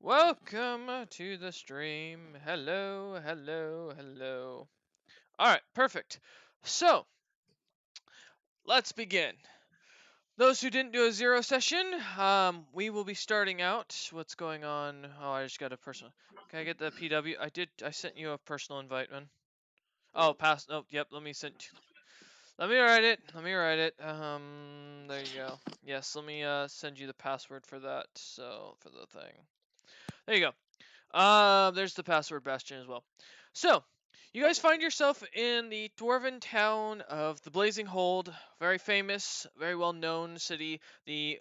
Welcome to the stream. Hello, hello, hello. Alright, perfect. So, let's begin. Those who didn't do a zero session, we will be starting out. What's going on? Oh, I just got a personal. Can I get the PW? I sent you a personal invite, man. Oh, pass. Oh, yep, let me send. Let me write it. Let me write it. There you go. Yes, let me send you the password for that. So, for the thing. There you go. There's the password bastion as well. So, you guys find yourself in the dwarven town of the Blazing Hold, very famous, very well known city. The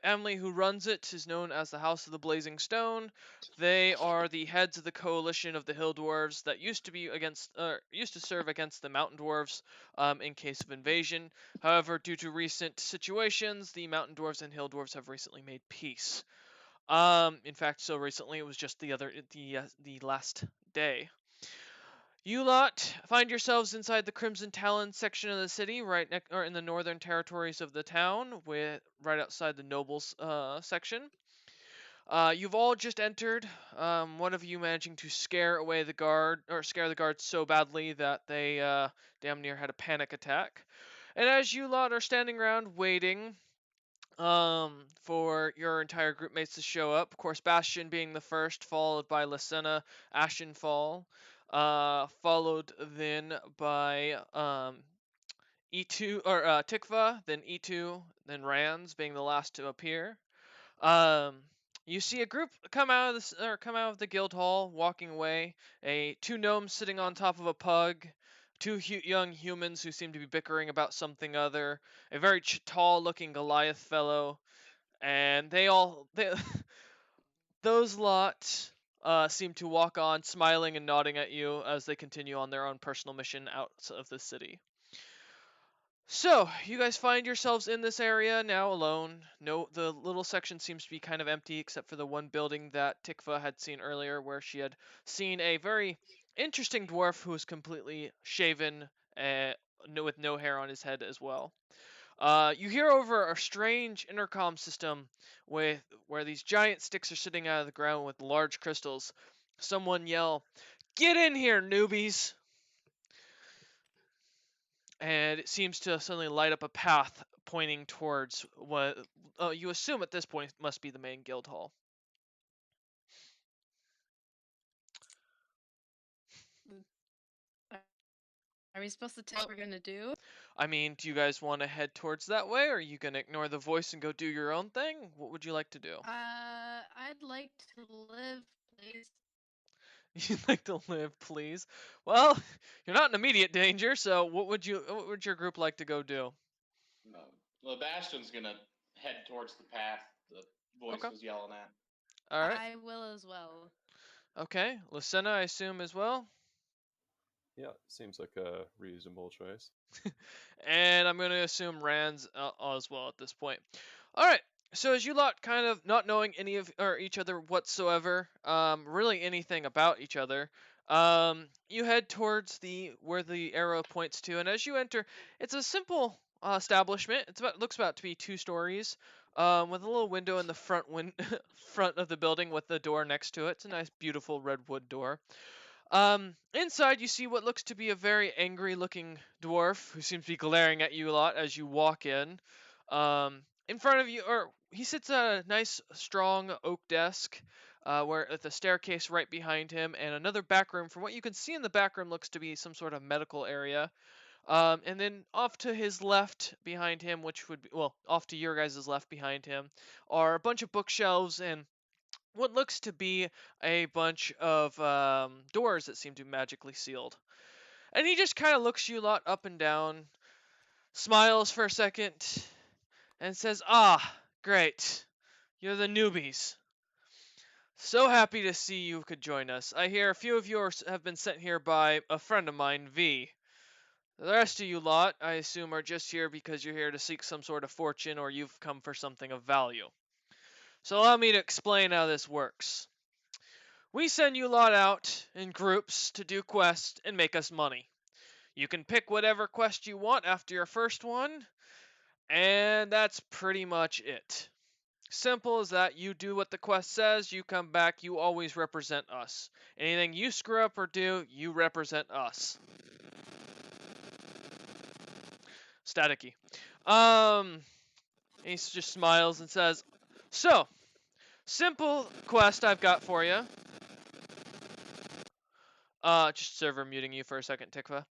family who runs it is known as the House of the Blazing Stone. They are the heads of the coalition of the Hill Dwarves that used to serve against the Mountain Dwarves in case of invasion. However, due to recent situations, the Mountain Dwarves and Hill Dwarves have recently made peace. In fact, so recently it was just the last day. You lot find yourselves inside the Crimson Talon section of the city, or in the northern territories of the town, with right outside the nobles section. You've all just entered. One of you managing to scare the guard so badly that they damn near had a panic attack. And as you lot are standing around waiting, for your entire group mates to show up. Of course, Bastion being the first, followed by Lysena, Ashenfall, followed then by E2 or Tikva, then E2, then Rands being the last to appear. Um, you see a group come out of the guild hall, walking away. Two gnomes sitting on top of a pug, two young humans who seem to be bickering about something other, a very tall-looking Goliath fellow, and those lot seem to walk on, smiling and nodding at you as they continue on their own personal mission out of the city. So, you guys find yourselves in this area now alone. No, the little section seems to be kind of empty except for the one building that Tikva had seen earlier where she had seen a very interesting dwarf who was completely shaven with no hair on his head as well. You hear over a strange intercom system where these giant sticks are sitting out of the ground with large crystals. Someone yell, "Get in here, newbies!" And it seems to suddenly light up a path pointing towards what you assume at this point must be the main guild hall. Are we supposed to tell what we're gonna do? I mean, do you guys want to head towards that way, or are you gonna ignore the voice and go do your own thing? What would you like to do? I'd like to live, please. You'd like to live, please? Well, you're not in immediate danger, so what would your group like to go do? No. Well, Bastion's gonna head towards the path the voice Okay. was yelling at. All right. I will as well. Okay. Lucena, I assume as well. Yeah, seems like a reasonable choice. And I'm going to assume Rand's as well at this point. All right. So as you lot kind of not knowing any of or each other whatsoever, really anything about each other, you head towards the where the arrow points to, and as you enter, it's a simple establishment. Looks about to be 2 stories, with a little window in the front of the building with the door next to it. It's a nice, beautiful redwood door. Inside you see what looks to be a very angry looking dwarf who seems to be glaring at you a lot as you walk in. In front of you, or he sits at a nice strong oak desk, where with a staircase right behind him and another back room. From what you can see in the back room, looks to be some sort of medical area. And then off to his left behind him, which would be, well, off to your guys' left behind him, are a bunch of bookshelves and what looks to be a bunch of doors that seem to be magically sealed. And he just kind of looks you lot up and down, smiles for a second, and says, "Ah, great. You're the newbies. So happy to see you could join us. I hear a few of yours have been sent here by a friend of mine, V. The rest of you lot, I assume, are just here because you're here to seek some sort of fortune or you've come for something of value. So allow me to explain how this works. We send you lot out in groups to do quests and make us money. You can pick whatever quest you want after your first one, and that's pretty much it. Simple as that. You do what the quest says, you come back, you always represent us. Anything you screw up or do, you represent us. Staticky. He just smiles and says, "So, simple quest I've got for you." Just server muting you for a second, Tikva.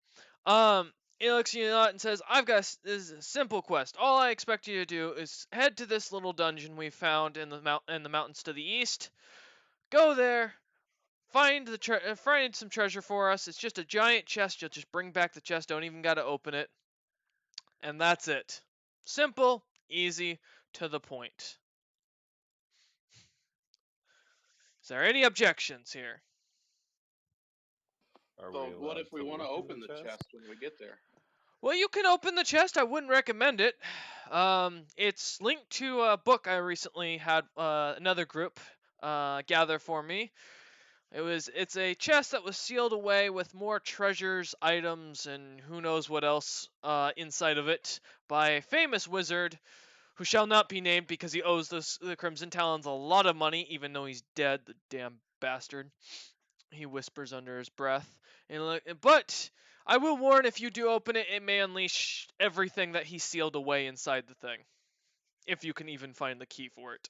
He looks at you and says, "I've got this is a simple quest. All I expect you to do is head to this little dungeon we found in the mountains to the east. Go there, find some treasure for us. It's just a giant chest. You'll just bring back the chest. Don't even gotta open it, and that's it. Simple, easy, to the point. Is there any objections here?" Are So we what allowed if we to want to open open the the chest? chest when we get there? Well, you can open the chest. I wouldn't recommend it. It's linked to a book I recently had another group gather for me. It's a chest that was sealed away with more treasures, items, and who knows what else inside of it by a famous wizard who shall not be named because he owes the Crimson Talons a lot of money, even though he's dead. The damn bastard. He whispers under his breath. But I will warn, if you do open it, it may unleash everything that he sealed away inside the thing. If you can even find the key for it.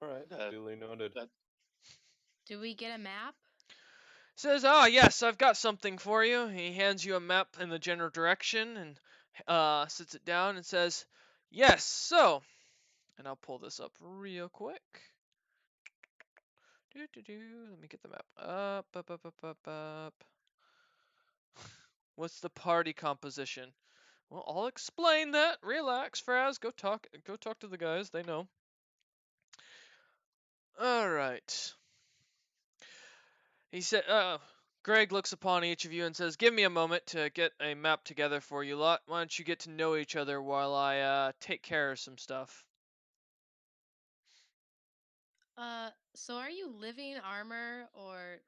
All right, That duly noted. that Do we get a map? Says, "Ah, yes, I've got something for you." He hands you a map in the general direction and sits it down and says, "Yes, so," and I'll pull this up real quick. Let me get the map up. What's the party composition? Well, I'll explain that. Relax, Fraz. Go talk to the guys. They know. All right. He said, Greg looks upon each of you and says, "Give me a moment to get a map together for you lot. Why don't you get to know each other while I take care of some stuff?" So are you living armor or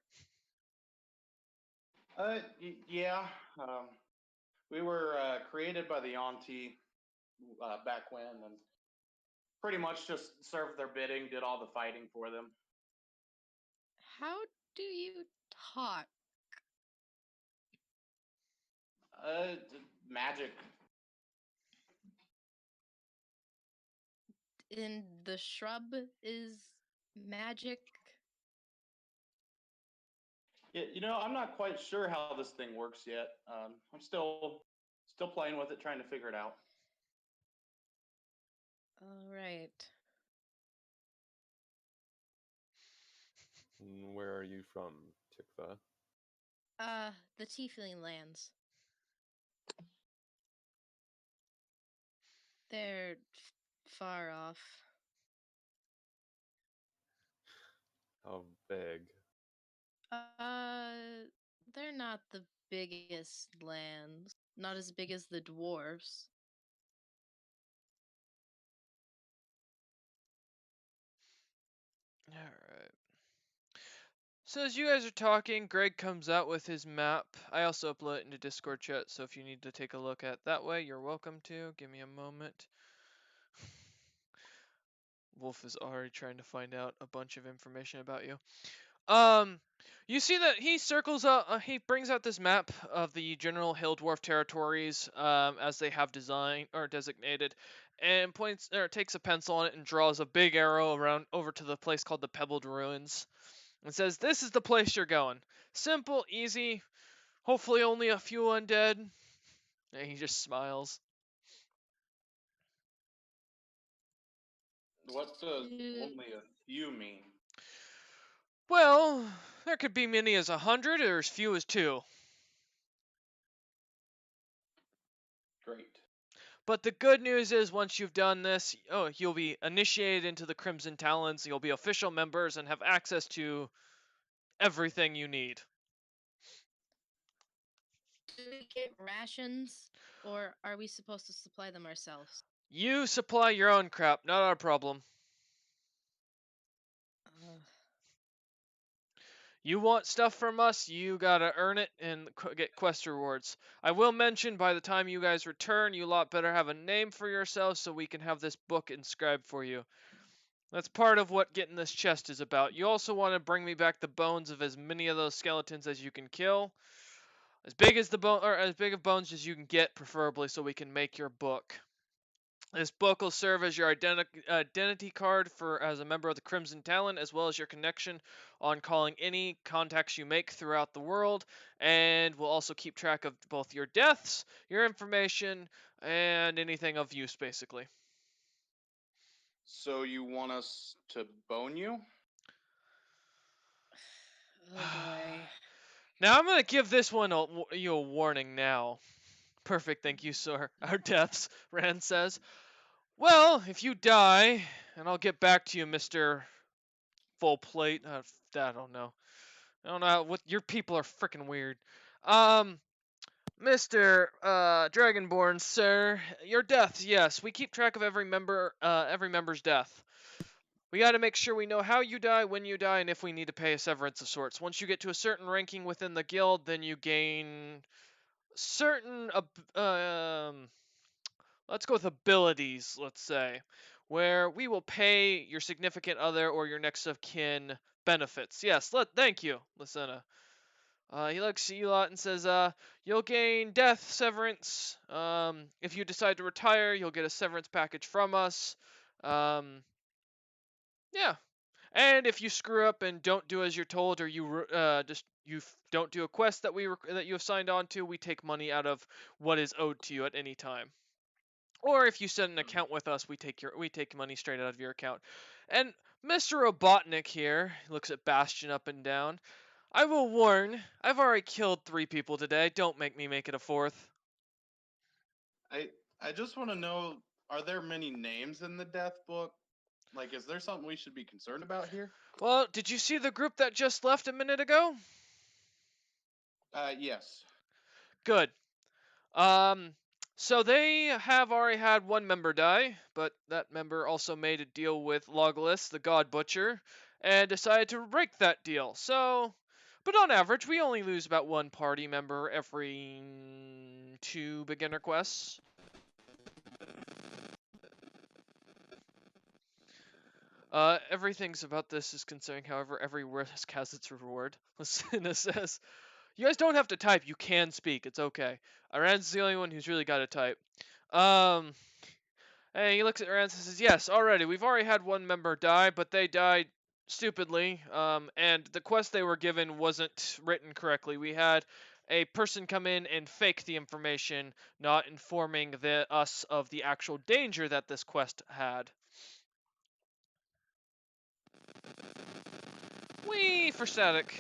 yeah. Um, we were created by the Auntie back when, and pretty much just served their bidding, did all the fighting for them. how do you talk? Magic. In the shrub is magic? Yeah, I'm not quite sure how this thing works yet. I'm still playing with it, trying to figure it out. All right. Where are you from, Tikva? The Tiefling lands. They're far off. How big? They're not the biggest lands. Not as big as the dwarves. All right. So as you guys are talking, Greg comes out with his map. I also upload it into Discord chat, so if you need to take a look at it that way, you're welcome to. Give me a moment. Wolf is already trying to find out a bunch of information about you. Um, you see that he circles out, he brings out this map of the general Hill Dwarf territories, as they have designed or designated, and points or takes a pencil on it and draws a big arrow around over to the place called the Pebbled Ruins, and says, "This is the place you're going. Simple, easy, hopefully only a few undead." And he just smiles. What does Do, only a few mean? Well, there could be many as 100 or as few as 2. Great. But the good news is, once you've done this, you'll be initiated into the Crimson Talons, you'll be official members and have access to everything you need. do we get rations? Or are we supposed to supply them ourselves? You supply your own crap, not our problem. Uh, You want stuff from us, you gotta earn it and get quest rewards. I will mention by the time you guys return, you lot better have a name for yourselves so we can have this book inscribed for you. That's part of what getting this chest is about. You also want to bring me back the bones of as many of those skeletons as you can kill. As big as the bone, or as big of bones as you can get, preferably, so we can make your book. This book will serve as your identity card for as a member of the Crimson Talon, as well as your connection on calling any contacts you make throughout the world, and will also keep track of both your deaths, your information, and anything of use, basically. So you want us to bone you? Oh boy. Now I'm gonna give this one you a warning now. Perfect, thank you, sir. Our deaths, Rand says. Well, if you die, and I'll get back to you, Mr. Full Plate. I don't know. I don't know what your people are freaking weird. Um, Mr. Dragonborn, sir, your deaths. Yes, we keep track of every member's death. We got to make sure we know how you die, when you die, and if we need to pay a severance of sorts. Once you get to a certain ranking within the guild, then you gain certain let's go with abilities, let's say, where we will pay your significant other or your next of kin benefits. Yes, thank you, Lysena. He looks at you lot and says, you'll gain death severance. If you decide to retire, you'll get a severance package from us. Um, yeah. And if you screw up and don't do as you're told, or you don't do a quest that you have signed on to, we take money out of what is owed to you at any time. Or if you set an account with us, we take money straight out of your account. And Mr. Robotnik here looks at Bastion up and down. I will warn, I've already killed 3 people today. Don't make me make it a 4th. I I just want to know: are there many names in the death book? Like, is there something we should be concerned about here? Well, did you see the group that just left a minute ago? Yes. Good. Um, so they have already had one member die, but that member also made a deal with Logless, the God Butcher, and decided to break that deal. But on average, we only lose about 1 party member every 2 beginner quests. Everything's about this is concerning, however, every risk has its reward. Lucina says, you guys don't have to type, you can speak, it's okay. Iran's the only one who's really got to type. Um, and he looks at Rance and says, yes, we've already had 1 member die, but they died stupidly, and the quest they were given wasn't written correctly. We had a person come in and fake the information, not informing us of the actual danger that this quest had. Whee for static.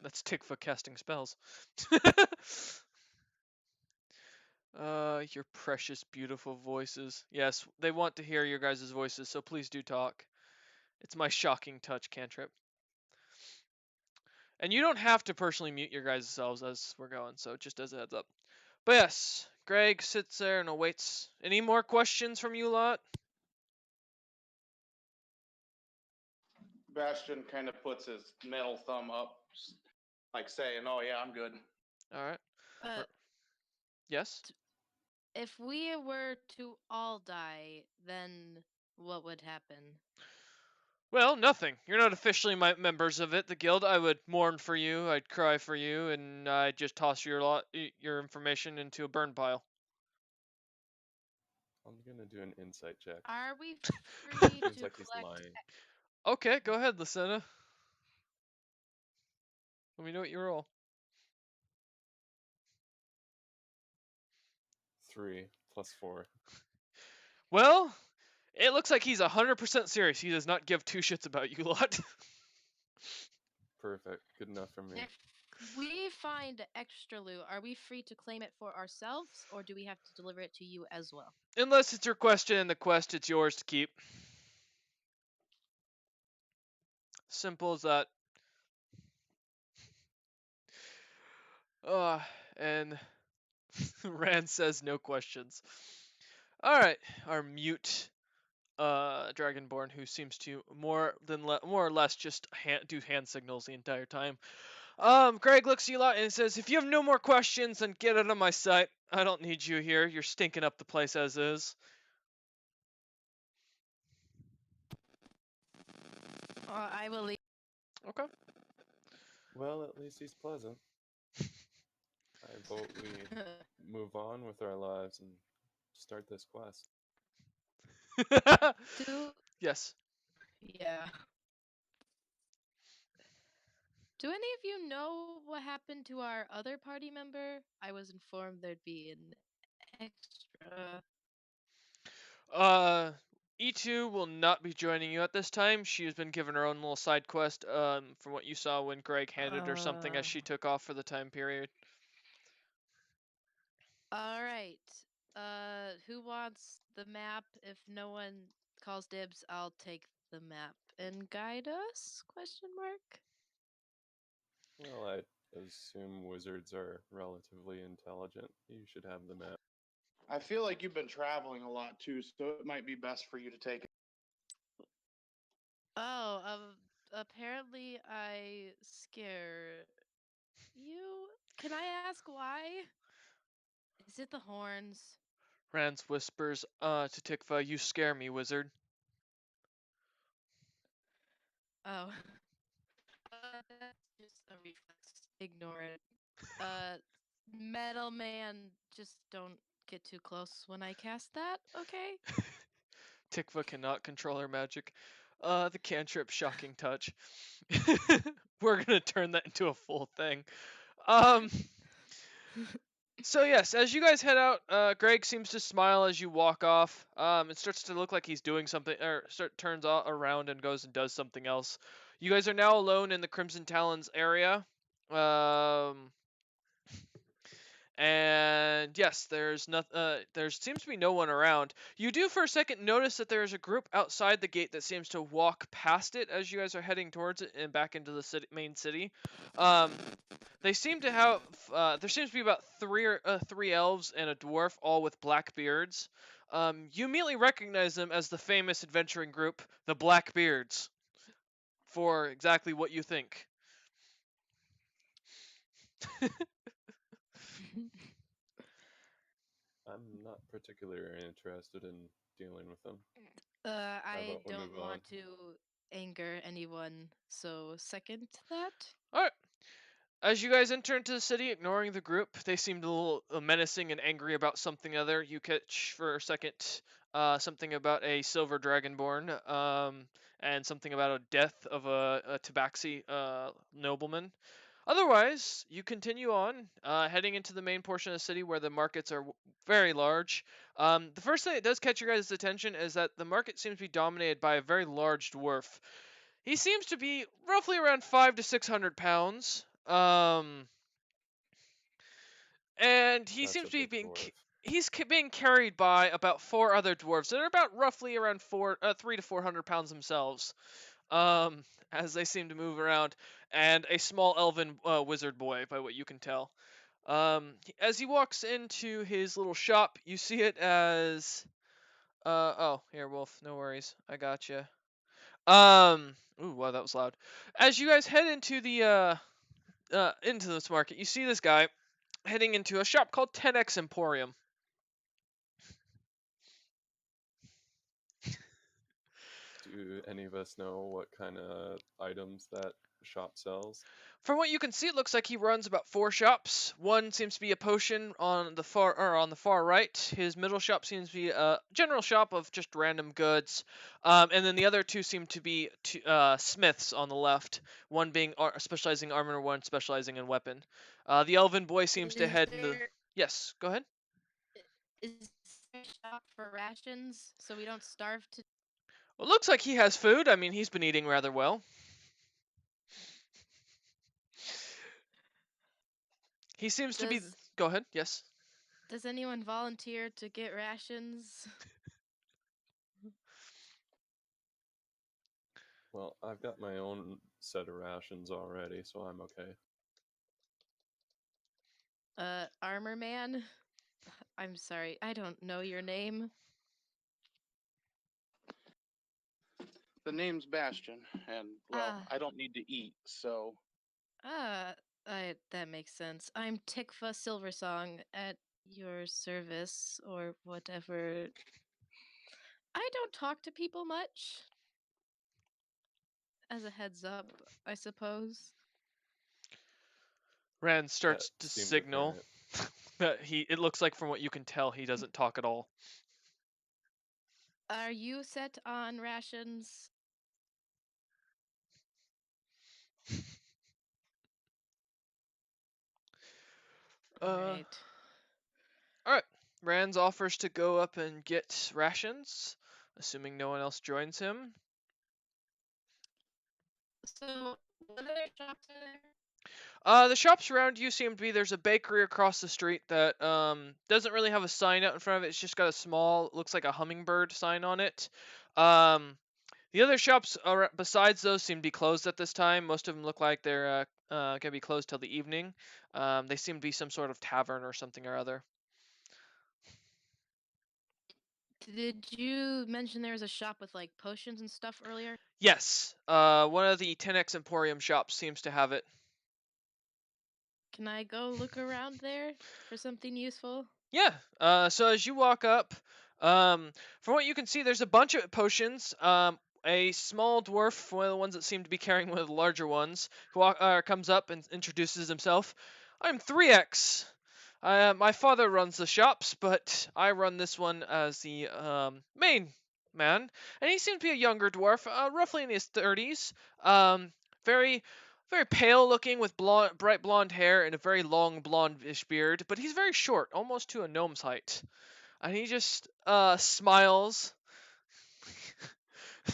That's Tikva casting spells. Your precious, beautiful voices. Yes, they want to hear your guys' voices, so please do talk. It's my shocking touch cantrip. And you don't have to personally mute your guys' selves as we're going, so just as a heads up. But yes, Greg sits there and awaits. Any more questions from you lot? Bastion kind of puts his metal thumb up, like saying, "Oh yeah, I'm good." Alright. But Yes? if we were to all die, then what would happen? Well, nothing. You're not officially members of it, the guild. I would mourn for you, I'd cry for you, and I'd just toss your information into a burn pile. I'm gonna do an insight check. Are we free Seems to like he's collect? lying. Okay, go ahead, Lucena. Let me know what you roll. 3 plus 4. Well, it looks like he's 100% serious. He does not give 2 shits about you lot. Perfect. Good enough for me. If we find extra loot, are we free to claim it for ourselves, or do we have to deliver it to you as well? Unless it's requested in the quest, it's yours to keep. Simple as that. And Rand says no questions. Alright, our mute dragonborn who seems to more or less just do hand signals the entire time. Greg looks at you a lot and says, "If you have no more questions, then get out of my sight. I don't need you here. You're stinking up the place as is." I will leave. Okay. Well, at least he's pleasant. I vote we move on with our lives and start this quest. Do Yes. yeah. Do any of you know what happened to our other party member? I was informed there'd be an extra. Uh, E2 will not be joining you at this time. She has been given her own little side quest, from what you saw when Greg handed her something as she took off for the time period. All right. Who wants the map? If no one calls dibs, I'll take the map and guide us? Question mark. Well, I assume wizards are relatively intelligent. You should have the map. I feel like you've been traveling a lot too, so it might be best for you to take it. Oh, apparently I scare you. Can I ask why? Is it the horns? Rans whispers, to Tikva, "You scare me, wizard." Oh. That's just a reflex. Ignore it. Uh, Metal Man, just don't get too close when I cast that, okay? Tikva cannot control her magic. The cantrip shocking touch. We're gonna turn that into a full thing. Um, so yes, as you guys head out, Greg seems to smile as you walk off. It starts to look like he's doing something, or turns around and goes and does something else. You guys are now alone in the Crimson Talons area. Um, and yes, there seems to be no one around. You do for a second notice that there's a group outside the gate that seems to walk past it as you guys are heading towards it and back into the main city. Um, they seem to have. There seems to be about three elves and a dwarf, all with black beards. You immediately recognize them as the famous adventuring group, the Blackbeards, for exactly what you think. I'm not particularly interested in dealing with them. How I about we don't move on? want to anger anyone, so second that. All right. As you guys enter into the city, ignoring the group, they seemed a little menacing and angry about something other. You catch for a second something about a silver dragonborn, and something about a death of a tabaxi nobleman. Otherwise, you continue on, heading into the main portion of the city where the markets are very large. The first thing that does catch your guys' attention is that the market seems to be dominated by a very large dwarf. He seems to be roughly around 5 to 600 pounds. And he That's seems a to be big dwarf. being carried by about four other dwarves that are about roughly around 3 to 400 pounds themselves. Um, as they seem to move around, and a small elven wizard boy, by what you can tell. As he walks into his little shop, you see it as oh, here, Wolf, no worries, I got you. Ooh, wow, that was loud. As you guys head into this market, you see this guy heading into a shop called 10X Emporium. Do any of us know what kind of items that shop sells? From what you can see, it looks like he runs about four shops. One seems to be a potion on the far right. His middle shop seems to be a general shop of just random goods, and then the other two seem to be smiths on the left. One being specializing in armor, one specializing in weapon. The elven boy seems to Is head in the. there Yes, go ahead. is there a shop for rations so we don't starve to Well, it looks like he has food. I mean, he's been eating rather well. He seems to be. does Go ahead. Yes. does anyone volunteer to get rations? Well, I've got my own set of rations already, so I'm okay. Armor man? I'm sorry, I don't know your name. The name's Bastion, and well, Ah, I don't need to eat, so ah, that makes sense. I'm Tikva Silversong at your service, or whatever. I don't talk to people much. As a heads up, I suppose. Rand That starts to seems signal apparent. that it looks like from what you can tell he doesn't talk at all. Are you set on rations? Uh, Alright. all right. Rand offers to go up and get rations, assuming no one else joins him. So, what other shops are there? The shops around you seem to be there's a bakery across the street that doesn't really have a sign out in front of it. It's just got a small, looks like a hummingbird sign on it. Um, the other shops besides those seem to be closed at this time. Most of them look like they're gonna be closed till the evening. They seem to be some sort of tavern or something or other. Did you mention there was a shop with like potions and stuff earlier? Yes, one of the 10x Emporium shops seems to have it. Can I go look around there for something useful? Yeah. So as you walk up, from what you can see, there's a bunch of potions. A small dwarf, one of the ones that seem to be carrying one of the larger ones, comes up and introduces himself. I'm 3x. My father runs the shops, but I run this one as the main man. And he seems to be a younger dwarf, roughly in his 30s. Very very pale looking with bright blonde hair and a very long blondish beard, but he's very short, almost to a gnome's height. And he just smiles.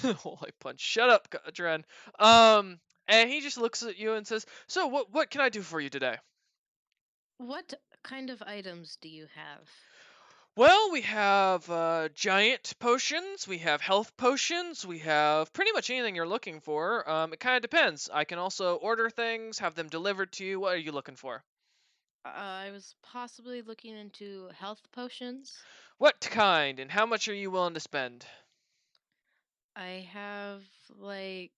Holy punch! Shut up, Dren. And he just looks at you and says, "So, what can I do for you today?" What kind of items do you have? Well, we have giant potions, we have health potions, we have pretty much anything you're looking for. It kind of depends. I can also order things, have them delivered to you. What are you looking for? I was possibly looking into health potions. What kind and how much are you willing to spend? I have like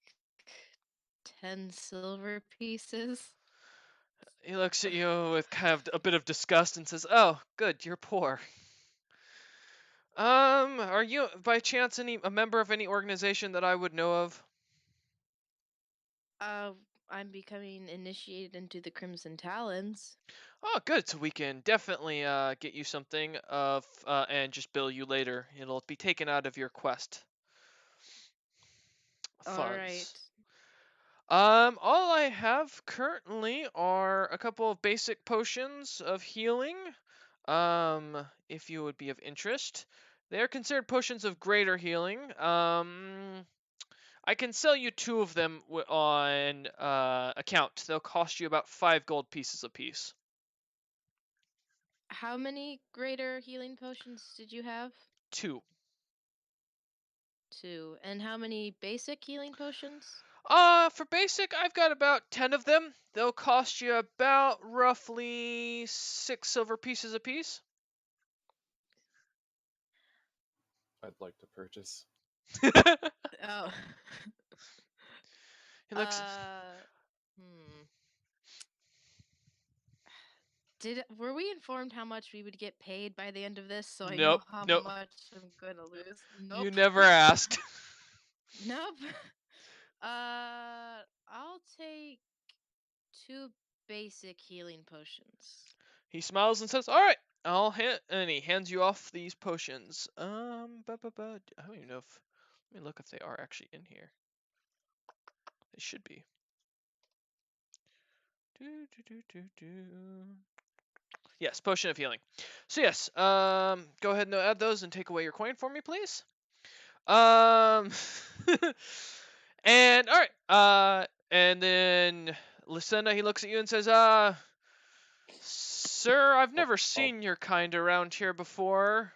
10 silver pieces. He looks at you with kind of a bit of disgust and says, "Oh, good, you're poor." Are you by chance a member of any organization that I would know of? Uh, I'm becoming initiated into the Crimson Talons. Oh, good. So we can definitely get you something of and just bill you later. It'll be taken out of your quest All right. funds. All I have currently are a couple of basic potions of healing. If you would be of interest. They are considered potions of greater healing. I can sell you two of them on account. They'll cost you about 5 gold pieces apiece. How many greater healing potions did you have? Two. Two. And how many basic healing potions? For basic, I've got about 10 of them. They'll cost you about roughly 6 silver pieces apiece. I'd like to purchase. He Oh. looks. Hmm. Were we informed how much we would get paid by the end of this so I know Nope, how nope. much I'm gonna lose? You Nope. never asked. Nope. I'll take two basic healing potions. He smiles and says, "All right, I'll hand," and he hands you off these potions. I don't even know if. Let me look if they are actually in here. They should be. Yes, potion of healing. So yes, go ahead and add those and take away your coin for me, please. Um, and all right, and then Lucinda, he looks at you and says, sir, I've I'll, never I'll, seen your kind around here before."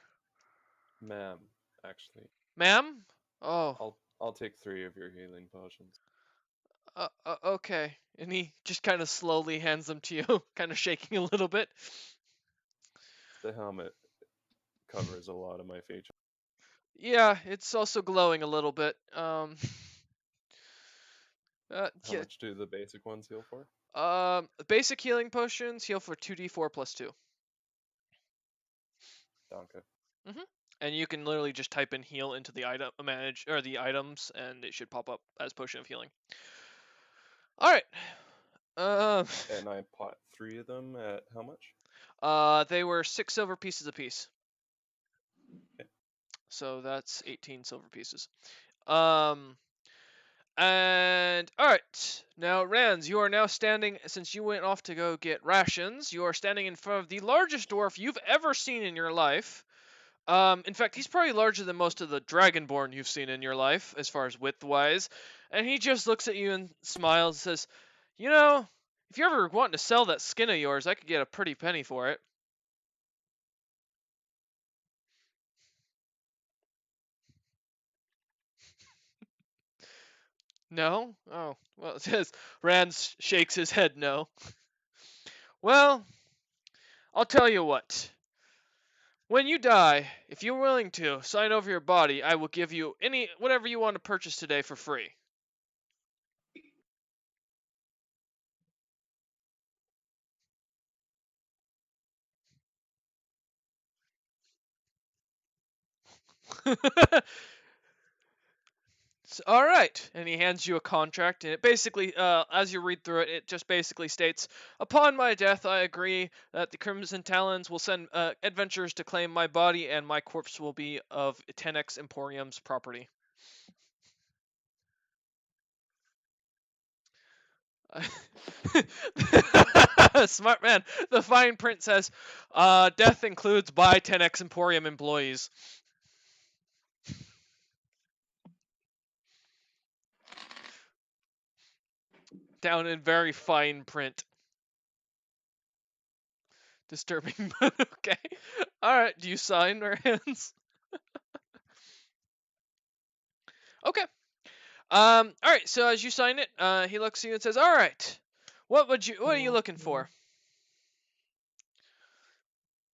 ma'am, actually, "Ma'am? Oh, I'll take 3 of your healing potions. okay." And he just kind of slowly hands them to you, kind of shaking a little bit. The helmet covers a lot of my features. Yeah, it's also glowing a little bit. How Yeah. much do the basic ones heal for? Basic healing potions heal for 2d4 plus 2. Danke. And you can literally just type in heal into the item manage or the items, and it should pop up as potion of healing. All right. Uh, And I bought 3 of them at how much? they were 6 silver pieces apiece. Okay. So that's 18 silver pieces. And all right, now Rands, you are now standing. Since you went off to go get rations, you are standing in front of the largest dwarf you've ever seen in your life. In fact, he's probably larger than most of the Dragonborn you've seen in your life, as far as width-wise. And he just looks at you and smiles and says, "You know, if you're ever wanting to sell that skin of yours, I could get a pretty penny for it." No? Oh, well, it says Rand shakes his head no. Well, I'll tell you what. When you die, if you're willing to sign over your body, I will give you whatever you want to purchase today for free. All right, and he hands you a contract, and it basically, as you read through it, it just basically states, "Upon my death, I agree that the Crimson Talons will send adventurers to claim my body, and my corpse will be of 10x Emporium's property." Smart man. The fine print says, "Death includes by 10x Emporium employees." Down in very fine print. Disturbing, but okay. All right. Do you sign our hands? Okay. All right. So as you sign it, he looks at you and says, "All right. What are you looking for?"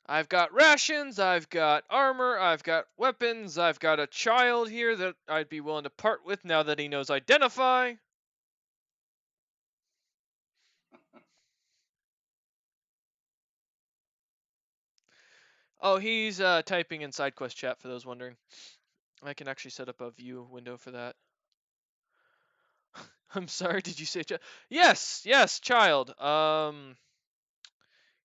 "I've got rations, I've got armor, I've got weapons, I've got a child here that I'd be willing to part with now that he knows identify." Oh, he's typing in side quest chat for those wondering. I can actually set up a view window for that. I'm sorry, did you say child? Yes, yes, child.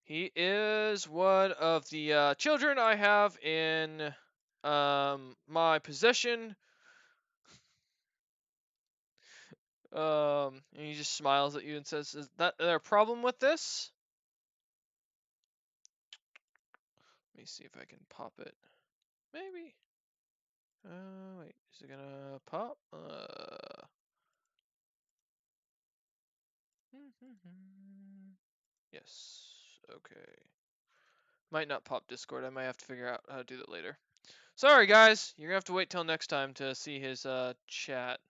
He is one of the children I have in my possession. And he just smiles at you and says, "Is that there a problem with this?" Let me see if I can pop it. Maybe. Wait, is it gonna pop? Yes. Okay. Might not pop Discord. I might have to figure out how to do that later. Sorry, guys. You're gonna have to wait till next time to see his chat,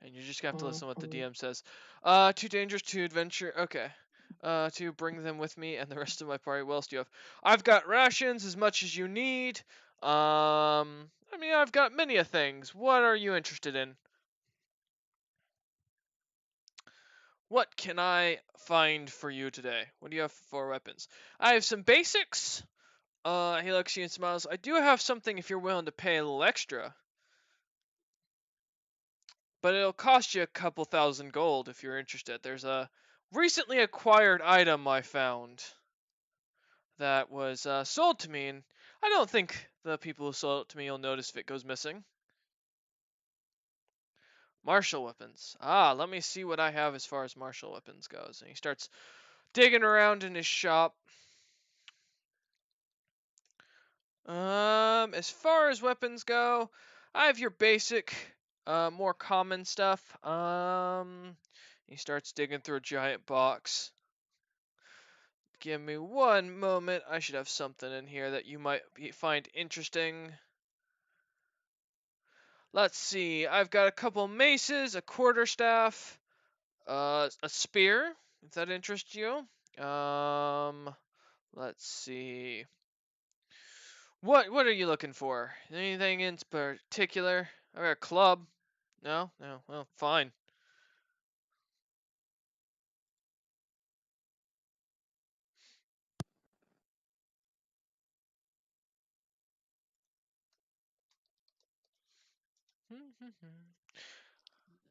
and you're just gonna have to listen to what the DM says. Too dangerous to adventure. Okay. To bring them with me and the rest of my party. What else do you have? I've got rations as much as you need. I mean, I've got many a things. What are you interested in? What can I find for you today? What do you have for weapons? I have some basics. He looks at you and smiles. I do have something if you're willing to pay a little extra. But it'll cost you a couple thousand gold if you're interested. There's a recently acquired item I found that was sold to me, and I don't think the people who sold it to me will notice if it goes missing. Martial weapons. Ah, let me see what I have as far as martial weapons goes. And he starts digging around in his shop. As far as weapons go, I have your basic, more common stuff. He starts digging through a giant box. Give me one moment. I should have something in here that you might find interesting. Let's see. I've got a couple maces, a quarterstaff, a spear, if that interests you. Let's see. What are you looking for? Anything in particular? I got a club. No? No. Well, fine.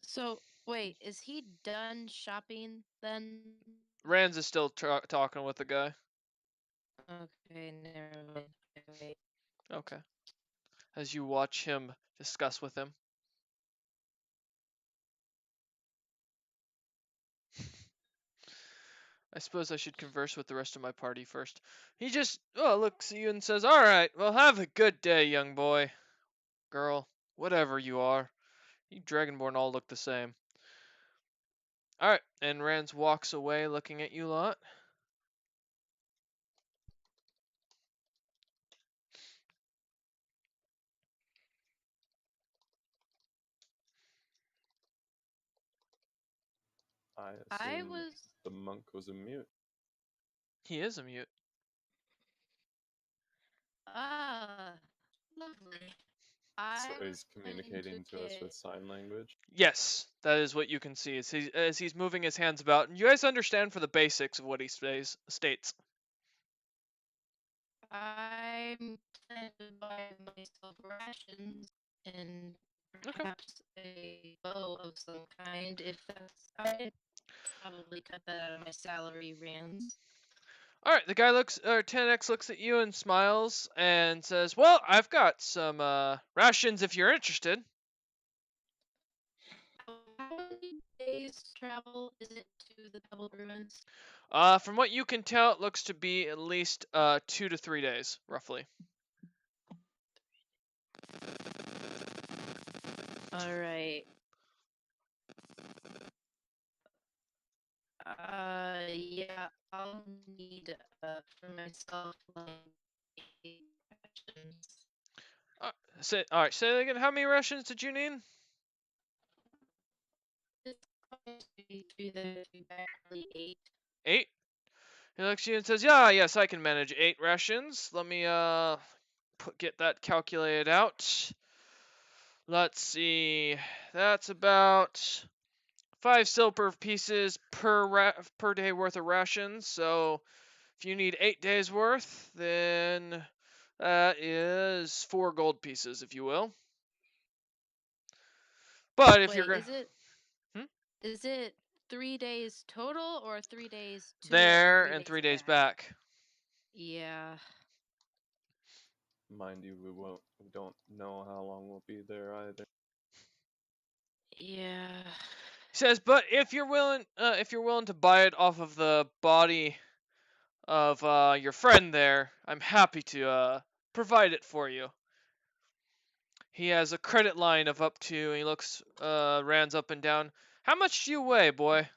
So, wait, is he done shopping then? Rands is still talking with the guy. Okay, never mind. Wait. Okay. As you watch him discuss with him. I suppose I should converse with the rest of my party first. He just looks at you and says, "Alright, well have a good day, young boy. Girl. Whatever you are. You Dragonborn all look the same." Alright, and Rands walks away looking at you lot. I I assumed was. the monk was a mute. He is a mute. Ah, lovely. So I he's was planning to communicating to us with take. sign language. Yes, that is what you can see as he's moving his hands about. And you guys understand for the basics of what he states. I'm planning to buy myself rations and Okay. perhaps a bow of some kind. If that's, I'd probably cut that out of my salary rands. All right, the guy or 10x looks at you and smiles and says, "Well, I've got some rations if you're interested." How many days travel is it to the Double Ruins? From what you can tell, it looks to be at least 2 to 3 days, roughly. All right. Yeah, I'll need for myself like 8 rations. All right, say that again. How many rations did you need? It's going to be through the exactly 8. 8. He looks at you and says, "Yeah, yes, I can manage 8 rations. Let me get that calculated out. Let's see. That's about 5 silver pieces per day worth of rations. So if you need 8 days worth, then that is 4 gold pieces, if you will. But if you're Wait, gonna hmm? is it 3 days total or 3 days to and then There three and days 3 days back? back. Yeah. Mind you, we don't know how long we'll be there either. Yeah. He says, "But if you're willing to buy it off of the body of your friend there, I'm happy to provide it for you." He has a credit line of up to. He looks Rands up and down. "How much do you weigh, boy?"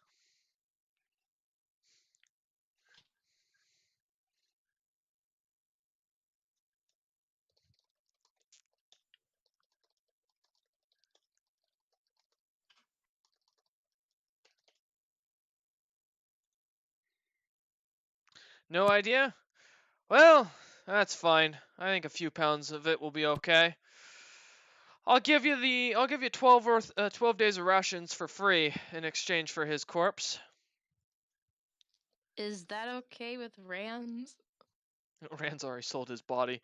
No idea? Well, that's fine. I think a few pounds of it will be okay. I'll give you 12 days of rations for free in exchange for his corpse. Is that okay with Rams? Rand's already sold his body.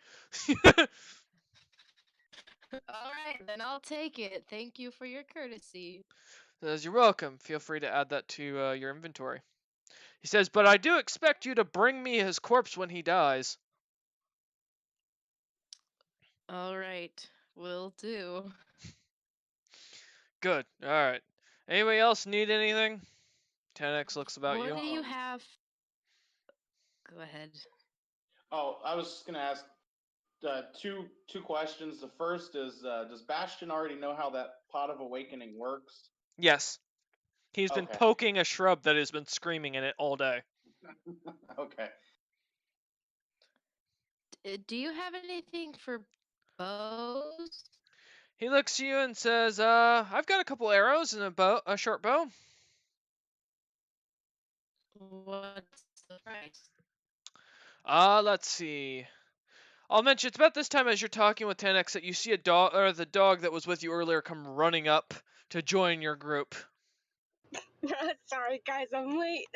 All right, then I'll take it. Thank you for your courtesy. Says, "You're welcome. Feel free to add that to your inventory." He says, "But I do expect you to bring me his corpse when he dies." All right, will do. Good. All right. Anybody else need anything? 10x looks about What you. do you have? Go ahead. Oh, I was gonna ask two questions. The first is, does Bastion already know how that pot of awakening works? Yes. He's been Okay. poking a shrub that has been screaming in it all day. Okay. Do you have anything for bows? He looks at you and says, I've got a couple arrows and a short bow." What's the price? Let's see. I'll mention it's about this time as you're talking with 10x that you see a dog or the dog that was with you earlier come running up to join your group. Sorry, guys, I'm late.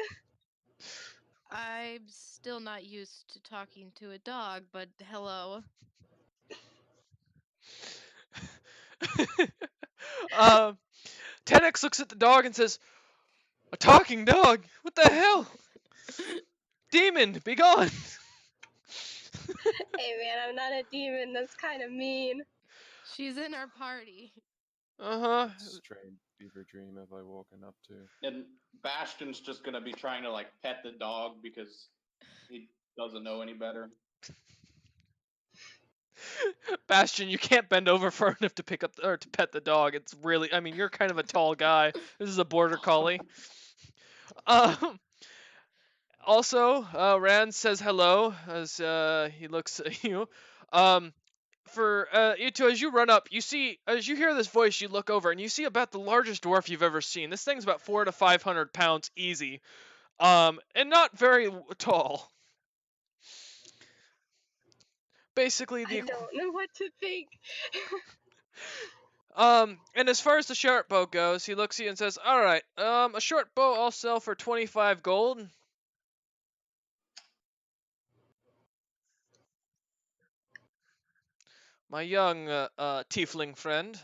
I'm still not used to talking to a dog, but hello. 10x looks at the dog and says, "A talking dog? What the hell? Demon, be gone!" Hey, man, I'm not a demon. That's kind of mean. She's in our party. Uh-huh. Strange fever dream have I woken up to? And Bastion's just gonna be trying to like pet the dog because he doesn't know any better. Bastion, you can't bend over far enough to pick up or to pet the dog. It's really, I mean, you're kind of a tall guy. This is a border collie. Um, also, Rand says hello as he looks at you. For you two, as you run up, you see, as you hear this voice, you look over and you see about the largest dwarf you've ever seen. This thing's about 400 to 500 pounds easy, and not very tall. Basically, I don't know what to think. And as far as the short bow goes, he looks at you and says, "All right, a short bow I'll sell for 25 gold." My young tiefling friend,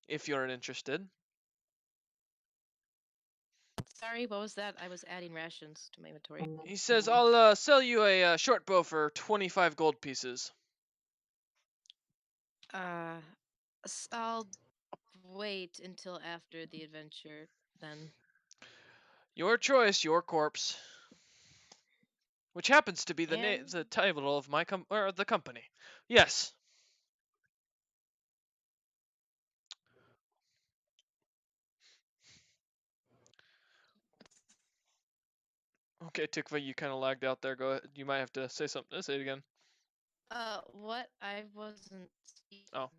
if you're interested. Sorry, what was that? I was adding rations to my inventory. He says, "I'll sell you a short bow for 25 gold pieces." Uh, I'll wait until after the adventure then. Your choice, your corpse. Which happens to be And the title of my or the company. Yes. Okay, Tikva, you kind of lagged out there. Go ahead. You might have to say something. Say it again. what? I wasn't speaking. Oh,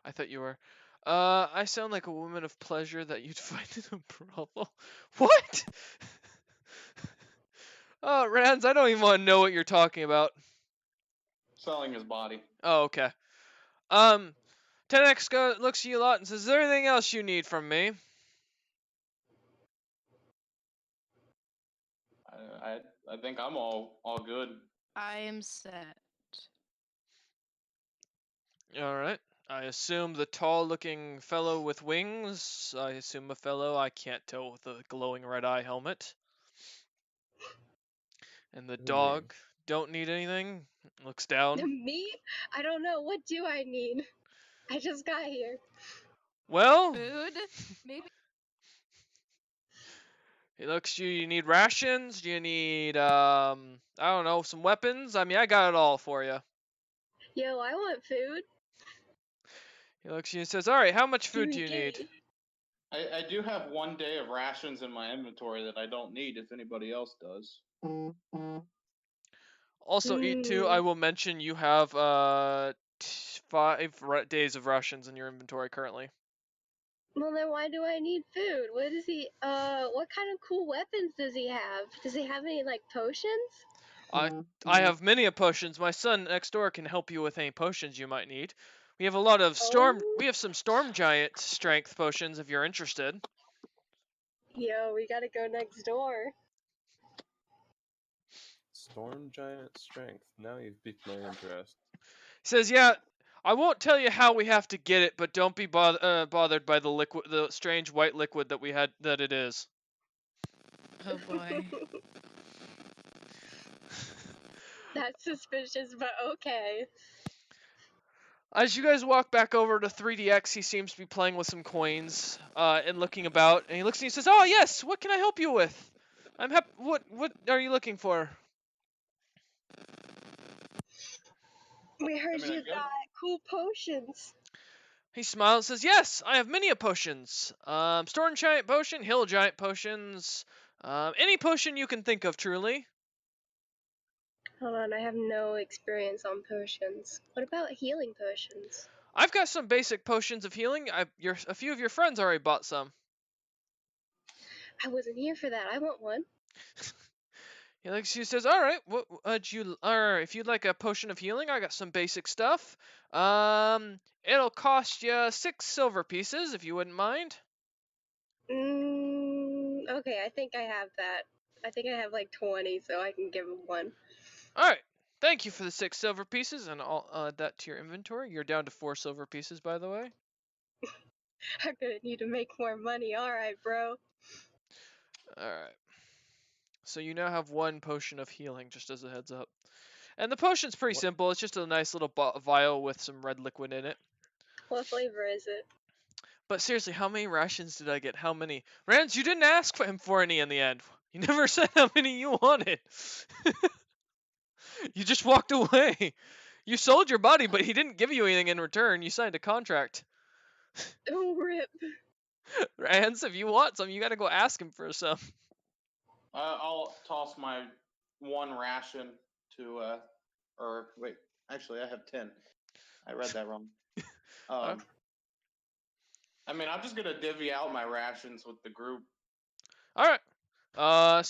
I thought you were. I sound like a woman of pleasure that you'd find it a problem. What? Oh, Rans, I don't even want to know what you're talking about. Selling his body. Oh, okay. 10x looks at you a lot and says, "Is there anything else you need from me?" I think I'm all good. I am set. Alright. I assume the tall-looking fellow with wings. I assume a fellow I can't tell with a glowing red eye helmet. And the Who, me? dog don't need anything. Looks down. Me? I don't know. What do I need? I just got here. Well, Food? Maybe. he looks at you. You need rations? Do you need I don't know, some weapons? I mean, I got it all for you. Yo, I want food. He looks at you and says, "All right, how much food Gimme, do you need?" gimme. I do have 1 day of rations in my inventory that I don't need if anybody else does. Also, eat too. I will mention you have 5 days of rations in your inventory currently. Well, then why do I need food? What is he? What kind of cool weapons does he have? Does he have any like potions? I have many a potions. My son next door can help you with any potions you might need. We have a lot of Oh, We have some storm giant strength potions if you're interested. yo, we gotta go next door. Storm giant strength. Now you've piqued my interest. He says, "Yeah, I won't tell you how we have to get it, but don't be bothered by the strange white liquid that it is." Oh boy. That's suspicious, but okay. As you guys walk back over to 3DX, he seems to be playing with some coins and looking about. And he looks at you and says, "Oh yes, what can I help you with? I'm happy. What are you looking for?" We heard I you got cool potions. He smiles and says, "Yes, I have many a potions. Storm giant potion, hill giant potions, any potion you can think of, truly." Hold on, I have no experience on potions. What about healing potions? I've got some basic potions of healing. A few of your friends already bought some. I wasn't here for that. I want one. He says, "All right, what or if you'd like a potion of healing, I got some basic stuff. It'll cost you 6 silver pieces if you wouldn't mind." Okay, I think I have that. I think I have like 20, so I can give him one. All right. Thank you for the 6 silver pieces, and I'll add that to your inventory. You're down to 4 silver pieces, by the way. I'm gonna need to make more money. Alright, bro. All right. So you now have 1 potion of healing, just as a heads up. And the potion's pretty What? simple. It's just a nice little vial with some red liquid in it. What flavor is it? But seriously, how many rations did I get? How many? Rans, you didn't ask for him for any in the end. You never said how many you wanted. You just walked away. You sold your body, but he didn't give you anything in return. You signed a contract. Oh, rip. Rans, if you want some, you gotta go ask him for some. I'll toss my 1 ration to, or wait, actually, I have 10. I read that wrong. Uh, I mean, I'm just gonna divvy out my rations with the group. Alright. So Oh,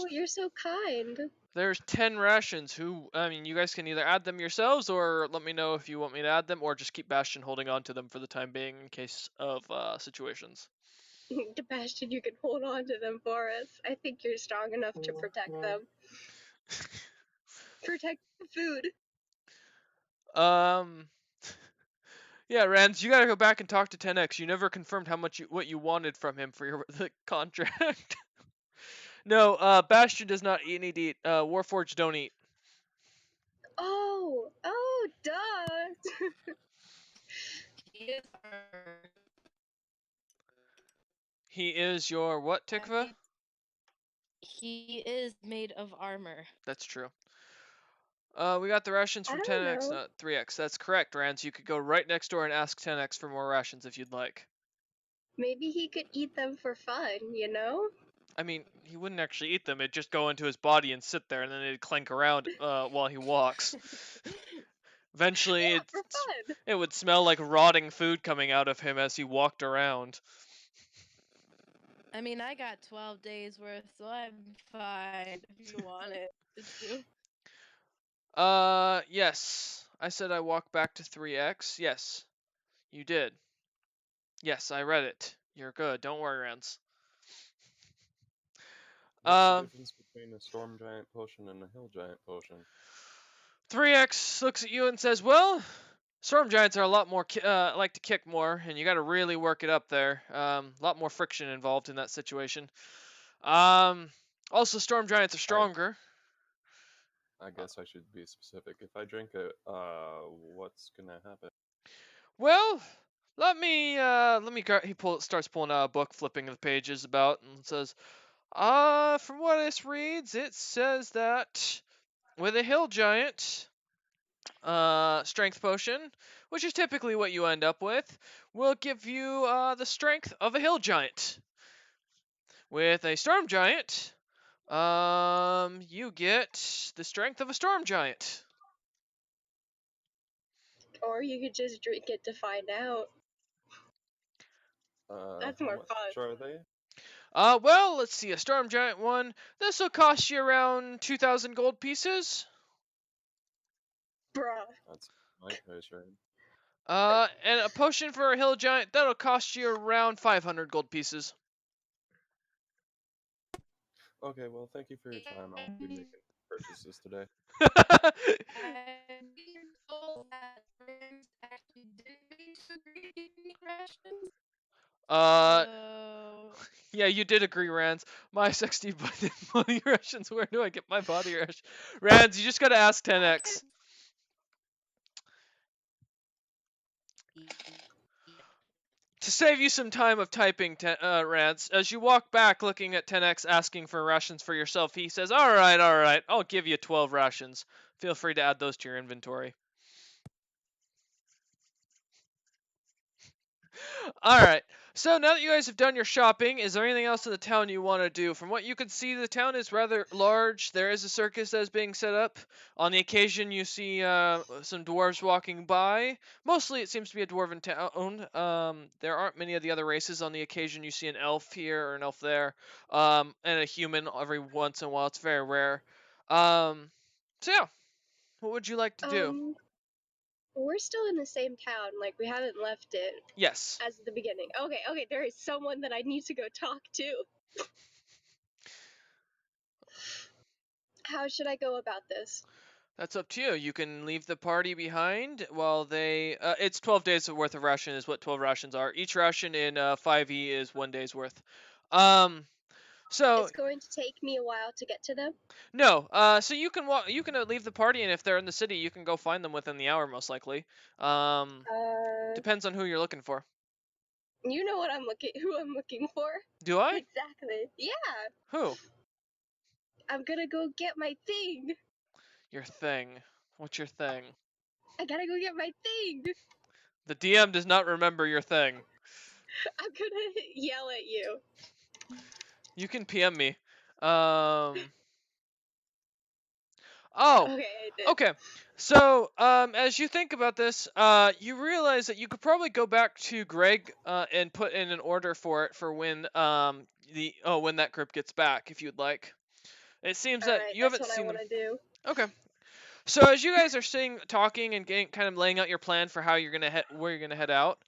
you're so kind. there's 10 rations. You guys can either add them yourselves or let me know if you want me to add them, or just keep Bastion holding on to them for the time being in case of situations. Sebastian, you can hold on to them for us. I think you're strong enough to protect them. Protect the food. Yeah, Rans, you gotta go back and talk to 10x. You never confirmed what you wanted from him for your the contract. No, Bastion does not eat and eat. Warforged don't eat. Oh, duh. He is armor. He is your what, Tikva? He is made of armor. That's true. We got the rations I from don't 10x, know. not 3x. That's correct, Rans. You could go right next door and ask 10x for more rations if you'd like. Maybe he could eat them for fun, you know? I mean, he wouldn't actually eat them. It'd just go into his body and sit there, and then it'd clank around while he walks. Eventually, Yeah, for fun. it would smell like rotting food coming out of him as he walked around. I mean, I got 12 days worth, so I'm fine if you want it. Too. Yes. I said I walked back to 3x. Yes, you did. Yes, I read it. You're good. Don't worry, Rans. What's the Um, difference between a storm giant potion and a hill giant potion? 3x looks at you and says, "Well, storm giants are a lot more like to kick more, and you got to really work it up there. A lot more friction involved in that situation. Also, storm giants are stronger. I guess I should be specific. If I drink it, what's gonna happen? Well, starts pulling out a book, flipping the pages about, and says, from what this reads, it says that with a hill giant, strength potion, which is typically what you end up with, will give you the strength of a hill giant. With a storm giant, you get the strength of a storm giant." Or you could just drink it to find out. That's How more much fun. are they? Well, let's see, a storm giant one. This will cost you around 2,000 gold pieces. Bruh. That's my price, right? And a potion for a hill giant, that'll cost you around 500 gold pieces. Okay, well, thank you for your time. I'll be making purchases today. I'm being told that friends actually didn't agree to give me rations. uh, So yeah, you did agree, Rands. My 60 body rations, where do I get my body rations? Rands, you just gotta ask 10x. To save you some time of typing, Rance, as you walk back looking at 10x asking for rations for yourself, he says, alright, I'll give you 12 rations. Feel free to add those to your inventory. Alright, So now that you guys have done your shopping, is there anything else in the town you want to do? From what you can see, the town is rather large. There is a circus that is being set up. On the occasion, you see some dwarves walking by. Mostly, it seems to be a dwarven town. There aren't many of the other races. On the occasion, you see an elf here or an elf there, and a human every once in a while. It's very rare. So yeah, what would you like to do? Um, we're still in the same town. Like we haven't left it Yes. as the beginning. Okay, okay. There is someone that I need to go talk to. How should I go about this? That's up to you. You can leave the party behind while they. It's 12 days worth of ration is what 12 rations are. Each ration in 5e is 1 day's worth. Um. So It's going to take me a while to get to them. no. So you can walk. You can leave the party, and if they're in the city, you can go find them within the hour, most likely. Uh, Depends on who you're looking for. you know what who I'm looking for. Do I? Exactly. Yeah. Who? I'm gonna go get my thing. Your thing. What's your thing? I gotta go get my thing. The DM does not remember your thing. I'm gonna yell at you. You can PM me. Um. Oh. Okay, I did. Okay, so as you think about this, you realize that you could probably go back to Greg and put in an order for it for when when that group gets back, if you'd like. It seems that Alright, you that's haven't what I seen them. want to do. Okay, so as you guys are sitting, talking, and getting kind of laying out your plan for how you're gonna where you're gonna head out,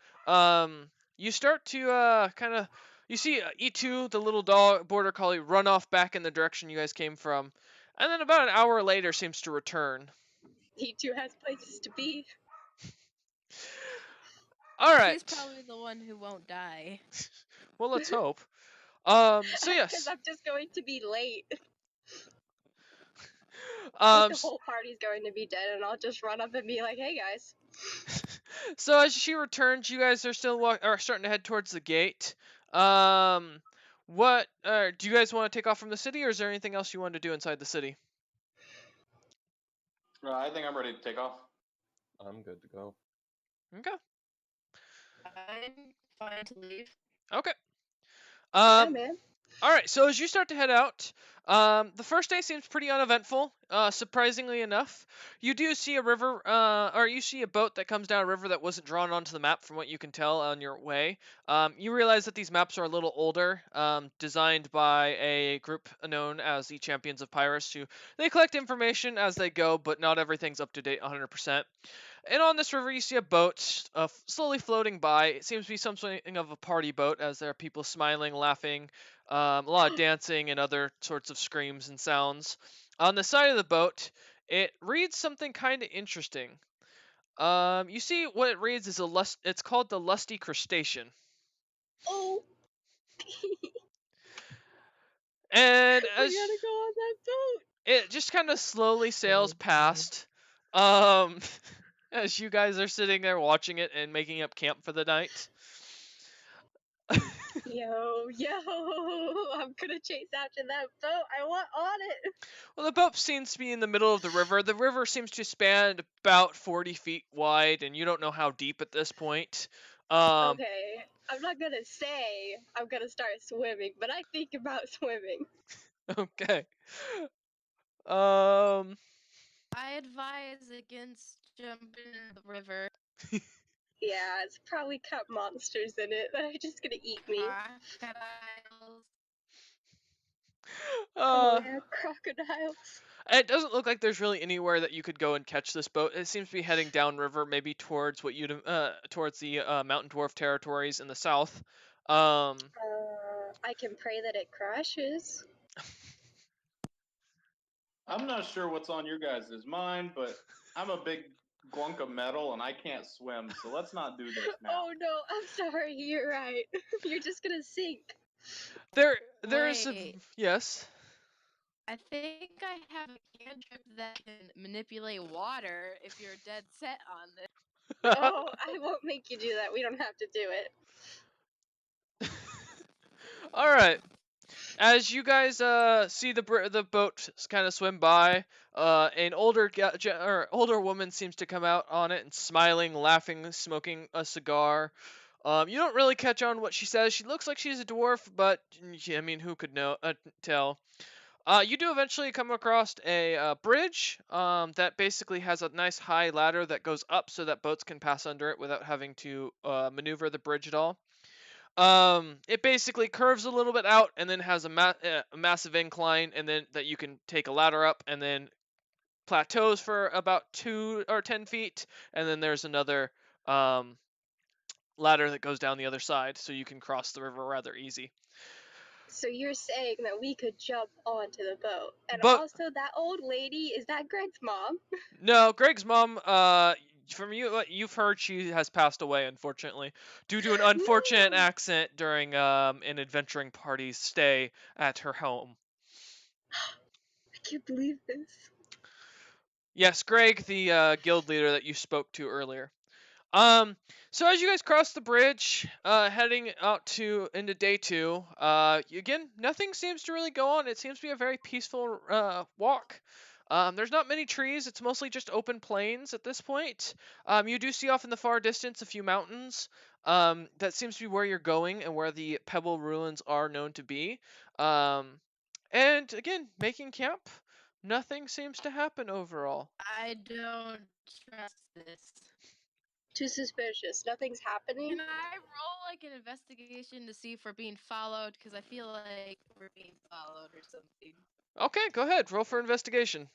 you start to kind of you see E2, the little dog border collie, run off back in the direction you guys came from, and then about an hour later seems to return. He too has places to be. All right. He's probably the one who won't die. Well, let's hope. So Because yes. I'm just going to be late. Um. The whole party's going to be dead, and I'll just run up and be like, "Hey guys." So as she returns, you guys are still are starting to head towards the gate. Um. What do you guys want to take off from the city, or is there anything else you want to do inside the city? I think I'm ready to take off. I'm good to go. Okay. I'm fine to leave. Okay. Yeah, Um. man. All right, so as you start to head out, the first day seems pretty uneventful. Surprisingly enough, you do see a river, or you see a boat that comes down a river that wasn't drawn onto the map, from what you can tell on your way. You realize that these maps are a little older, designed by a group known as the Champions of Pyrus, who they collect information as they go, but not everything's up to date 100%. And on this river, you see a boat slowly floating by. It seems to be something of a party boat, as there are people smiling, laughing, a lot of dancing, and other sorts of screams and sounds. On the side of the boat, it reads something kind of interesting. You see what it reads is it's called the Lusty Crustacean. Oh, And we gotta go on that boat. it just kind of slowly sails past, um, as you guys are sitting there watching it and making up camp for the night. Yo, I'm gonna chase after that boat. I want on it. Well, the boat seems to be in the middle of the river. The river seems to span about 40 feet wide, and you don't know how deep at this point. Okay, I'm not gonna say I'm gonna start swimming, but I think about swimming. Okay. Um, I advise against jumping in the river. Yeah, it's probably got monsters in it that are just gonna eat me. Crocodiles. Oh uh, yeah, crocodiles. it doesn't look like there's really anywhere that you could go and catch this boat. It seems to be heading downriver, maybe towards towards the mountain dwarf territories in the south. Um, I can pray that it crashes. I'm not sure what's on your guys' mind, but I'm a big glunk of metal and I can't swim, so let's not do this now. Oh no, I'm sorry. You're right. You're just gonna sink. there's Wait. yes. I think I have a cantrip that can manipulate water if you're dead set on this. Oh, I won't make you do that. We don't have to do it. All right. As you guys see the boat kind of swim by, an older woman seems to come out on it and smiling, laughing, smoking a cigar. You don't really catch on what she says. She looks like she's a dwarf, but I mean, who could know tell? You do eventually come across a bridge that basically has a nice high ladder that goes up so that boats can pass under it without having to maneuver the bridge at all. It basically curves a little bit out and then has a massive incline, and then that you can take a ladder up, and then plateaus for about 2 or 10 feet, and then there's another um, ladder that goes down the other side, so you can cross the river rather easy. So you're saying that we could jump onto the boat. And But also that old lady, is that Greg's mom? no, Greg's mom, from what you've heard, she has passed away, unfortunately, due to an unfortunate No! accident during an adventuring party's stay at her home. I can't believe this. Yes, Greg, the guild leader that you spoke to earlier. Um, so as you guys cross the bridge, heading out to into day two, again, nothing seems to really go on. It seems to be a very peaceful walk. There's not many trees. It's mostly just open plains at this point. You do see off in the far distance a few mountains. That seems to be where you're going and where the pebble ruins are known to be. And again, making camp. Nothing seems to happen overall. I don't trust this. Too suspicious. Nothing's happening. Can I roll like an investigation to see if we're being followed? Because I feel like we're being followed or something. Okay, go ahead. Roll for investigation.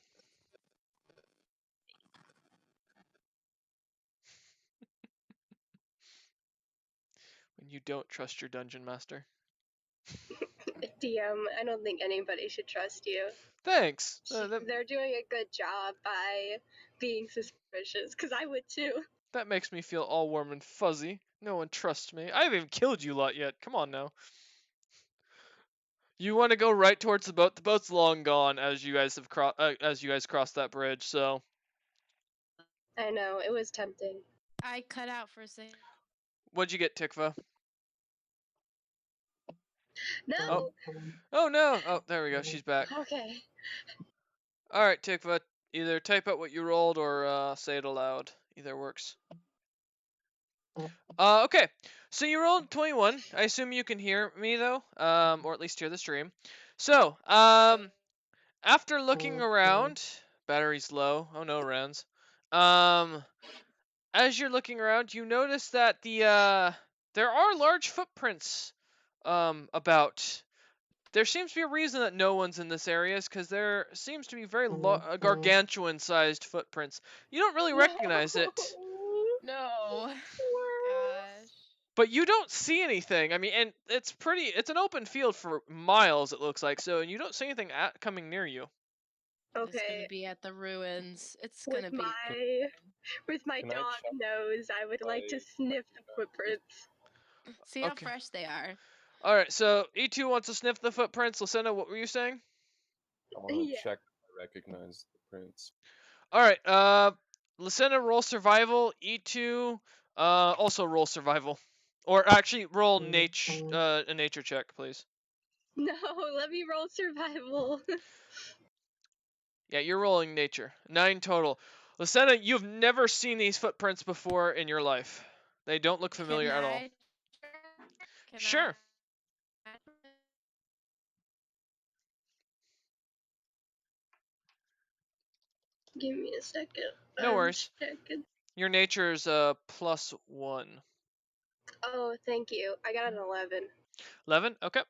When you don't trust your dungeon master. DM, I don't think anybody should trust you. Thanks. They're doing a good job by being suspicious, because I would too. That makes me feel all warm and fuzzy. No one trusts me. I haven't even killed you lot yet. Come on now. You want to go right towards the boat. The boat's long gone as you guys cross that bridge. So I know, it was tempting. I cut out for a second. what'd you get, Tikva? No! Oh no. Oh, there we go. She's back. Okay. All right, Tikva. Either type out what you rolled or say it aloud. Either works. Okay. So you rolled 21. I assume you can hear me though, or at least hear the stream. So, after looking around, battery's low. Oh no, Rens. Um, as you're looking around, you notice that there are large footprints about. There seems to be a reason that no one's in this area, is because there seems to be very gargantuan-sized footprints. You don't really recognize it, No. Gosh. but you don't see anything. I mean, and it's an open field for miles, it looks like, so, and you don't see anything coming near you. It's gonna Okay. be at the ruins. It's With gonna be. my Can I dog check nose, I would like to my sniff the footprints. See how Okay. fresh they are. All right, so E2 wants to sniff the footprints. Lucinda, what were you saying? I want to Yeah. check if I recognize the prints. All right, Lucinda, roll survival. E2, also roll survival, or actually roll a nature check, please. No, let me roll survival. Yeah, you're rolling nature. 9 total. Lucinda, you've never seen these footprints before in your life. They don't look familiar Can at all. Can Sure. Give me a second. No worries. Checking. Your nature is +1. Oh, thank you. I got an 11. 11. Okay.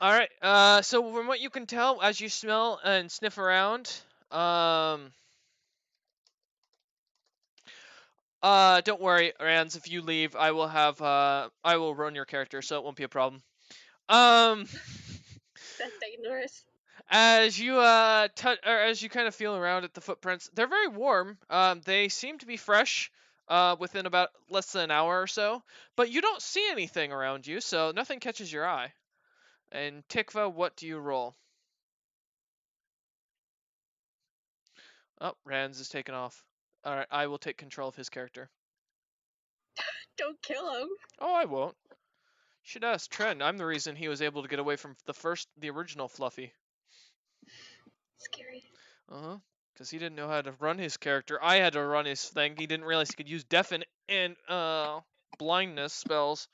All right. So from what you can tell, as you smell and sniff around, don't worry, Rans. If you leave, I will run your character, so it won't be a problem. Um, That's dangerous. as you as you kind of feel around at the footprints, they're very warm. They seem to be fresh. Within about less than an hour or so, but you don't see anything around you, so nothing catches your eye. And Tikva, what do you roll? Oh, Rans is taken off. All right, I will take control of his character. Don't kill him. Oh, I won't. Should ask Trent. I'm the reason he was able to get away from the original Fluffy. Scary. Because he didn't know how to run his character. I had to run his thing. He didn't realize he could use deafen and blindness spells.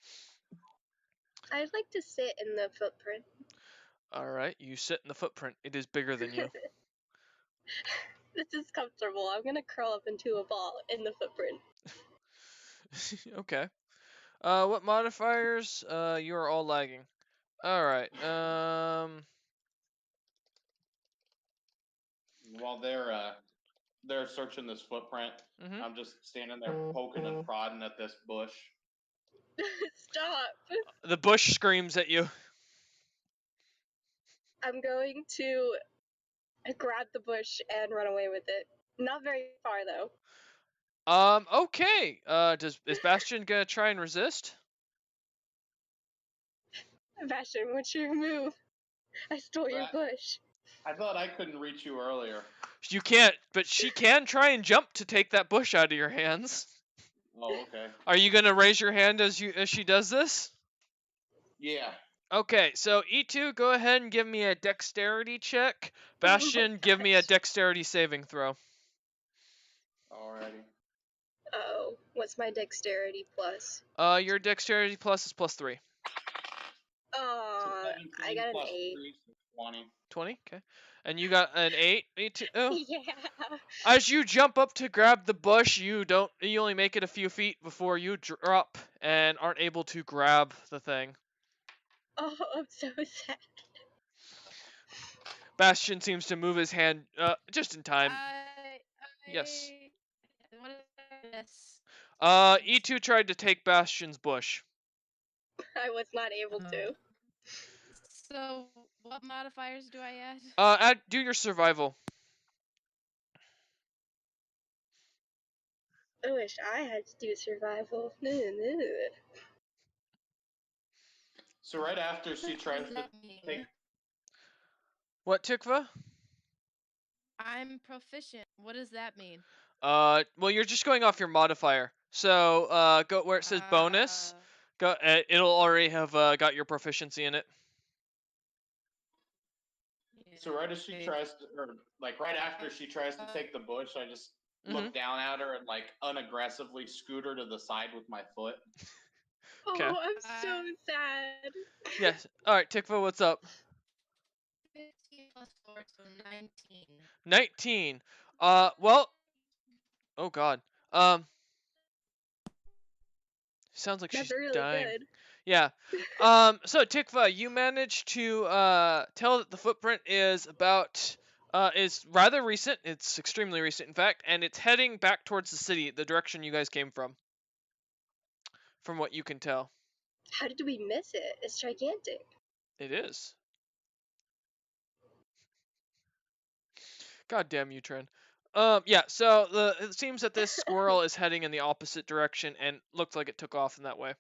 I'd like to sit in the footprint. All right, you sit in the footprint. It is bigger than you. This is comfortable. I'm gonna curl up into a ball in the footprint. Okay. What modifiers? You are all lagging. All right. While they're searching this footprint, Mhm. I'm just standing there poking and prodding at this bush. Stop! The bush screams at you. I'm going to grab the bush and run away with it. Not very far though. Okay. Is Bastion gonna try and resist? Bastion, what's your move? I stole your That- bush. I thought I couldn't reach you earlier. You can't, but she can try and jump to take that bush out of your hands. Oh, okay. Are you gonna raise your hand as she does this? Yeah. Okay, so E2, go ahead and give me a dexterity check. Oh my Bastion, give me a gosh. dexterity saving throw. Alrighty. Oh, what's my dexterity plus? Your dexterity plus is +3. So I 17 got an plus 8. 3, so 20. 20, okay. And you got an 8, E2. Oh. Yeah. As you jump up to grab the bush, you only make it a few feet before you drop and aren't able to grab the thing. Oh, I'm so sad. Bastion seems to move his hand just in time. Yes. What is this? E2 tried to take Bastion's bush. I was not able to. So, what modifiers do I add? Do your survival. I wish I had to do survival. So right after she What tries does to that mean? take, What, Tikva? I'm proficient. What does that mean? Well, you're just going off your modifier. So, go where it says bonus. Go. It'll already have got your proficiency in it. so right as she tries to, or like right after she tries to take the bush, I just look down at her and like unaggressively scoot her to the side with my foot. Okay. Oh, I'm so sad. Yes. All right, Tikva, what's up? 15 plus 4, so 19. 19. Well. Oh God. Sounds like That's she's really dying. good. Yeah. So Tikva, you managed to tell that the footprint is is rather recent. It's extremely recent, in fact, and it's heading back towards the city, the direction you guys came from what you can tell. How did we miss it? It's gigantic. It is. God damn you, Tren. Yeah, so it seems that this squirrel is heading in the opposite direction and looks like it took off in that way.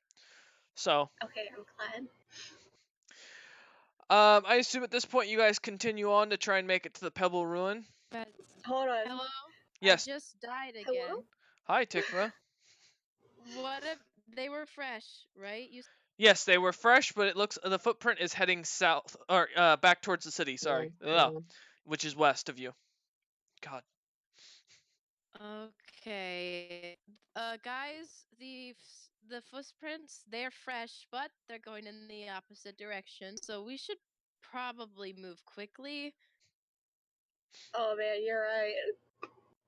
So, Okay, I'm glad. I assume at this point you guys continue on to try and make it to the Pebble Ruin. But Hold on. hello? Yes. I just died Hello? again. Hi, Tikva. What if they were fresh, right? You Yes, they were fresh, but it looks the footprint is heading south or back towards the city. Sorry, which is west of you. God. Okay. Guys, the footprints, they're fresh, but they're going in the opposite direction. So we should probably move quickly. Oh man, you're right.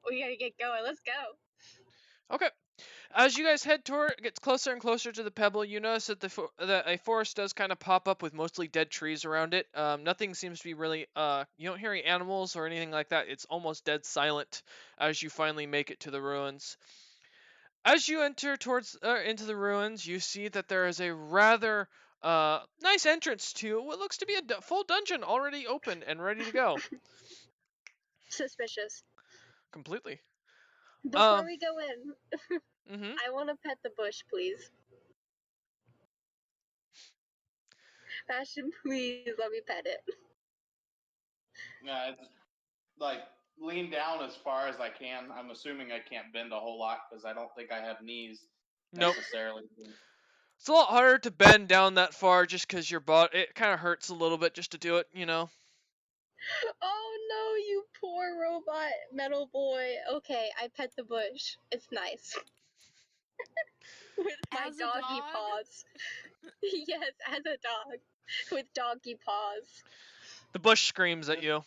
We gotta get going. Let's go. Okay. As you guys head toward, gets closer and closer to the pebble, you notice that that a forest does kind of pop up with mostly dead trees around it. Nothing seems to be really. You don't hear any animals or anything like that. It's almost dead silent as you finally make it to the ruins. As you enter towards into the ruins, you see that there is a rather nice entrance to what looks to be a full dungeon already open and ready to go. Suspicious. Completely. Before we go in, Mm-hmm. I want to pet the bush, please. Bastion, please let me pet it. Yeah, it's like lean down as far as I can. I'm assuming I can't bend a whole lot because I don't think I have knees Nope. necessarily. It's a lot harder to bend down that far just because your butt, it kind of hurts a little bit just to do it, you know? Oh no, you poor robot metal boy. Okay, I pet the bush. It's nice. with my As a doggy dog? paws. Yes, as a dog with doggy paws. The bush screams at you.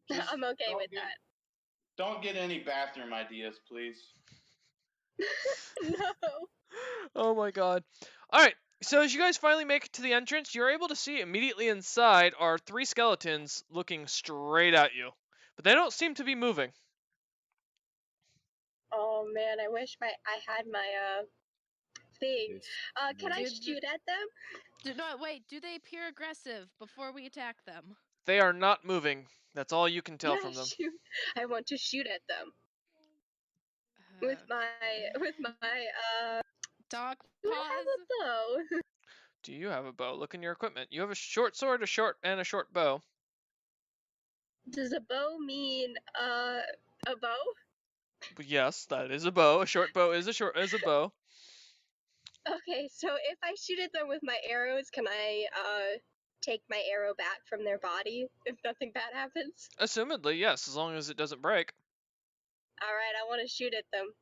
Just I'm okay don't with get, that. Don't get any bathroom ideas, please. No. Oh my god. Alright, so as you guys finally make it to the entrance, you're able to see immediately inside are 3 skeletons looking straight at you. But they don't seem to be moving. Oh man, I wish I had my thing. Yes. Can I Did- shoot at them? No, wait. Do they appear aggressive before we attack them? They are not moving. That's all you can tell Can I from them. shoot? I want to shoot at them with my dog do I paws. have a bow? Do you have a bow? Look in your equipment. You have a short sword, a short bow. Does a bow mean a bow? But yes, that is a bow. A short bow is a bow. Okay, so if I shoot at them with my arrows, can I take my arrow back from their body if nothing bad happens? Assumedly, yes, as long as it doesn't break. All right, I want to shoot at them.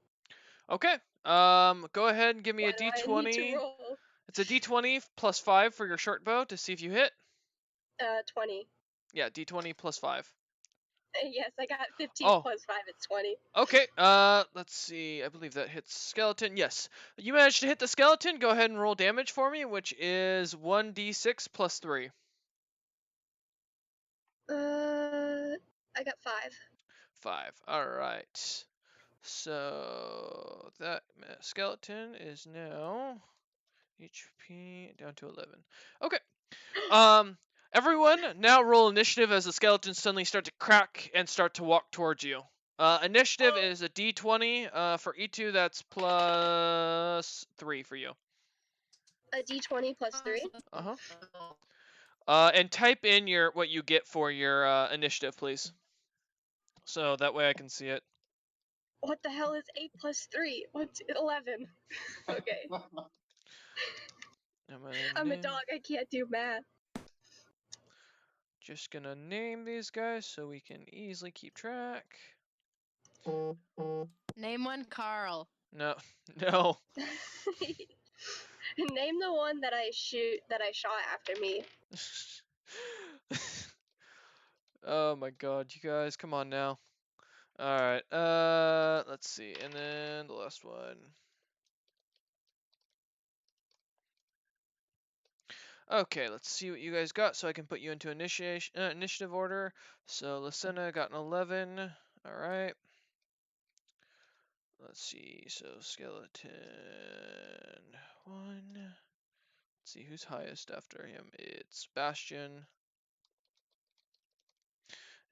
Okay. Go ahead and give me Why a do I need to d20. roll? It's a d20 plus 5 for your short bow to see if you hit. 20. Yeah, d20 plus 5. Yes, I got 15 Oh, plus 5, it's 20. okay. Let's see. I believe that hits skeleton. Yes. You managed to hit the skeleton. Go ahead and roll damage for me, which is 1d6 plus 3. I got 5. 5. All right. So that skeleton is now HP down to 11. Okay. Everyone now roll initiative as the skeletons suddenly start to crack and start to walk towards you. Initiative Oh. is a d20. For E2, that's plus 3 for you. A d20 plus 3? Uh-huh. And type in what you get for your initiative, please. So that way I can see it. What the hell is 8 plus 3? What's 11? Okay. I'm a dog, I can't do math. Just gonna name these guys so we can easily keep track. Name one Carl. No, no. Name the one that I shot after me. Oh my god, you guys, come on now. Alright, let's see, and then the last one. Okay, let's see what you guys got so I can put you into initiative order. So, Lucena got an 11. Alright. Let's see, so skeleton 1. Let's see who's highest after him. It's Bastion.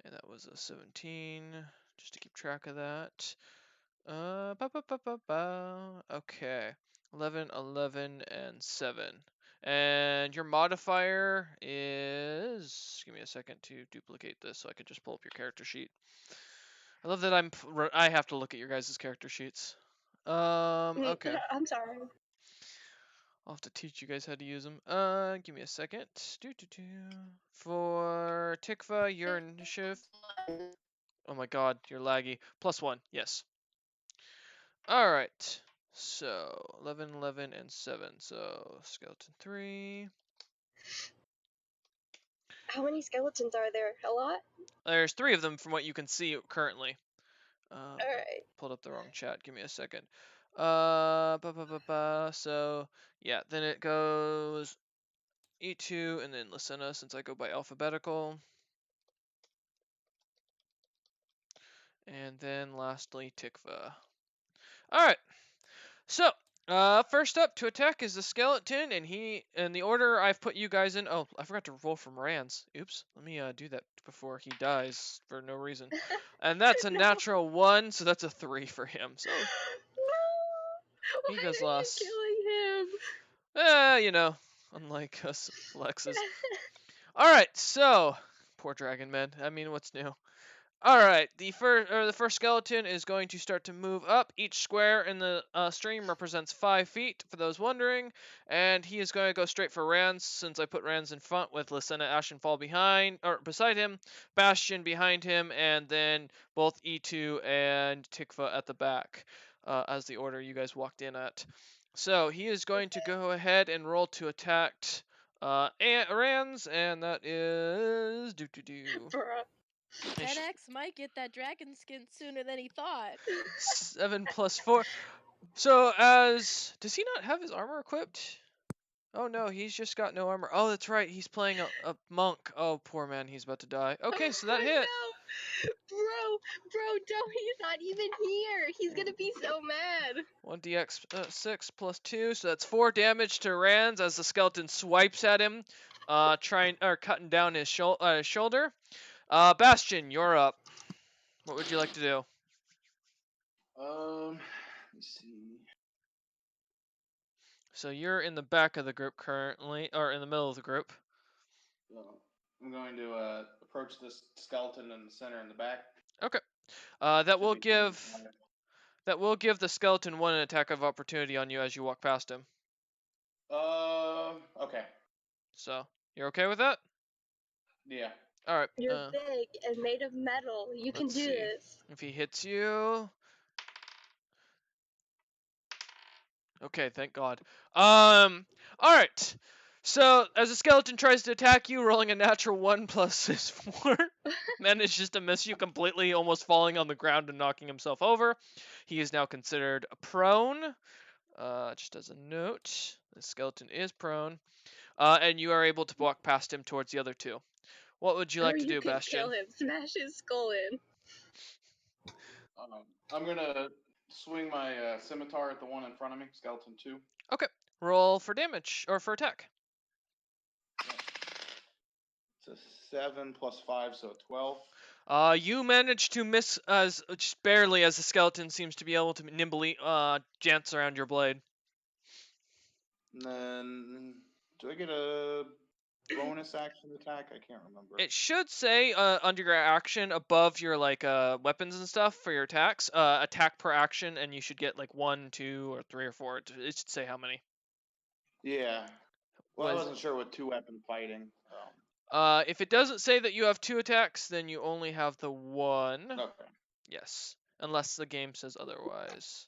And that was a 17, just to keep track of that. Okay. 11, 11, and 7. And your modifier is... Give me a second to duplicate this so I can just pull up your character sheet. I love that I have to look at your guys' character sheets. Okay. I'm sorry. I'll have to teach you guys how to use them. Give me a second. For Tikva, your initiative... Oh my god, you're laggy. +1, yes. Alright. So, 11, 11, and 7. So, skeleton 3. How many skeletons are there? A lot? There's 3 of them from what you can see currently. Alright. Pulled up the wrong chat. Give me a second. So, yeah, then it goes E2 and then Lucena since I go by alphabetical. And then lastly, Tikva. Alright. So, first up to attack is the skeleton, and in the order I've put you guys in. Oh, I forgot to roll from Rand's. Oops. Let me do that before he dies for no reason. And that's a natural 1, so that's a 3 for him. So No! he Why goes are last. you killing him? Unlike us flexes. All right, so poor Dragon Man. I mean, what's new? All right, the first skeleton is going to start to move up. Each square in the stream represents 5 feet, for those wondering, and he is going to go straight for Rans, since I put Rans in front with Lysena Ashenfall behind or beside him, Bastion behind him, and then both E2 and Tikva at the back, as the order you guys walked in at. So he is going to go ahead and roll to attack Rans, and that is Bruh. 10x might get that dragon skin sooner than he thought. 7 plus 4. So does he not have his armor equipped? Oh no, he's just got no armor. Oh, that's right. He's playing a monk. Oh, poor man, he's about to die. Okay, so that hit. No. Bro, don't. He's not even here. He's gonna be so mad. 1d6 6 plus 2, so that's 4 damage to Rands as the skeleton swipes at him, cutting down his shoulder. Bastion, you're up. What would you like to do? Let's see. So you're in the back of the group currently, or in the middle of the group. I'm going to approach this skeleton in the center and the back. Okay. That Should will be give 25. the skeleton one attack of opportunity on you as you walk past him. Okay. So you're okay with that? Yeah. All right. You're big and made of metal. You can Let's do see. this. If he hits you. Okay, thank God. All right. So as the skeleton tries to attack you, rolling a natural 1 plus his 4, manages to miss you completely, almost falling on the ground and knocking himself over. He is now considered prone. Just as a note, the skeleton is prone. And you are able to walk past him towards the other two. What would you like to you do, could Bastion? kill him. Smash his skull in. I'm gonna swing my scimitar at the one in front of me, skeleton 2. Okay. Roll for damage, or for attack. It's a 7 plus 5, so 12. You manage to miss just barely, as the skeleton seems to be able to nimbly dance around your blade. And then, do I get a bonus action attack? I can't remember. It should say under your action above your weapons and stuff for your attacks, attack per action, and you should get like 1, 2, or 3 or 4. It should say how many. Yeah. Well, I Was- wasn't sure with 2-weapon fighting. If it doesn't say that you have 2 attacks, then you only have the 1. Okay. Yes, unless the game says otherwise.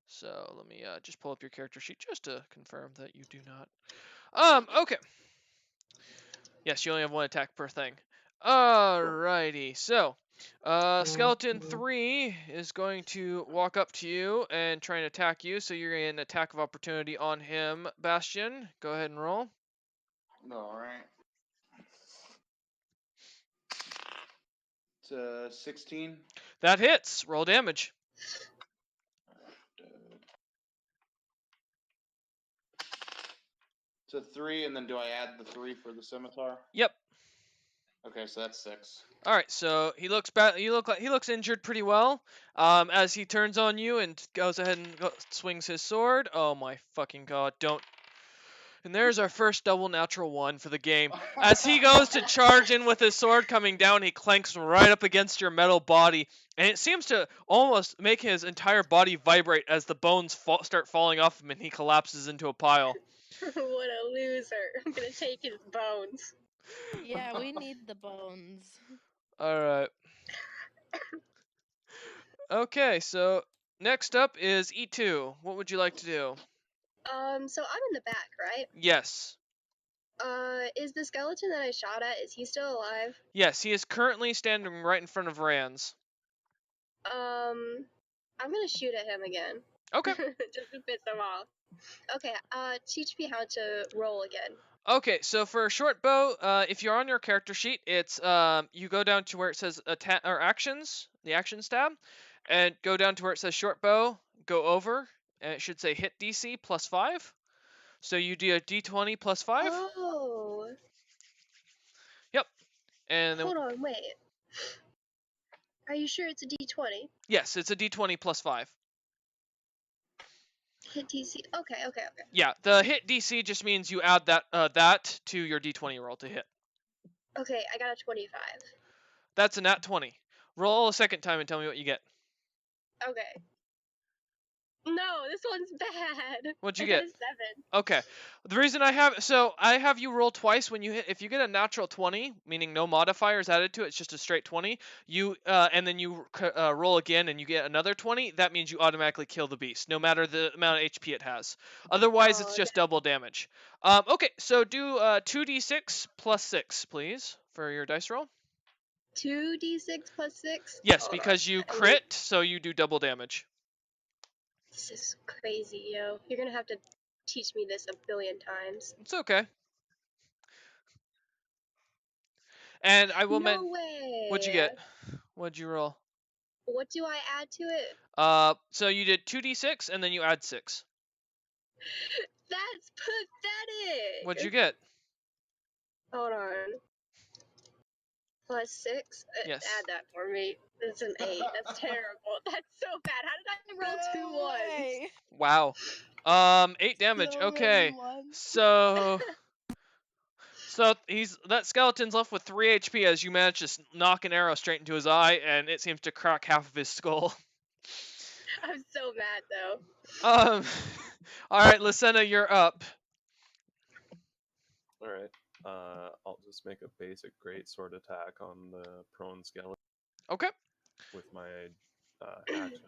So let me just pull up your character sheet just to confirm that you do not. Okay. Yes, you only have 1 attack per thing. Alrighty, so skeleton 3 is going to walk up to you and try and attack you. So you're in attack of opportunity on him, Bastion. Go ahead and roll. All right. It's 16. That hits. Roll damage. It's a 3, and then do I add the 3 for the scimitar? Yep. Okay, so that's 6. All right, so he looks bad. He looks injured pretty well. As he turns on you and goes ahead and swings his sword. Oh my fucking God! Don't. And there's our first double natural 1 for the game. As he goes to charge in with his sword coming down, he clanks right up against your metal body, and it seems to almost make his entire body vibrate as the bones start falling off him, and he collapses into a pile. What a loser. I'm gonna take his bones. Yeah, we need the bones. All right. Okay, so next up is E2. What would you like to do? So I'm in the back, right? Yes. Is the skeleton that I shot at, is he still alive? Yes, he is currently standing right in front of Rans. I'm gonna shoot at him again. Okay. Just to piss him off. Okay, teach me how to roll again. Okay, so for a short bow, if you're on your character sheet, it's you go down to where it says attack or actions, the actions tab, and go down to where it says short bow, go over, and it should say hit DC plus 5. So you do a D20 plus 5. Oh. Yep. And then Hold on, wait. Are you sure it's a D20? yes, it's a D20 plus 5. Hit DC. Okay. Yeah, the hit DC just means you add that to your D20 roll to hit. Okay, I got a 25. That's a nat 20. Roll a second time and tell me what you get. Okay. No, this one's bad. What'd you I got get? a 7. Okay. The reason I have you roll twice when you hit. If you get a natural 20, meaning no modifiers added to it, it's just a straight 20. And then you roll again and you get another 20. That means you automatically kill the beast, no matter the amount of HP it has. Otherwise, it's Oh, just double damage. Okay. So do 2d6 plus 6, please, for your dice roll. 2d6 plus 6? Yes, Hold on. because you crit, so you do double damage. This is crazy, yo. You're gonna have to teach me this a billion times. It's okay. And I will No way! What'd you get? What'd you roll? What do I add to it? So you did 2d6 and then you add 6. That's pathetic! What'd you get? Hold on. Plus 6? Yes. Add that for me. It's an 8. That's terrible. That's so bad. How did I roll 2 No ones? way. Wow. 8 damage. So Okay. many ones. So that skeleton's left with 3 HP as you manage to knock an arrow straight into his eye, and it seems to crack half of his skull. I'm so mad though. All right, Lucena, you're up. All right. I'll just make a basic greatsword attack on the prone skeleton Okay. with my action.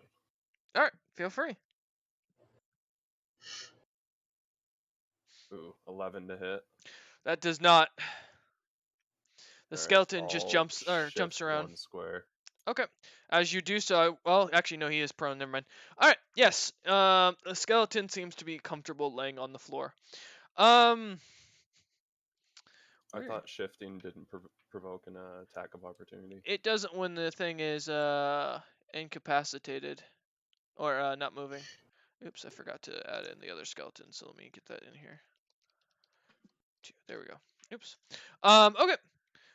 All right, feel free. Ooh, 11 to hit. That does not. The All right, skeleton just I'll jumps shift around. 1 square. Okay. As you do so, well, actually, no, he is prone. Never mind. All right. Yes. The skeleton seems to be comfortable laying on the floor. I Weird. thought shifting didn't provoke an attack of opportunity. It doesn't when the thing is incapacitated or not moving. Oops, I forgot to add in the other skeleton, so let me get that in here. There we go. Oops. Okay.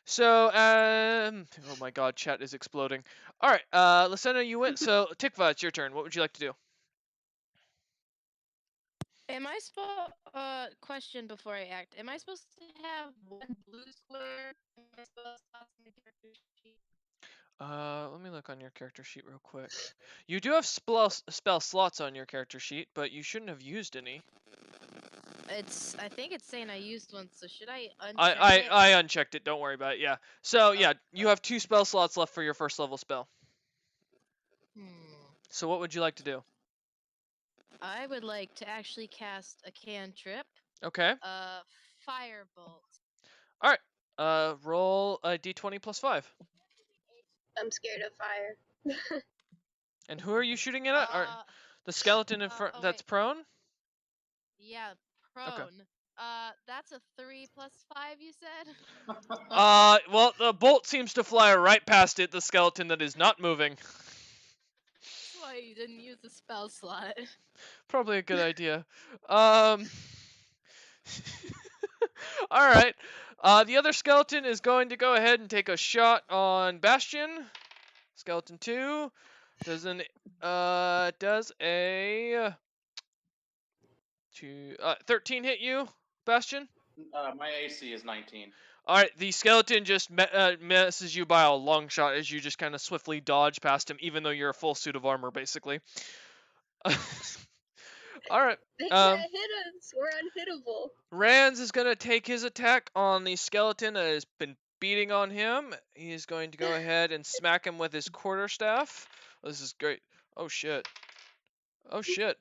So, oh my god, chat is exploding. All right, Lucena, you went. So, Tikva, it's your turn. What would you like to do? Am I question before I act. Am I supposed to have 1 blue square in my spell slots in the character sheet? Let me look on your character sheet real quick. You do have spell slots on your character sheet, but you shouldn't have used any. I think it's saying I used one, so should I uncheck I it? I unchecked it. Don't worry about it. Yeah. So yeah, you Oh. have 2 spell slots left for your first level spell. Hmm. So what would you like to do? I would like to actually cast a cantrip. Okay. Firebolt. All right. Roll a d20 plus 5. I'm scared of fire. And who are you shooting it at? The skeleton in front that's wait. prone? Yeah, prone. Okay. That's a 3 plus 5, you said? Well, the bolt seems to fly right past it, the skeleton that is not moving. That's why you didn't use the spell slot. Probably a good idea. All right. The other skeleton is going to go ahead and take a shot on Bastion. Skeleton 2 does a 13 hit you, Bastion? My AC is 19. All right, the skeleton just misses you by a long shot as you just kind of swiftly dodge past him, even though you're a full suit of armor, basically. All right. They can't hit us. We're unhittable. Rands is going to take his attack on the skeleton that has been beating on him. He's going to go ahead and smack him with his quarterstaff. Oh, this is great. Oh, shit. Oh, shit.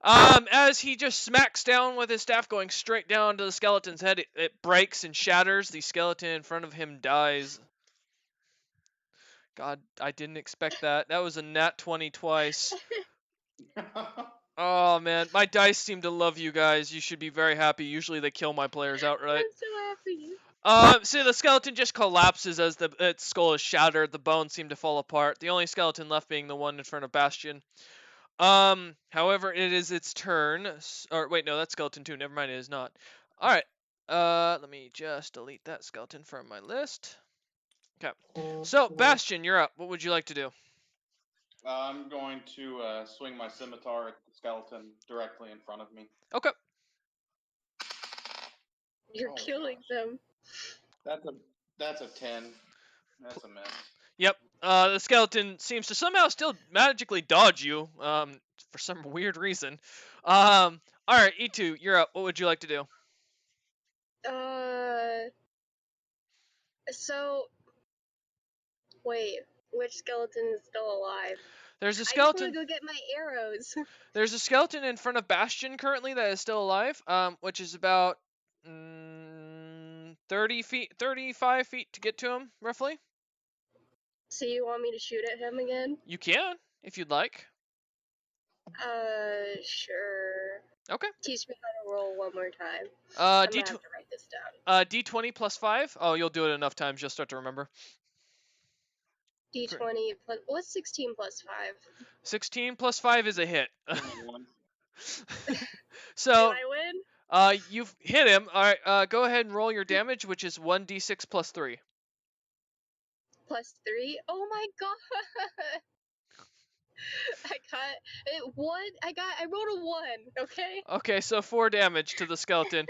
As he just smacks down with his staff, going straight down to the skeleton's head, it breaks and shatters. The skeleton in front of him dies. God, I didn't expect that. That was a nat 20 twice. Oh, man. My dice seem to love you guys. You should be very happy. Usually they kill my players outright. I'm so happy. So the skeleton just collapses as its skull is shattered. The bones seem to fall apart. The only skeleton left being the one in front of Bastion. However, it is its turn. Or wait, no, that's skeleton 2. Never mind, it is not. All right. Let me just delete that skeleton from my list. Okay. So Bastion, you're up. What would you like to do? I'm going to swing my scimitar at the skeleton directly in front of me. Okay. You're killing them. That's a 10. That's a miss. Yep. The skeleton seems to somehow still magically dodge you. For some weird reason. All right, E2, you're up. What would you like to do? So wait, which skeleton is still alive? There's a I just want to skeleton. go get my arrows. There's a skeleton in front of Bastion currently that is still alive. Which is about 30 feet, 35 feet to get to him, roughly. So you want me to shoot at him again? You can, if you'd like. Sure. Okay. Teach me how to roll one more time. Uh, I'm D gonna have to write this down. D20 plus 5. Oh, you'll do it enough times, you'll start to remember. D20 plus what's 16 plus 5? 16 plus 5 is a hit. 21. Do So, I win? you've hit him. All right, go ahead and roll your damage, which is 1d6 plus 3. Plus 3? Oh my god! I got it. I rolled a 1. Okay. Okay, so 4 damage to the skeleton.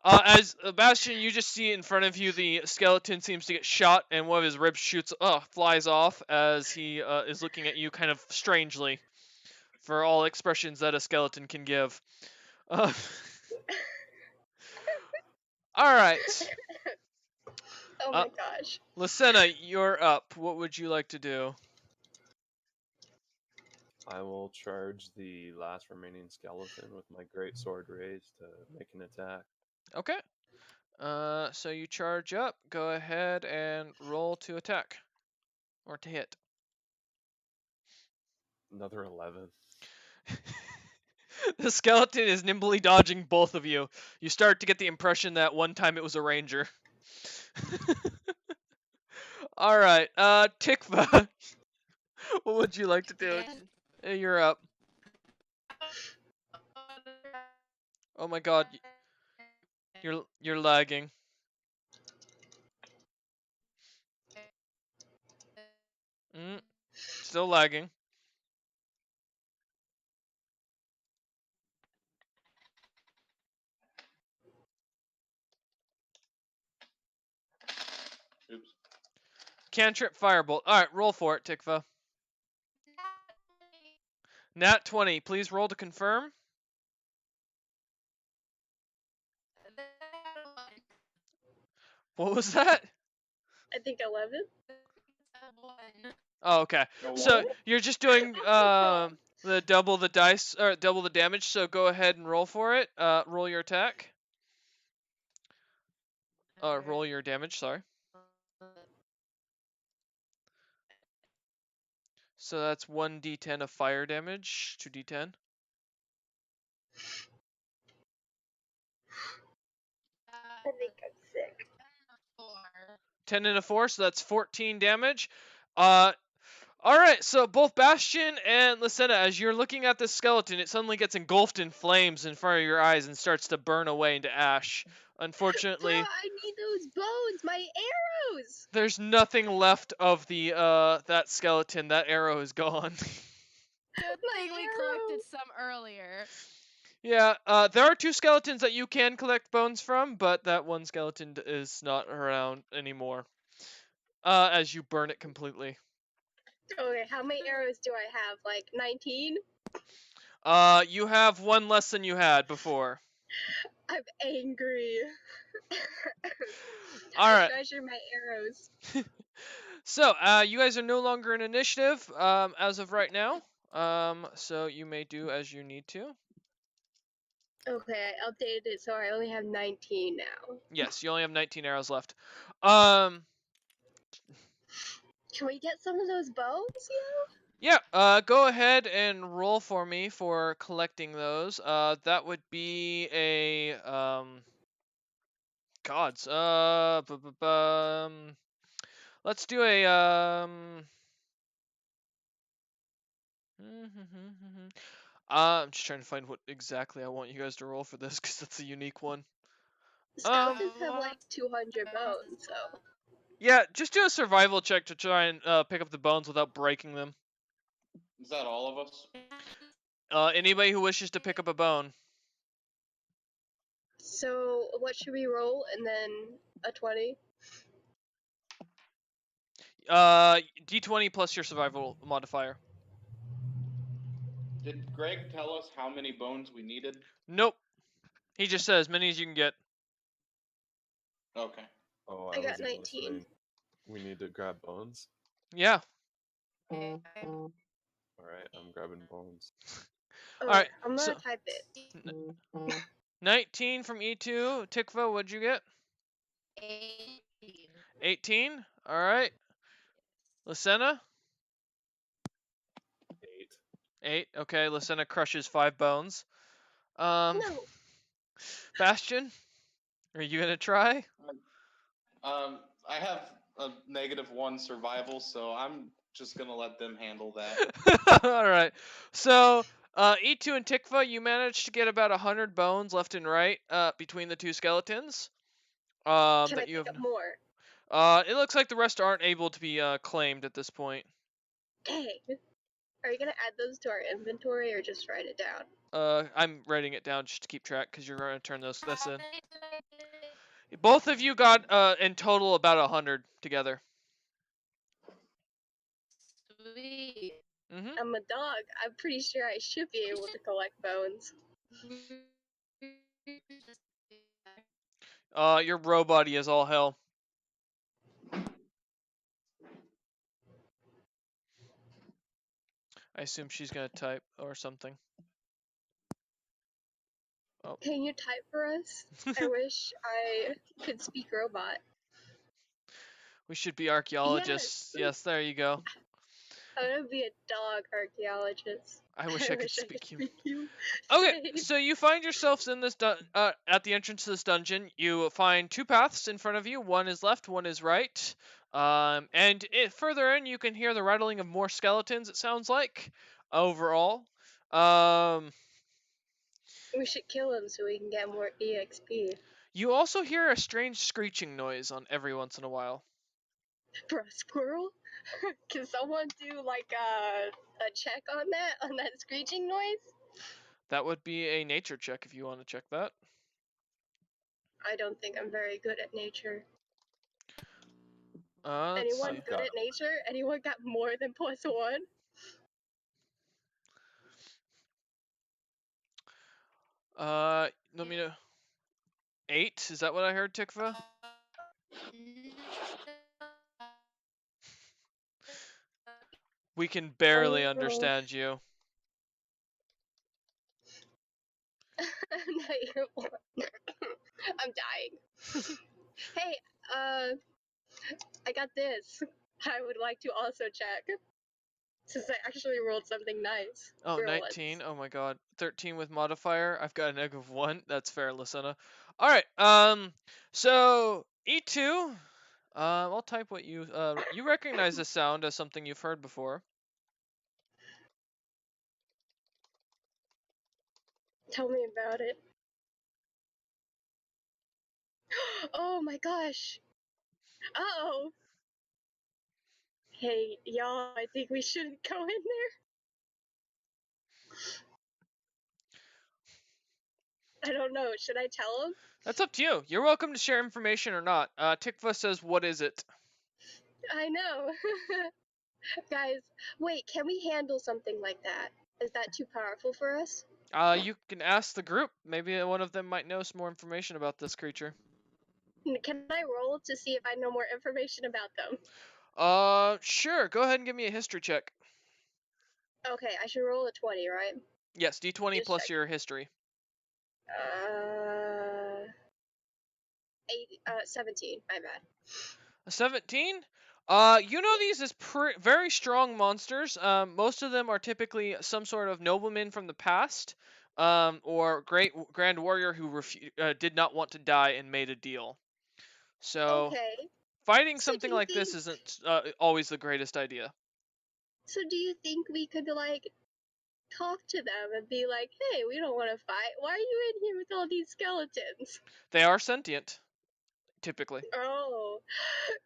As Bastion, you just see in front of you the skeleton seems to get shot, and one of his ribs flies off as he is looking at you kind of strangely, for all expressions that a skeleton can give. Uh, all right, Oh my gosh. Lucena, you're up. What would you like to do? I will charge the last remaining skeleton with my great sword raised to make an attack. Okay. So you charge up. Go ahead and roll to attack or to hit. Another 11. The skeleton is nimbly dodging both of you. You start to get the impression that one time it was a ranger. All right, Tikva, what would you like to do? Hey, you're up. Oh my God, you're lagging. Still lagging. Oops. Cantrip firebolt. All right, roll for it, Tikva. Nat 20. Please roll to confirm. What was that? I think 11. Oh, okay. A So what? you're just doing the double the dice or double the damage. So go ahead and roll for it. Roll your attack. Roll your damage. Sorry. So that's 1d10 of fire damage. 2d10. I think I'm sick. 10 and a 4, so that's 14 damage. All right, so both Bastion and Lucena, as you're looking at this skeleton, it suddenly gets engulfed in flames in front of your eyes and starts to burn away into ash. Unfortunately, I need those bones, my arrows. there's nothing left of the that skeleton. That arrow is gone. Good My thing we arrow. collected some earlier. Yeah, there are 2 skeletons that you can collect bones from, but that one skeleton is not around anymore. As you burn it completely. Okay, how many arrows do I have? Like 19? You have 1 less than you had before. I'm angry. All right. I treasure my arrows. So, you guys are no longer in initiative, as of right now. So you may do as you need to. Okay, I updated it so I only have 19 now. Yes, you only have 19 arrows left. Can we get some of those bones, Yeah, go ahead and roll for me for collecting those. That would be a, gods, let's do a, I'm just trying to find what exactly I want you guys to roll for this, because that's a unique one. Skeletons have like 200 bones, so. Yeah, just do a survival check to try and pick up the bones without breaking them. Is that all of us? Anybody who wishes to pick up a bone. So, what should we roll? And then a 20? D20 plus your survival modifier. Did Greg tell us how many bones we needed? Nope. He just said as many as you can get. Okay. Oh, I got wasn't 19. listening. We need to grab bones. Yeah. Okay. All right, I'm grabbing bones. Oh, Alright, I'm gonna so type it. 19 from E2. Tikva, what'd you get? 18. 18. Alright. Lysena? 8. 8. Okay, Lysena crushes 5 bones. No. Bastion? Are you gonna try? I have a -1 survival, so I'm just gonna let them handle that. Alright. So, E2 and Tikva, you managed to get about 100 bones left and right between the two skeletons. Can That I you pick have. up more? It looks like the rest aren't able to be claimed at this point. Dang. Are you gonna add those to our inventory or just write it down? I'm writing it down just to keep track because you're gonna turn this How in. many did I get? Both of you got in total about 100 together. Sweet. Mhm. I'm a dog. I'm pretty sure I should be able to collect bones. Your robot is all hell. I assume she's gonna type or something. Oh. Can you type for us? I wish I could speak robot. We should be archaeologists. Yes, there you go. I want to be a dog archaeologist. I wish I could speak human. you. Okay, Same. so you find yourselves in this at the entrance to this dungeon. You find two paths in front of you. One is left, one is right. And further in, you can hear the rattling of more skeletons. It sounds like overall. We should kill him so we can get more EXP. You also hear a strange screeching noise on every once in a while. Bro, squirrel? Can someone do like a check on that screeching noise? That would be a nature check if you want to check that. I don't think I'm very good at nature. Let's Anyone see. good at nature? Anyone got more than +1? Let me know. 8? Is that what I heard, Tikva? We can barely Oh. understand you. I'm dying. Hey, I got this. I would like to also check. Since I actually rolled something nice. Oh, for 19. once. Oh my god. 13 with modifier. I've got a -1. That's fair, Lysena. Alright, so E2. I'll type what you recognize the sound as something you've heard before. Tell me about it. Oh my gosh. Uh-oh. Hey, y'all, I think we shouldn't go in there. I don't know. Should I tell him? That's up to you. You're welcome to share information or not. Tikva says, what is it? I know. Guys, wait, can we handle something like that? Is that too powerful for us? You can ask the group. Maybe one of them might know some more information about this creature. Can I roll to see if I know more information about them? Sure. Go ahead and give me a history check. Okay, I should roll a 20, right? Yes, D20 Just plus check. your history. 17, my bad. A 17? You know these as very strong monsters. Most of them are typically some sort of nobleman from the past, or grand warrior who did not want to die and made a deal. So Okay, fighting so do something you like think this isn't always the greatest idea. so do you think we could like talk to them and be like, hey, we don't want to fight. Why are you in here with all these skeletons? They are sentient, typically. Oh,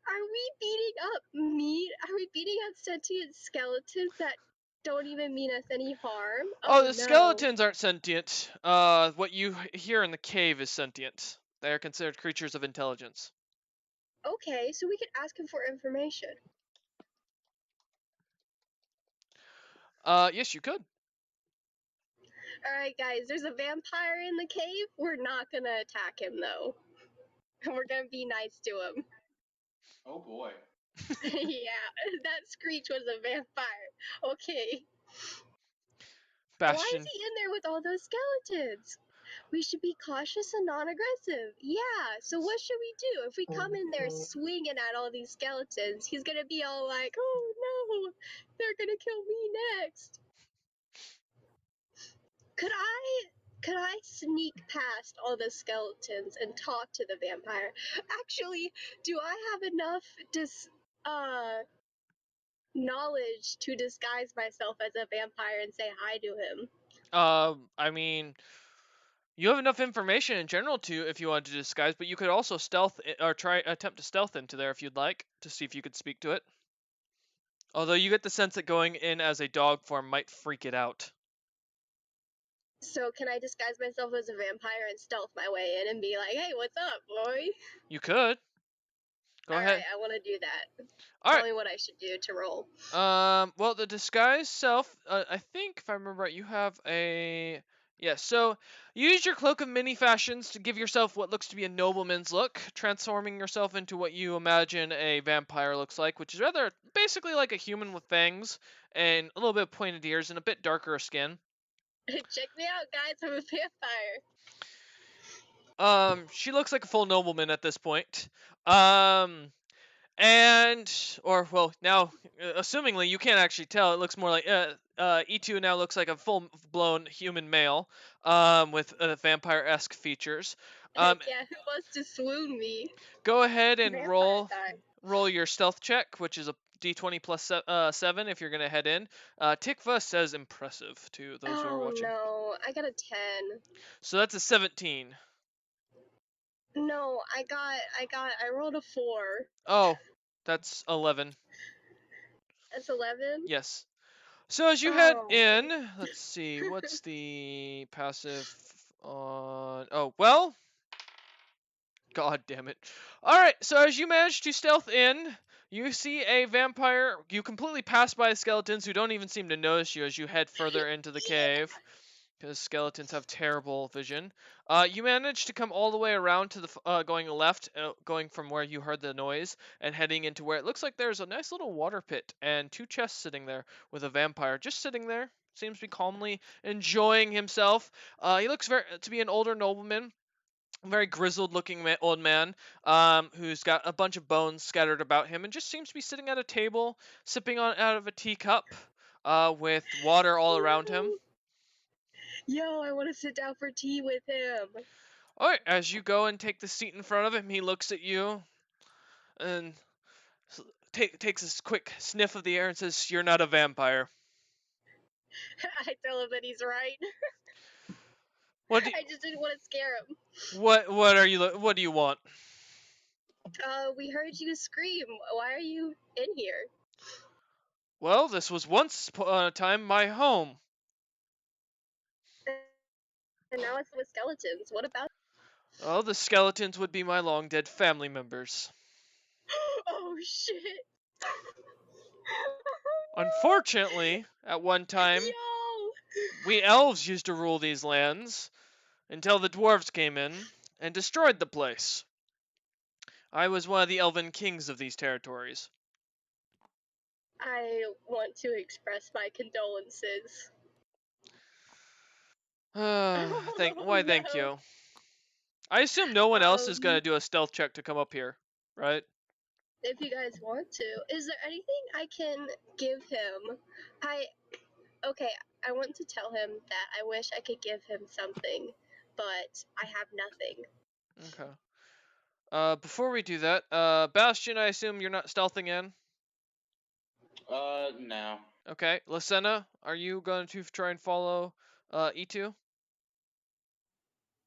are we beating up meat? Are we beating up sentient skeletons that don't even mean us any harm? Oh, Oh the no. skeletons aren't sentient. What you hear in the cave is sentient. They are considered creatures of intelligence. Okay, so we could ask him for information. Yes, you could. Alright, guys, there's a vampire in the cave. We're not gonna attack him, though. We're gonna be nice to him. Oh boy. Yeah, that Screech was a vampire. Okay. Why is Bastion. he in there with all those skeletons? We should be cautious and non-aggressive. Yeah, so what should we do? If we come in there swinging at all these skeletons, he's gonna be all like, oh no, they're gonna kill me next. Could I sneak past all the skeletons and talk to the vampire? Actually, do I have enough knowledge to disguise myself as a vampire and say hi to him? I mean, you have enough information in general to if you wanted to disguise, but you could also stealth or try attempt to stealth into there if you'd like to see if you could speak to it. Although you get the sense that going in as a dog form might freak it out. So can I disguise myself as a vampire and stealth my way in and be like, hey, what's up, boy? You could. Go ahead. Alright, I want to do that. All Tell right. me what I should do to roll. Well, the disguise self, I think if I remember right, you have a yeah. So use your cloak of many fashions to give yourself what looks to be a nobleman's look, transforming yourself into what you imagine a vampire looks like, which is rather basically like a human with fangs and a little bit of pointed ears and a bit darker skin. Check me out, guys. I'm a vampire. She looks like a full nobleman at this point. Um, or well, now assumingly you can't actually tell, it looks more like E2 now looks like a full blown human male with vampire-esque features. Heck yeah, who wants to swoon me? Go ahead and Vampire time. roll your stealth check, which is a d20 plus 7 if you're gonna head in. Tikva says impressive to those who are Oh watching. no, I got a 10. So that's a 17. No, I rolled a 4. Oh, that's 11. That's 11? Yes. So as you head Oh. in, let's see, what's the passive on... Oh, well... God damn it. Alright, so as you manage to stealth in, you see a vampire. You completely pass by the skeletons who don't even seem to notice you as you head further into the cave. Because skeletons have terrible vision. You manage to come all the way around to the going left, going from where you heard the noise, and heading into where it looks like there's a nice little water pit and 2 chests sitting there with a vampire just sitting there. Seems to be calmly enjoying himself. He looks to be an older nobleman, very grizzled-looking old man, who's got a bunch of bones scattered about him, and just seems to be sitting at a table, sipping on out of a teacup, with water all around him. Yo, I want to sit down for tea with him. Alright, as you go and take the seat in front of him, he looks at you and takes a quick sniff of the air and says, "You're not a vampire." I tell him that he's right. What I just didn't want to scare him. what do you want? We heard you scream. Why are you in here? Well, this was once upon a time my home. And now it's with skeletons. What about? Oh, the skeletons would be my long dead family members. Oh shit! Unfortunately, at one time, Yo! we elves used to rule these lands until the dwarves came in and destroyed the place. I was one of the elven kings of these territories. I want to express my condolences. Why, thank No. you. I assume no one else is going to do a stealth check to come up here, right? If you guys want to. Is there anything I can give him? Okay, I want to tell him that I wish I could give him something, but I have nothing. Okay. Before we do that, Bastion, I assume you're not stealthing in? No. Okay. Lysena, are you going to try and follow E2?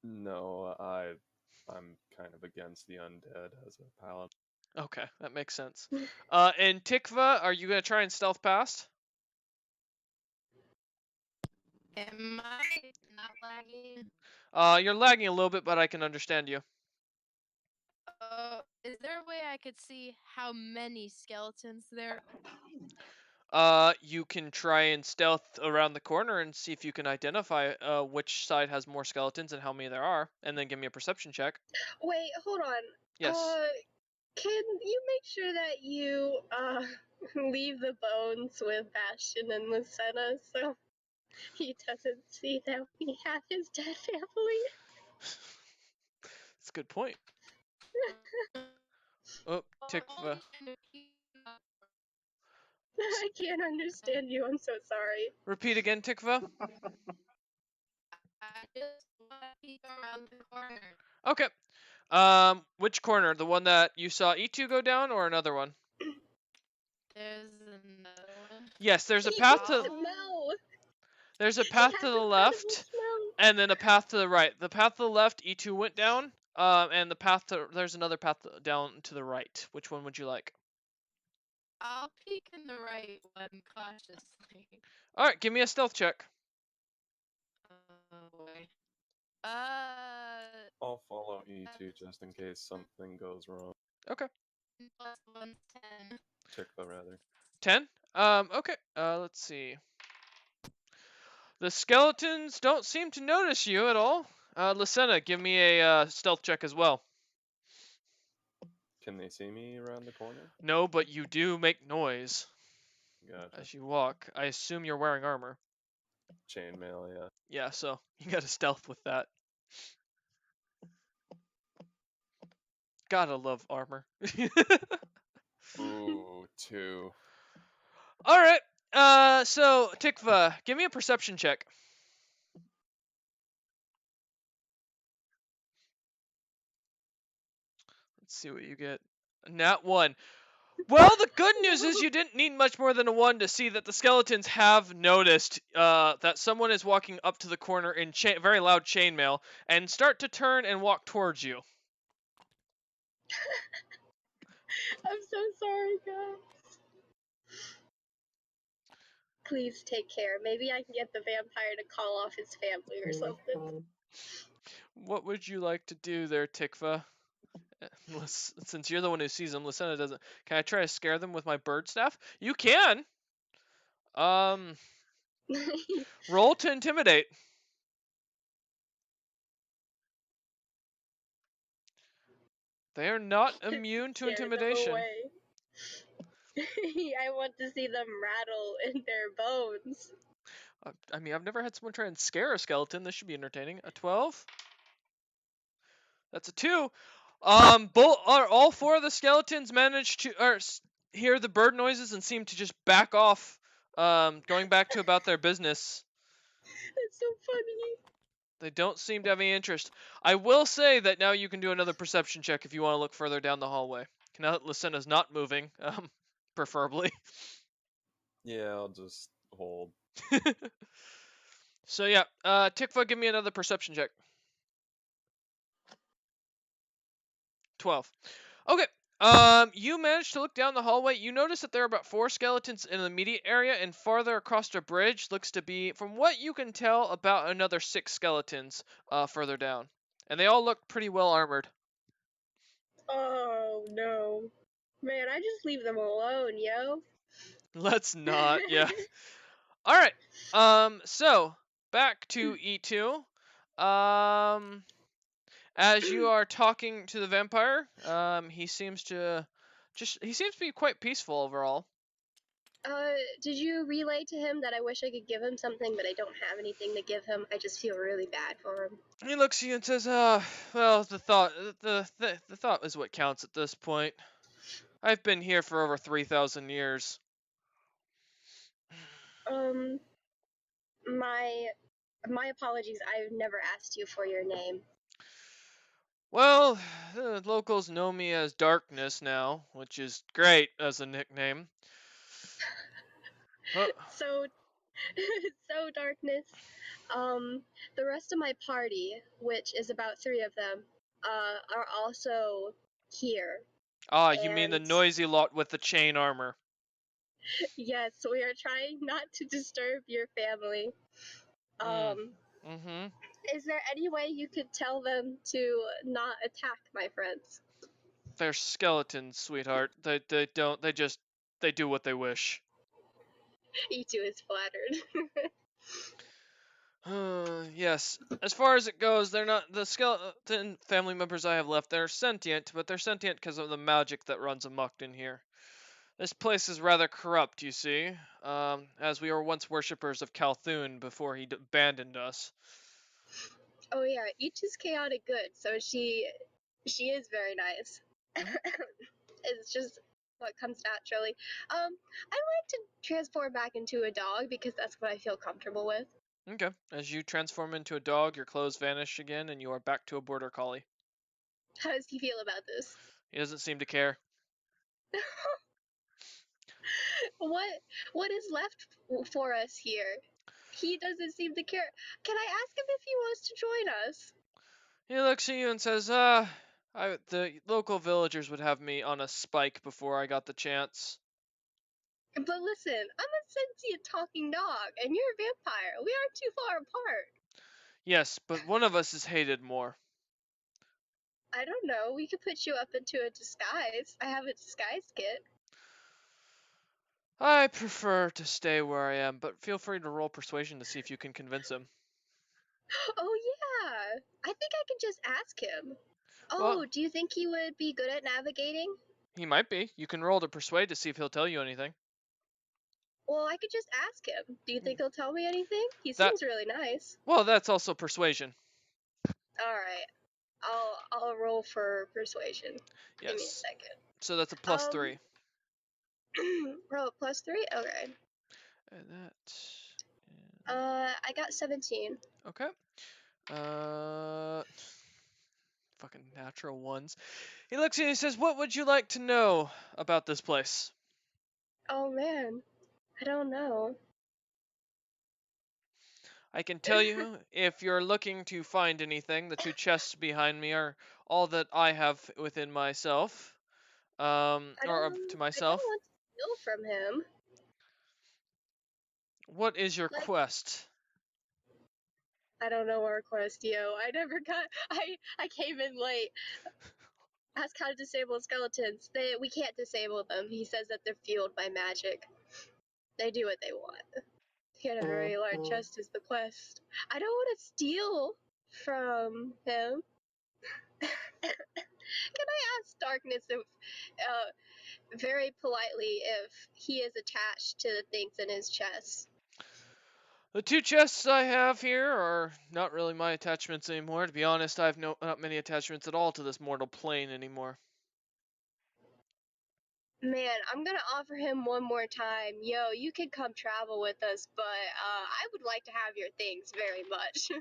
No, I'm kind of against the undead as a paladin. Okay, that makes sense. And Tikva, are you going to try and stealth past? Am I not lagging? You're lagging a little bit, but I can understand you. Is there a way I could see how many skeletons there You can try and stealth around the corner and see if you can identify which side has more skeletons and how many there are, and then give me a perception check. Wait, hold on. Yes. Can you make sure that you leave the bones with Bastion and Lucena so he doesn't see that we have his dead family? That's a good point. Oh, Tikva. I can't understand you. I'm so sorry. Repeat again, Tikva. I just want to peek around the corner. Okay. Which corner? The one that you saw E2 go down, or another one? There's another one. Yes, there's a He path can to smell. there's a He path has to the incredible left, smell. and then a path to the right. The path to the left, E2 went down. And the path to there's another path down to the right. Which one would you like? I'll peek in the right one cautiously. All right, give me a stealth check. Oh boy. Uh, I'll follow E2 just in case something goes wrong. Okay. plus 110. Tikva, rather. 10. Okay. Let's see. The skeletons don't seem to notice you at all. Lucena, give me a stealth check as well. Can they see me around the corner? No, but you do make noise Gotcha. as you walk. I assume you're wearing armor. Chainmail, yeah. Yeah, so you got to stealth with that. Gotta love armor. Ooh, 2. All right. So Tikva, give me a perception check. Let's see what you get. Nat 1. Well, the good news is you didn't need much more than a 1 to see that the skeletons have noticed that someone is walking up to the corner in very loud chainmail and start to turn and walk towards you. I'm so sorry, guys. Please take care. Maybe I can get the vampire to call off his family or something. What would you like to do there, Tikva? Since you're the one who sees them, Lucena doesn't. Can I try to scare them with my bird staff? You can. Roll to intimidate. They are not immune to Yeah, no intimidation. way. I want to see them rattle in their bones. I mean, I've never had someone try and scare a skeleton. This should be entertaining. A 12. That's a 2. All 4 of the skeletons managed to hear the bird noises and seem to just back off, going back to about their business. That's so funny. They don't seem to have any interest. I will say that now you can do another perception check if you want to look further down the hallway. Now that Lucena's not moving, preferably. Yeah, I'll just hold. So yeah, Tikva, give me another perception check. 12. Okay. You managed to look down the hallway. You notice that there are about 4 skeletons in the immediate area, and farther across the bridge looks to be, from what you can tell, about another 6 skeletons further down. And they all look pretty well armored. Oh no. Man, I just leave them alone, yo. Let's not, yeah. Alright. So back to E2. As you are talking to the vampire, he seems to be quite peaceful overall. Did you relay to him that I wish I could give him something, but I don't have anything to give him? I just feel really bad for him. He looks at you and says, well, the thought is what counts at this point. I've been here for over 3,000 years. My apologies. I've never asked you for your name. Well, the locals know me as Darkness now, which is great as a nickname. So, so Darkness. The rest of my party, which is about 3 of them, are also here. Ah, you mean the And- noisy lot with the chain armor. Yes, we are trying not to disturb your family. Mm-hmm. Is there any way you could tell them to not attack my friends? They're skeletons, sweetheart. They do what they wish. E2 is flattered. Yes. As far as it goes, they're not the skeleton family members I have left. They're sentient, but they're sentient because of the magic that runs amok in here. This place is rather corrupt, you see, as we were once worshippers of Calthun before he abandoned us. Oh yeah, E2's chaotic good, so she is very nice. Mhm. It's just what comes naturally. I like to transform back into a dog because that's what I feel comfortable with. Okay. As you transform into a dog, your clothes vanish again, and you are back to a border collie. How does he feel about this? He doesn't seem to care. What is left for us here? He doesn't seem to care. Can I ask him if he wants to join us? He looks at you and says, the local villagers would have me on a spike before I got the chance. But listen, I'm a sentient talking dog, and you're a vampire. We aren't too far apart. Yes, but one of us is hated more. I don't know. We could put you up into a disguise. I have a disguise kit. I prefer to stay where I am, but feel free to roll persuasion to see if you can convince him. Oh yeah, I think I can just ask him. Well, Oh, do you think he would be good at navigating? he might be. You can roll to persuade to see if he'll tell you anything. Well, I could just ask him. Do you think he'll tell me anything? He That seems really nice. well, that's also persuasion. All right, I'll roll for persuasion. Give me a Yes. second. So that's a +3. Roll +3. Okay. And that. I got 17. Okay. Fucking natural ones. He looks at you and he says, "What would you like to know about this place?" Oh man, I don't know. I can tell you, if you're looking to find anything, the two chests behind me are all that I have within myself. Or to I don't myself. want to steal from him. What is your Like, quest? I don't know our quest, yo. I never got. I came in late. Ask how to disable skeletons. We can't disable them. He says that they're fueled by magic. They do what they want. Get a very large chest is the quest. I don't want to steal from him. Can I ask Darkness if, very politely, if he is attached to the things in his chest? The two chests I have here are not really my attachments anymore. To be honest, I have not many attachments at all to this mortal plane anymore. Man, I'm gonna offer him one more time. Yo, you can come travel with us, but I would like to have your things very much.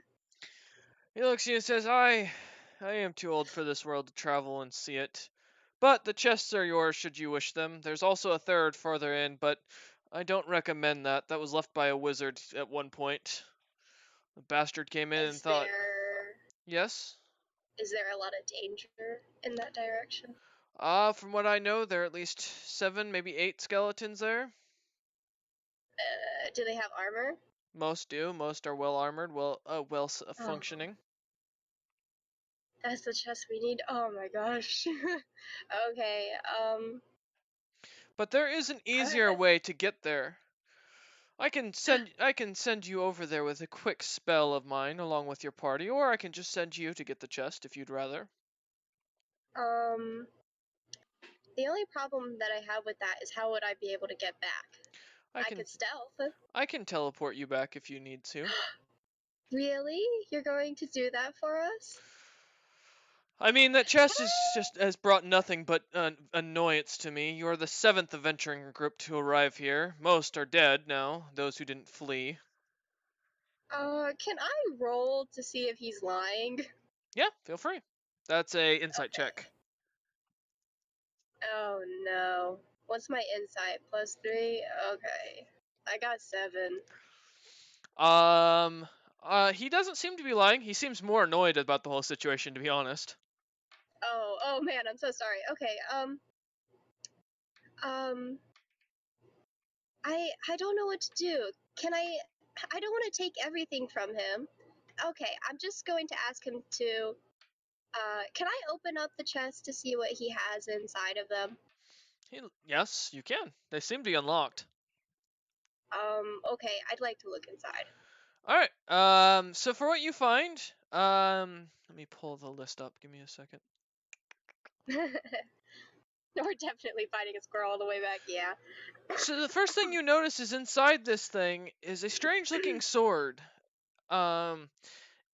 He looks at you and says, I am too old for this world to travel and see it. But the chests are yours should you wish them. There's also a third farther in, but I don't recommend that. That was left by a wizard at one point. The bastard came in and Is thought, there yes? is there a lot of danger in that direction? From what I know, there are at least 7, maybe 8 skeletons there. Do they have armor? Most do. Most are well armored, well Oh, functioning. that's the chest we need. Oh my gosh. Okay. But there is an easier way to get there. I can send you over there with a quick spell of mine along with your party, or I can just send you to get the chest if you'd rather. Um. The only problem that I have with that is how would I be able to get back? I I can could stealth. I can teleport you back if you need to. Really? You're going to do that for us? I mean, that chest Can is just has brought nothing but annoyance to me. You are the 7th adventuring group to arrive here. Most are dead now, those who didn't flee. Can I roll to see if he's lying? Yeah, feel free. That's a insight Okay. check. Oh no. What's my insight? +3? Okay. I got 7. He doesn't seem to be lying. He seems more annoyed about the whole situation, to be honest. Oh man, I'm so sorry. Okay, um, I don't know what to do. I don't want to take everything from him. Okay, I'm just going to ask him to, can I open up the chest to see what he has inside of them? Yes, you can. They seem to be unlocked. Okay, I'd like to look inside. All right. So for what you find, let me pull the list up. Give me a second. We're definitely fighting a squirrel all the way back, yeah. So the first thing you notice is inside this thing is a strange-looking sword. Um,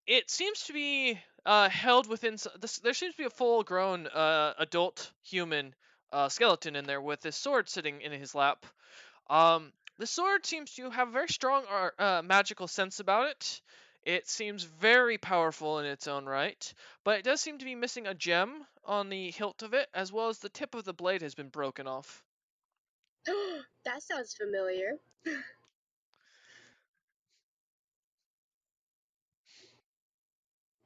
it seems to be held within. There seems to be a full-grown adult human skeleton in there with this sword sitting in his lap. The sword seems to have a very strong magical sense about it. It seems very powerful in its own right, but it does seem to be missing a gem on the hilt of it, as well as the tip of the blade has been broken off. That sounds familiar.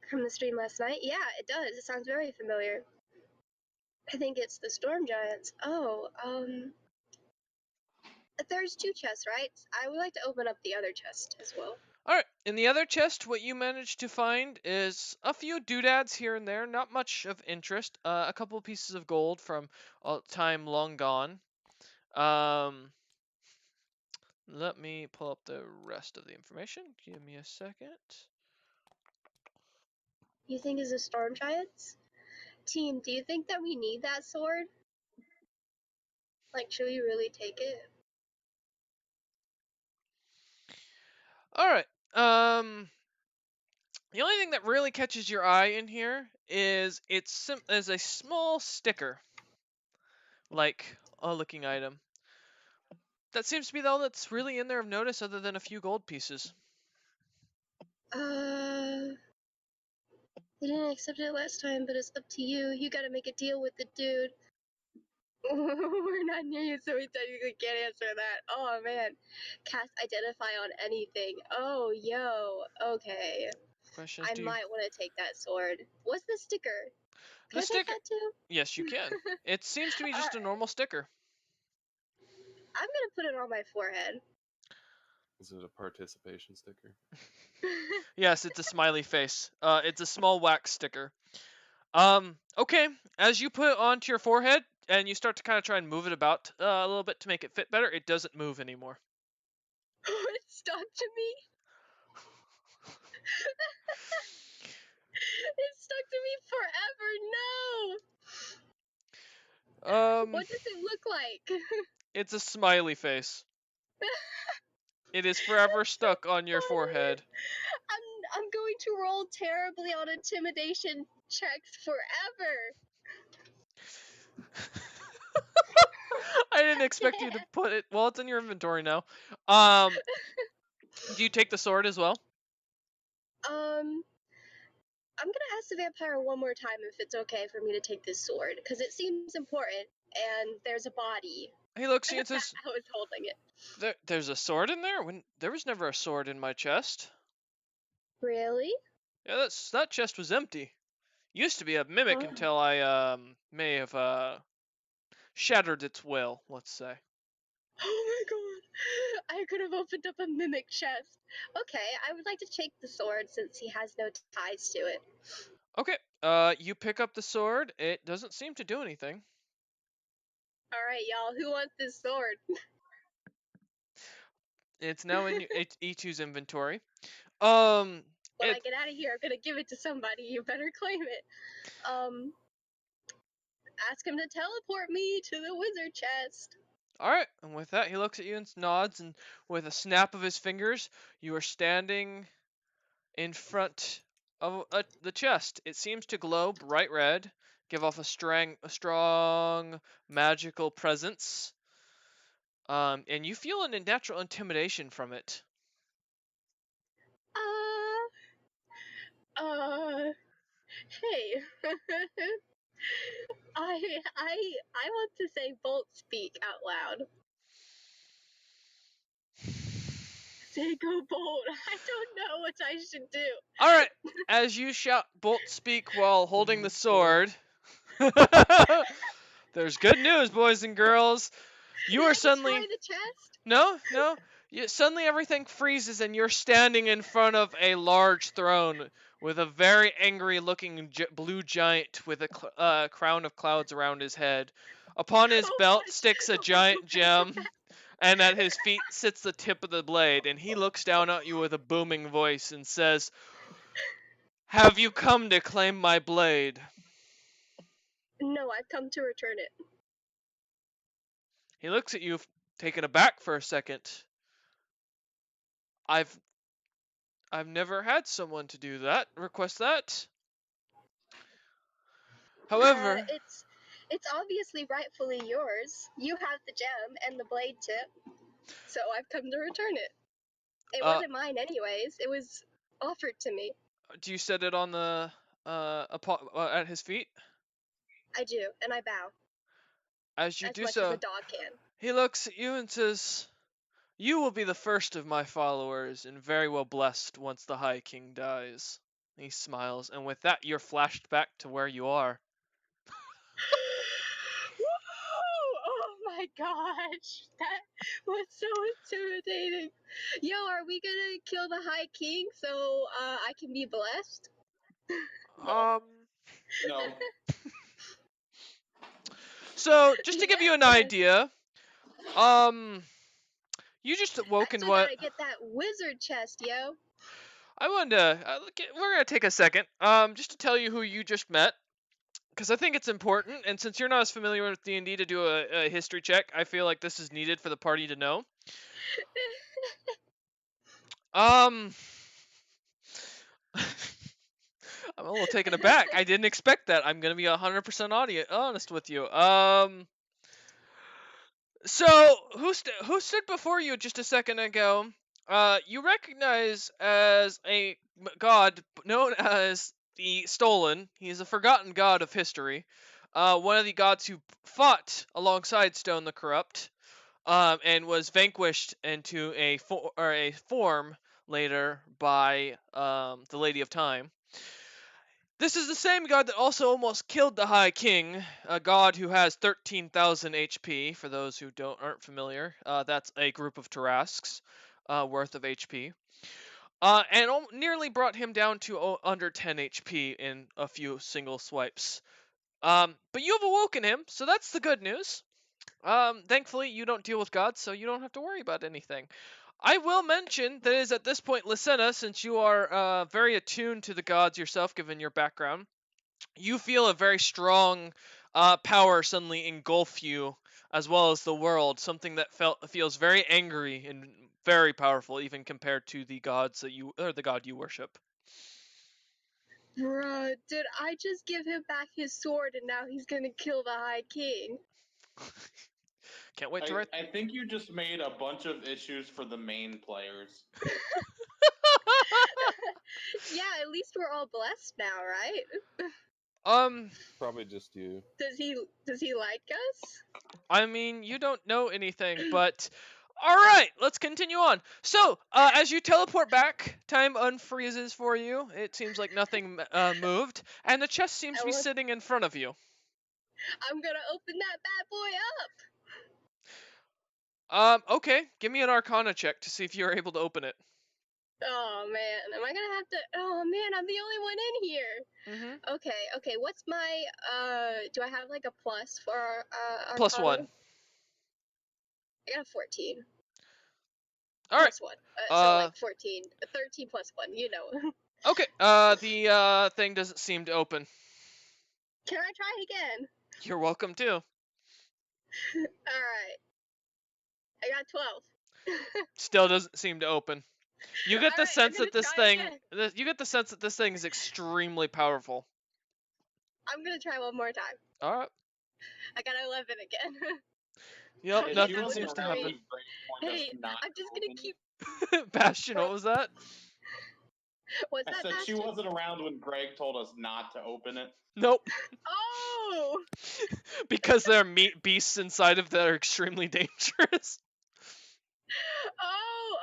From the stream last night? Yeah, it does. It sounds very familiar. I think it's the Storm Giants. Oh, there's 2 chests, right? I would like to open up the other chest as well. Alright, in the other chest, what you managed to find is a few doodads here and there, not much of interest. A couple pieces of gold from a time long gone. Let me pull up the rest of the information. Give me a second. You think it's the Storm Giants? Team, do you think that we need that sword? Like, should we really take it? Alright, the only thing that really catches your eye in here is is a small sticker, like a looking item. That seems to be all that's really in there of notice, other than a few gold pieces. They didn't accept it last time, but it's up to you. You gotta make a deal with the dude. We're not near you, so we technically can't answer that. Oh man. Cast identify on anything. Oh, yo. Okay. Question is, I might want to take that sword. What's the sticker? Can the I take sticker? that too? Yes, you can. It seems to be just a Alright. normal sticker. I'm gonna put it on my forehead. Is it a participation sticker? Yes, it's a smiley face. It's a small wax sticker. Okay. As you put it onto your forehead and you start to kind of try and move it about a little bit to make it fit better, it doesn't move anymore. It's stuck to me. It's stuck to me forever. No. What does it look like? It's a smiley face. It is forever That's so stuck on your funny. forehead. I'm going to roll terribly on intimidation checks forever. I didn't expect you to put it. Well, it's in your inventory now. Do you take the sword as well? I'm gonna ask the vampire one more time if it's okay for me to take this sword, because it seems important, and there's a body. He looks at you and says, I was holding it. There's a sword in there? There was never a sword in my chest. Really? Yeah, that chest was empty. Used to be a mimic Huh? until I may have shattered its will, let's say. Oh my god! I could have opened up a mimic chest. Okay, I would like to take the sword since he has no ties to it. Okay, you pick up the sword. It doesn't seem to do anything. Alright, y'all, who wants this sword? It's now in E2's inventory. When I It get out of here, I'm gonna give it to somebody. You better claim it. Ask him to teleport me to the wizard chest. all right. And with that, he looks at you and nods, and with a snap of his fingers, you are standing in front of the chest. It seems to glow bright red, give off a strong magical presence. And you feel an unnatural intimidation from it. Hey. I want to say bolt speak out loud. Say go bolt. I don't know what I should do. All right. As you shout bolt speak while holding the sword, there's good news, boys and girls. You Did are I suddenly destroy the chest? no. Suddenly everything freezes and you're standing in front of a large throne with a very angry-looking blue giant with a crown of clouds around his head. Upon his Oh belt my, sticks a oh giant my gem. And at his feet sits the tip of the blade, and he looks down at you with a booming voice and says, "Have you come to claim my blade?" No, I've come to return it. He looks at you, taken aback for a second. I've never had someone to do that, request that. However, It's obviously rightfully yours. You have the gem and the blade tip, so I've come to return it. It wasn't mine anyways. It was offered to me. do you set it on the at his feet? I do, and I bow As you as do much as a so, dog can. he looks at you and says, "You will be the first of my followers, and very well blessed once the High King dies." He smiles, and with that, you're flashed back to where you are. Woo! Oh my gosh, that was so intimidating. Yo, are we gonna kill the High King so I can be blessed? No. No. So just to give you an Yes. idea, you just I awoken still what? gotta get that wizard chest, yo. I wanted to. We're gonna take a second, just to tell you who you just met, because I think it's important. And since you're not as familiar with D&D to do a history check, I feel like this is needed for the party to know. Um, I'm a little taken aback. I didn't expect that. I'm gonna be 100% honest with you. So who stood before you just a second ago? You recognize as a god known as the Stolen. He is a forgotten god of history. One of the gods who fought alongside Stone the Corrupt, and was vanquished into a form later by the Lady of Time. This is the same god that also almost killed the High King, a god who has 13,000 HP. For those who aren't familiar, that's a group of Tarrasques worth of HP, and nearly brought him down to under 10 HP in a few single swipes. But you have awoken him, so that's the good news. Thankfully, you don't deal with gods, so you don't have to worry about anything. I will mention that it is at this point, Lysenna, since you are very attuned to the gods yourself, given your background, you feel a very strong power suddenly engulf you, as well as the world. Something that feels very angry and very powerful, even compared to the gods the god you worship. Bruh, did I just give him back his sword and now he's gonna kill the High King? Can't wait to write. I think you just made a bunch of issues for the main players. Yeah, at least we're all blessed now, right? Probably just you. Does he like us? I mean, you don't know anything, but all right, let's continue on. So, as you teleport back, time unfreezes for you. It seems like nothing moved, and the chest seems to be sitting in front of you. I'm gonna open that bad boy up. Okay, give me an Arcana check to see if you're able to open it. Oh man, am I gonna have to? Oh man, I'm the only one in here. Okay. What's my Do I have like a plus for our Plus Arcana? 1. I got a 14. All right. Plus 1. So like 14, 13 plus 1. You know. Okay. The thing doesn't seem to open. Can I try again? You're welcome to. All right. I got 12. Still doesn't seem to open. You get the Alright, sense I'm that this gonna thing. try You get the sense that this thing is extremely powerful. I'm gonna try one more time. All right. I got 11 again. Yep. Okay, Nothing that seems to wasn't happen. Hey, I'm just gonna keep. Bastion, what was that? What's I that, said she Bastion? wasn't around when Greg told us not to open it. Nope. Oh! Because there are meat beasts inside of that are extremely dangerous. Oh,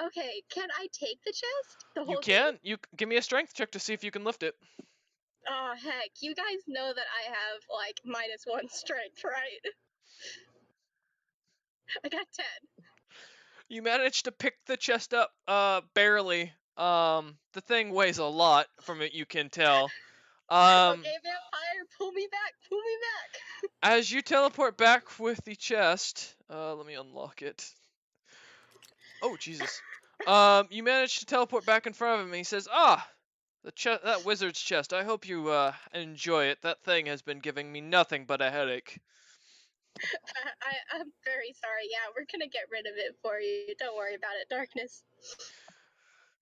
okay. Can I take the chest? The whole You thing? can. You give me a strength check to see if you can lift it. Oh, heck. You guys know that I have, like, -1 strength, right? I got 10. You managed to pick the chest up, barely. The thing weighs a lot, from it you can tell. Okay, vampire, pull me back, pull me back. As you teleport back with the chest, let me unlock it. Oh Jesus. You managed to teleport back in front of him. And he says, "Ah, that wizard's chest. I hope you enjoy it. That thing has been giving me nothing but a headache." I'm very sorry. Yeah, we're gonna get rid of it for you. Don't worry about it, Darkness.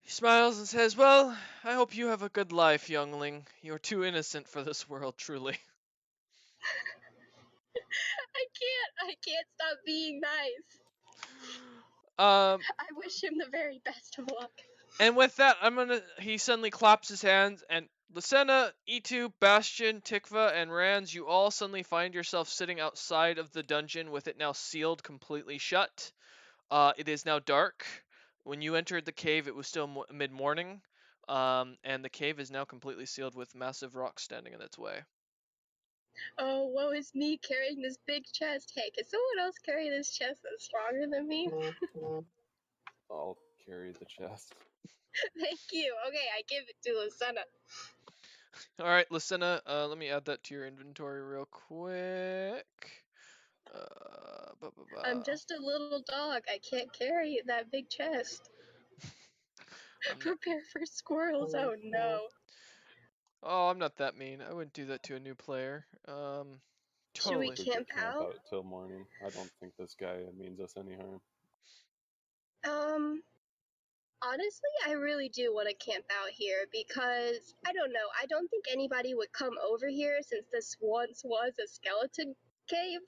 He smiles and says, "Well, I hope you have a good life, youngling. You're too innocent for this world, truly." I can't stop being nice. Um, I wish him the very best of luck. and with that, he suddenly claps his hands, and Lucena, E2, Bastion, Tikva, and Rands, you all suddenly find yourself sitting outside of the dungeon with it now sealed completely shut. It is now dark. When you entered the cave, it was still mid-morning, and the cave is now completely sealed with massive rocks standing in its way. Oh, woe is me carrying this big chest. Hey, can someone else carry this chest that's stronger than me? I'll carry the chest. Thank you. Okay, I give it to Lucena. All right, Lucena, let me add that to your inventory real quick. I'm just a little dog. I can't carry that big chest. I'm not, Prepare for squirrels. Oh no. oh, I'm not that mean. I wouldn't do that to a new player. Should we Totally. We could camp camp out? out till morning. I don't think this guy means us any harm. Honestly, I really do want to camp out here because I don't know. I don't think anybody would come over here since this once was a skeleton cave.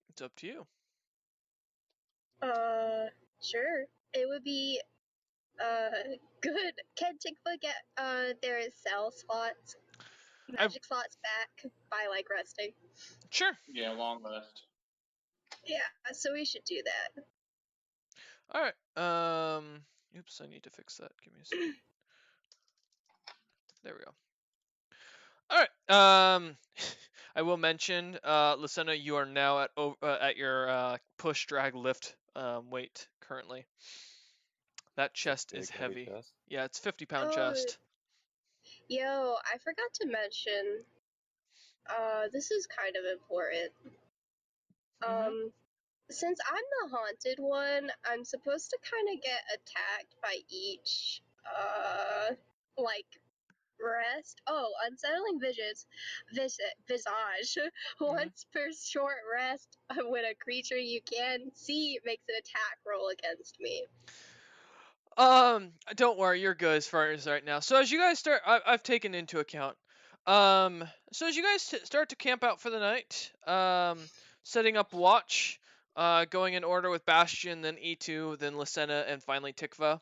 It's up to you. Sure. It would be good. Can Tikva get their cell slots, I magic slots back by like resting? Sure. Yeah, long rest. Yeah, so we should do that. All right. Oops, I need to fix that. Give me a second. There we go. All right. I will mention, Lucena, you are now at your push, drag, lift weight currently. That It's a chest is big, heavy heavy. chest. Yeah, it's 50-pound Oh, chest. yo, I forgot to mention. This is kind of important. Mm-hmm. Since I'm the haunted one, I'm supposed to kind of get attacked by each, like, rest. Oh, unsettling visage. Mm-hmm. Once per short rest, when a creature you can see makes an attack roll against me. Don't worry, you're good as far as right now. So as you guys start, I've taken into account. So as you guys start to camp out for the night, setting up watch, going in order with Bastion, then E2, then Lucena, and finally Tikva.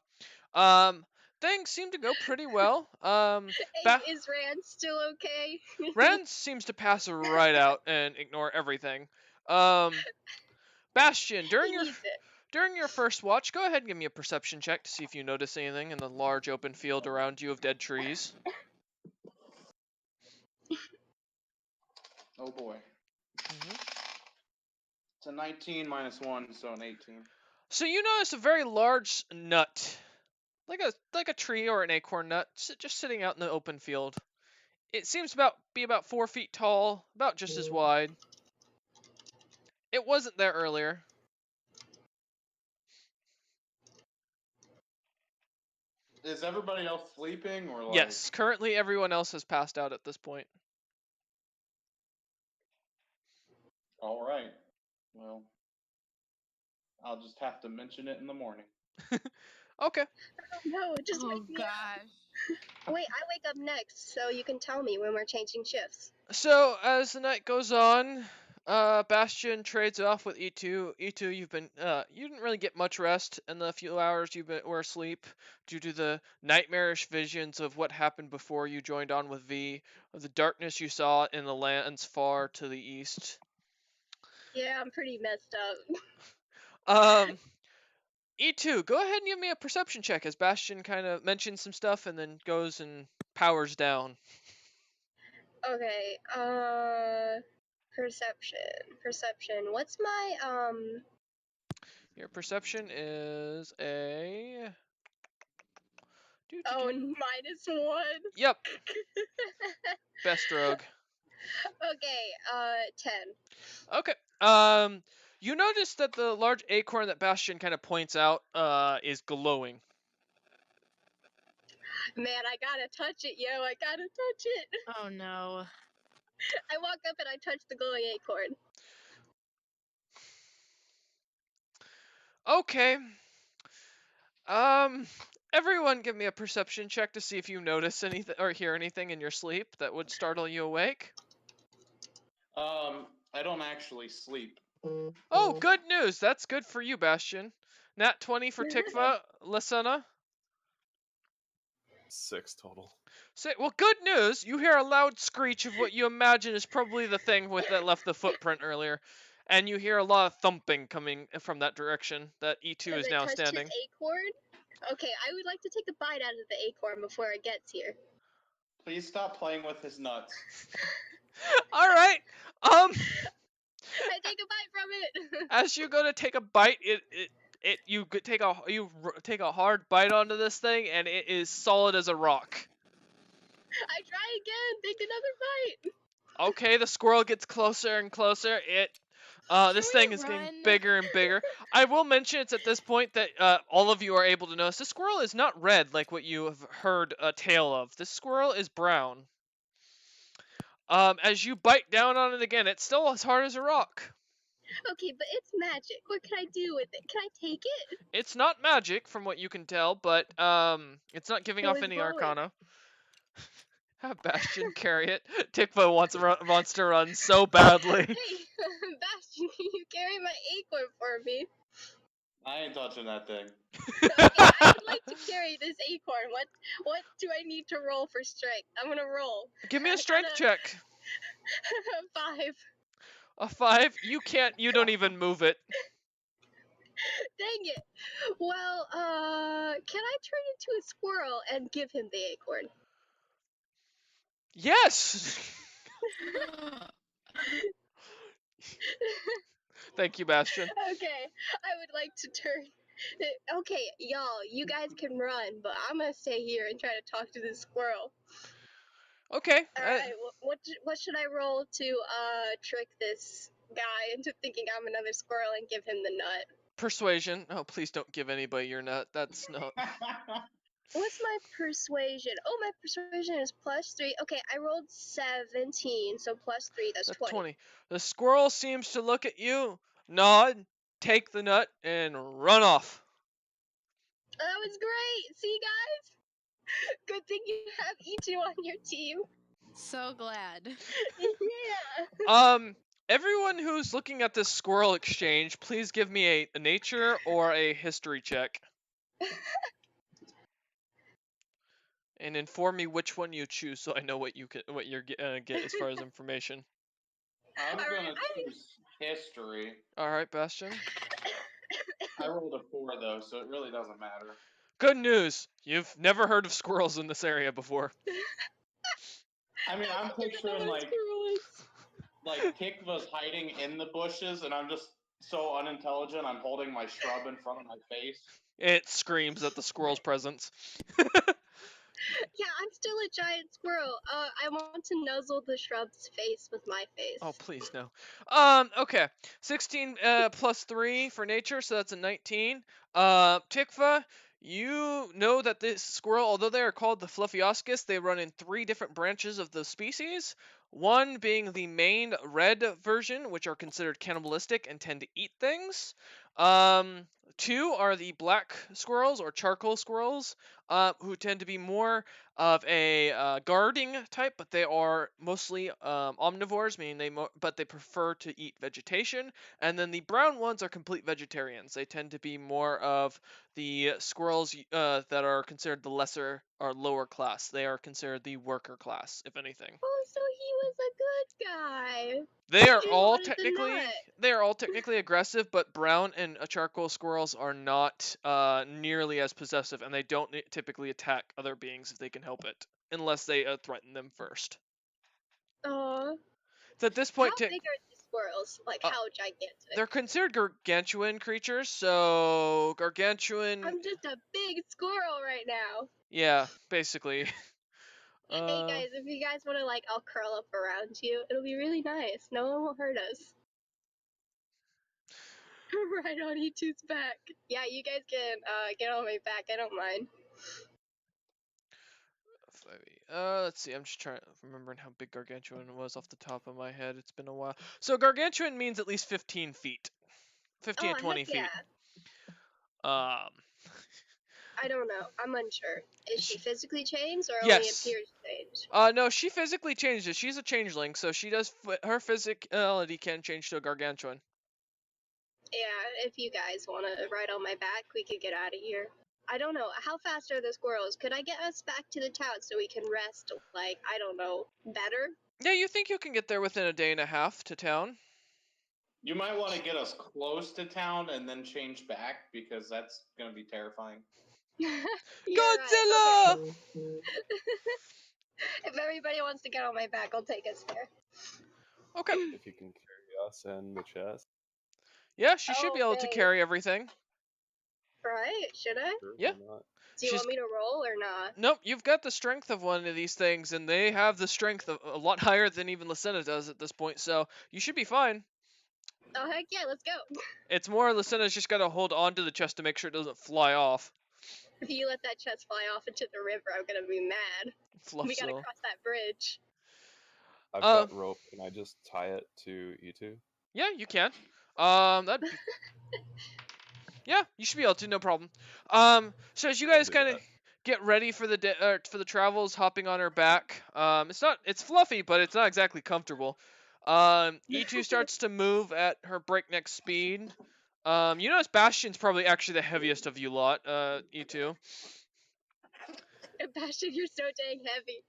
Um, Things seem to go pretty well. Is Rand still okay? Rand seems to pass right out and ignore everything. Um, Bastion, He needs it. during your first watch, go ahead and give me a perception check to see if you notice anything in the large open field around you of dead trees. Oh boy. Hmm. It's a 19 minus 1, so an 18. So you notice a very large nut, like a tree or an acorn nut, just sitting out in the open field. It seems to be about 4 feet tall, about just as wide. It wasn't there earlier. Is everybody else sleeping or like? Yes, currently everyone else has passed out at this point. All right. Well, I'll just have to mention it in the morning. Okay. Oh no, just Oh wake me up. gosh. Wait, I wake up next, so you can tell me when we're changing shifts. So as the night goes on, Bastion trades off with E2. E2, you didn't really get much rest in the few hours were asleep due to the nightmarish visions of what happened before you joined on with V, of the darkness you saw in the lands far to the east. Yeah, I'm pretty messed up. Um, E2, go ahead and give me a perception check as Bastion kind of mentions some stuff and then goes and powers down. Okay, perception. What's my, Your perception is a Oh, -1. Yep, best rogue. Okay, 10. Okay. You notice that the large acorn that Bastion kind of points out is glowing. Man, I gotta touch it, yo. I gotta touch it. Oh no. I walk up and I touch the glowing acorn. Okay. Everyone give me a perception check to see if you notice anything or hear anything in your sleep that would startle you awake. I don't actually sleep. Oh, good news. That's good for you, Bastion. Nat 20 for Tikva, Lasena. 6 total. Well, good news. You hear a loud screech of what you imagine is probably the thing that left the footprint earlier. And you hear a lot of thumping coming from that direction that E2 is As I now touched standing. his acorn. Okay, I would like to take a bite out of the acorn before it gets here. Please stop playing with his nuts. All right. I take a bite from it. As you go to take a bite, you take a hard bite onto this thing, and it is solid as a rock. I try again. Take another bite. Okay, the squirrel gets closer and closer. This Can we thing is getting run? bigger and bigger. I will mention it's at this point that all of you are able to notice the squirrel is not red like what you have heard a tale of. This squirrel is brown. As you bite down on it again, it's still as hard as a rock. Okay, but it's magic. What can I do with it? Can I take it? It's not magic from what you can tell, but it's not giving Well, off it's any glowing. arcana. Have Bastion carry it. Tikva wants to run so badly. Hey, Bastion, can you carry my acorn for me? I ain't touching that thing. Okay, I would like to carry this acorn. What do I need to roll for strength? I'm gonna roll. Give me I a strength got check. 5. A 5? You can't. You don't even move it. Dang it. Well, can I turn into a squirrel and give him the acorn? Yes. Thank you, Bastion. Okay, I would like to turn. Okay, y'all, you guys can run, but I'm gonna stay here and try to talk to this squirrel. Okay. All right, what should I roll to trick this guy into thinking I'm another squirrel and give him the nut? Persuasion. Oh, please don't give anybody your nut. That's not. What's my persuasion? Oh, my persuasion is +3. Okay, I rolled 17, so +3, that's 20. The squirrel seems to look at you, nod, take the nut, and run off. That was great. See, guys? Good thing you have E2 on your team. So glad. Yeah. Everyone who's looking at this squirrel exchange, please give me a nature or a history check. And inform me which one you choose, so I know what you're get as far as information. I'm All gonna right, choose history. All right, Bastion. I rolled a 4 though, so it really doesn't matter. Good news. You've never heard of squirrels in this area before. I mean, I'm I don't even know picturing what a squirrel is. like Tikva's hiding in the bushes, and I'm just so unintelligent. I'm holding my shrub in front of my face. It screams at the squirrel's presence. Yeah, I'm still a giant squirrel. I want to nuzzle the shrub's face with my face. Oh, please no. Okay. 16 plus 3 for nature, so that's a 19. Tikva, you know that this squirrel, although they are called the Fluffioscus, they run in 3 different branches of the species. One being the main red version, which are considered cannibalistic and tend to eat things. 2 are the black squirrels or charcoal squirrels, who tend to be more of a guarding type, but they are mostly omnivores, meaning but they prefer to eat vegetation. And then the brown ones are complete vegetarians. They tend to be more of the squirrels that are considered the lesser or lower class. They are considered the worker class, if anything. Oh, so he was a good guy. They are He all wanted the nut. technically aggressive, but brown and charcoal squirrels are not nearly as possessive, and they don't typically attack other beings if they can help it, unless they threaten them first. Aw. So at this How point, big are these squirrels? Like, Uh, how gigantic? They're considered gargantuan creatures, so gargantuan. I'm just a big squirrel right now. Yeah, basically. Hey guys, if you guys want to, like, I'll curl up around you. It'll be really nice. No one will hurt us. Right on E2's back. Yeah, you guys can get on my back. I don't mind. Let's see. I'm just trying remembering how big gargantuan was off the top of my head. It's been a while. So gargantuan means at least 15 feet, 15 Oh, to 20 heck yeah. feet. Um, I don't know. I'm unsure. Is she physically changed or only yes. appears changed? No, she physically changes. She's a changeling, so she does. Her physicality can change to a gargantuan. Yeah, if you guys want to ride on my back, we could get out of here. I don't know. How fast are the squirrels? Could I get us back to the town so we can rest, like, I don't know, better? Yeah, you think you can get there within a day and a half to town? You might want to get us close to town and then change back because that's going to be terrifying. You're Godzilla! right. Okay. If everybody wants to get on my back, I'll take us there. Okay. If you can carry us and the chest. Yeah, she should be able to Okay. carry everything. Right? Should I? Sure, Yeah. why not? Do you want me to roll or not? Nope, you've got the strength of one of these things, and they have the strength of a lot higher than even Lucina does at this point, so you should be fine. Oh, heck yeah, let's go. It's more Lucina's just got to hold on to the chest to make sure it doesn't fly off. If you let that chest fly off into the river, I'm gonna be mad. We gotta cross that bridge. I've got rope. Can I just tie it to E2? Yeah, you can. Yeah, you should be able to, no problem. So as you guys kind of get ready for the for the travels, hopping on her back. It's fluffy, but it's not exactly comfortable. E2 starts to move at her breakneck speed. You notice Bastion's probably actually the heaviest of you lot, E2. Bastion, you're so dang heavy.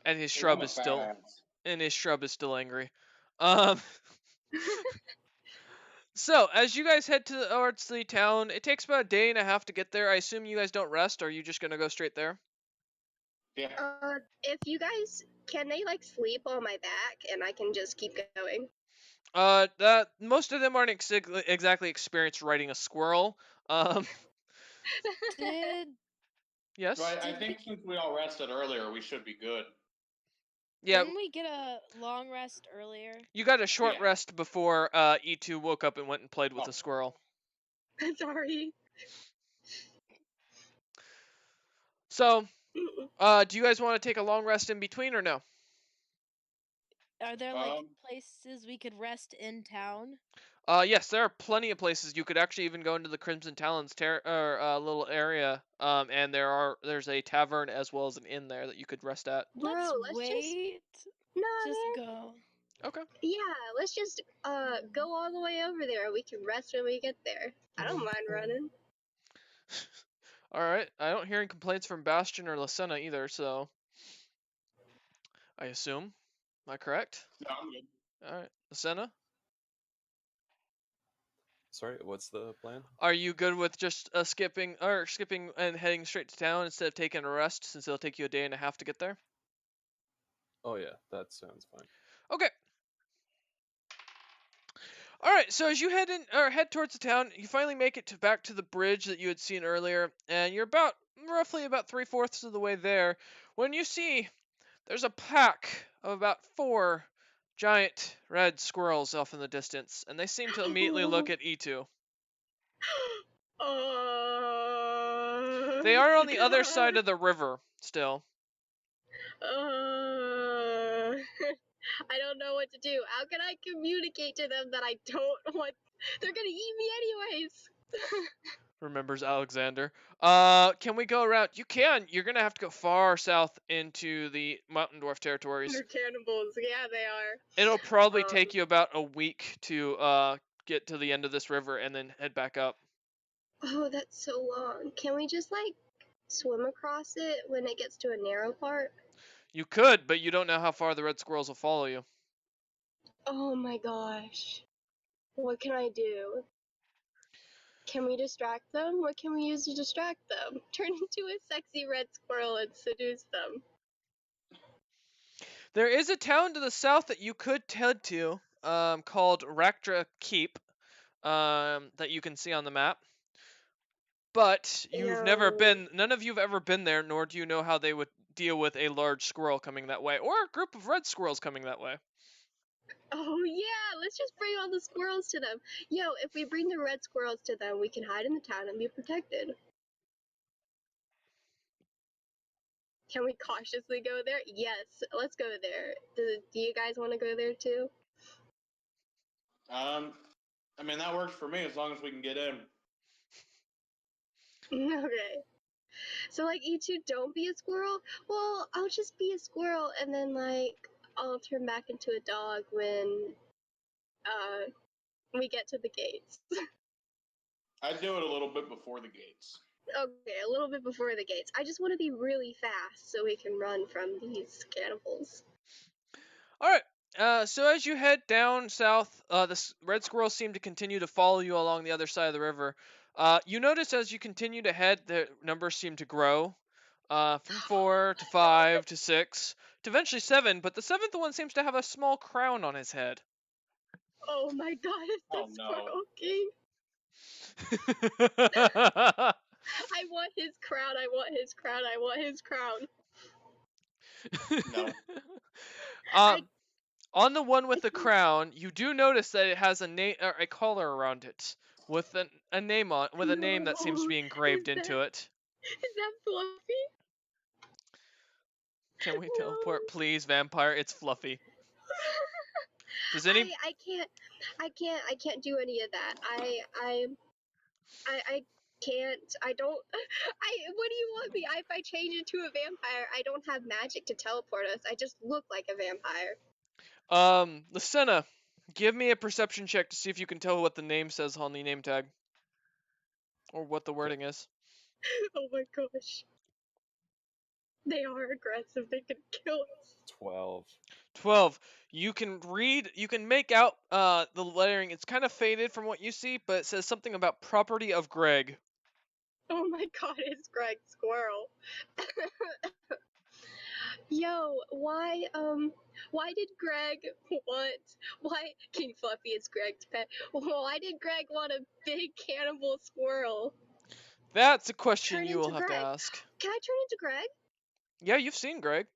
And his shrub is still angry. So as you guys head towards the town, it takes about a day and a half to get there. I assume you guys don't rest, or are you just gonna go straight there? Yeah. If you guys can they like sleep on my back and I can just keep going? That most of them aren't exactly experienced riding a squirrel. Did Yes. So I think since we all rested earlier, we should be good. Yeah. Didn't we get a long rest earlier? You got a short rest before E2 woke up and went and played with the squirrel. Sorry. So, do you guys want to take a long rest in between or no? Are there like places we could rest in town? Yes, there are plenty of places. You could actually even go into the Crimson Talons little area. And there's a tavern as well as an inn there that you could rest at. Bro, let's wait. just go. Okay. Yeah, let's just go all the way over there. We can rest when we get there. I don't mind running. All right. I don't hear any complaints from Bastion or Lucina either, so I assume. Am I correct? No, I'm good. All right, Lucina. Sorry, what's the plan? Are you good with just skipping and heading straight to town instead of taking a rest, since it'll take you a day and a half to get there? Oh yeah, that sounds fine. Okay. All right. So as you head towards the town, you finally make it back to the bridge that you had seen earlier, and you're roughly about 3/4 of the way there when you see there's a pack of about 4 giant red squirrels off in the distance, and they seem to immediately look at E2. They are on the other side of the river still. I don't know what to do. How can I communicate to them that I don't want... They're gonna eat me anyways! Remembers Alexander. Can we go around? You can. You're gonna have to go far south into the Mountain Dwarf territories. They're cannibals. Yeah, they are. It'll probably take you about a week to get to the end of this river and then head back up. Oh, that's so long. Can we just, like, swim across it when it gets to a narrow part? You could, but you don't know how far the red squirrels will follow you. Oh my gosh. What can I do? Can we distract them? What can we use to distract them? Turn into a sexy red squirrel and seduce them. There is a town to the south that you could head to. called Raktra Keep that you can see on the map. But none of you have ever been there, nor do you know how they would deal with a large squirrel coming that way, or a group of red squirrels coming that way. Oh yeah, let's just bring all the squirrels to them. Yo, if we bring the red squirrels to them, we can hide in the town and be protected. Can we cautiously go there? Yes, let's go there. Do you guys want to go there too? I mean, that works for me as long as we can get in. Okay. So like you two don't be a squirrel? Well, I'll just be a squirrel and then like I'll turn back into a dog when we get to the gates. I'd do it a little bit before the gates. Okay, a little bit before the gates. I just want to be really fast so we can run from these cannibals. All right. So as you head down south, the red squirrels seem to continue to follow you along the other side of the river. You notice as you continue to head, the numbers seem to grow, from 4 to 5 to 6 to eventually 7. But the seventh one seems to have a small crown on his head. Oh my god, it's the Oh, no. Squirrel King. I want his crown, I want his crown, I want his crown. No. On the one with the crown, you do notice that it has a name or a collar around it with a name on with a name that seems to be engraved into it. Is that Fluffy? Can we No. teleport, please, vampire? It's Fluffy. Does any? I can't do any of that. I can't. I don't. What do you want me? If I change into a vampire, I don't have magic to teleport us. I just look like a vampire. Lucena, give me a perception check to see if you can tell what the name says on the name tag, or what the wording is. Oh my gosh. They are aggressive. They can kill us. 12. 12. You can make out the lettering. It's kind of faded from what you see, but it says something about property of Greg. Oh my god, it's Greg Squirrel. Yo, why did Greg why King Fluffy is Greg's pet? Why did Greg want a big cannibal squirrel? That's a question Turn you will into have to Greg. ask. Can I turn into Greg? Yeah, you've seen Greg.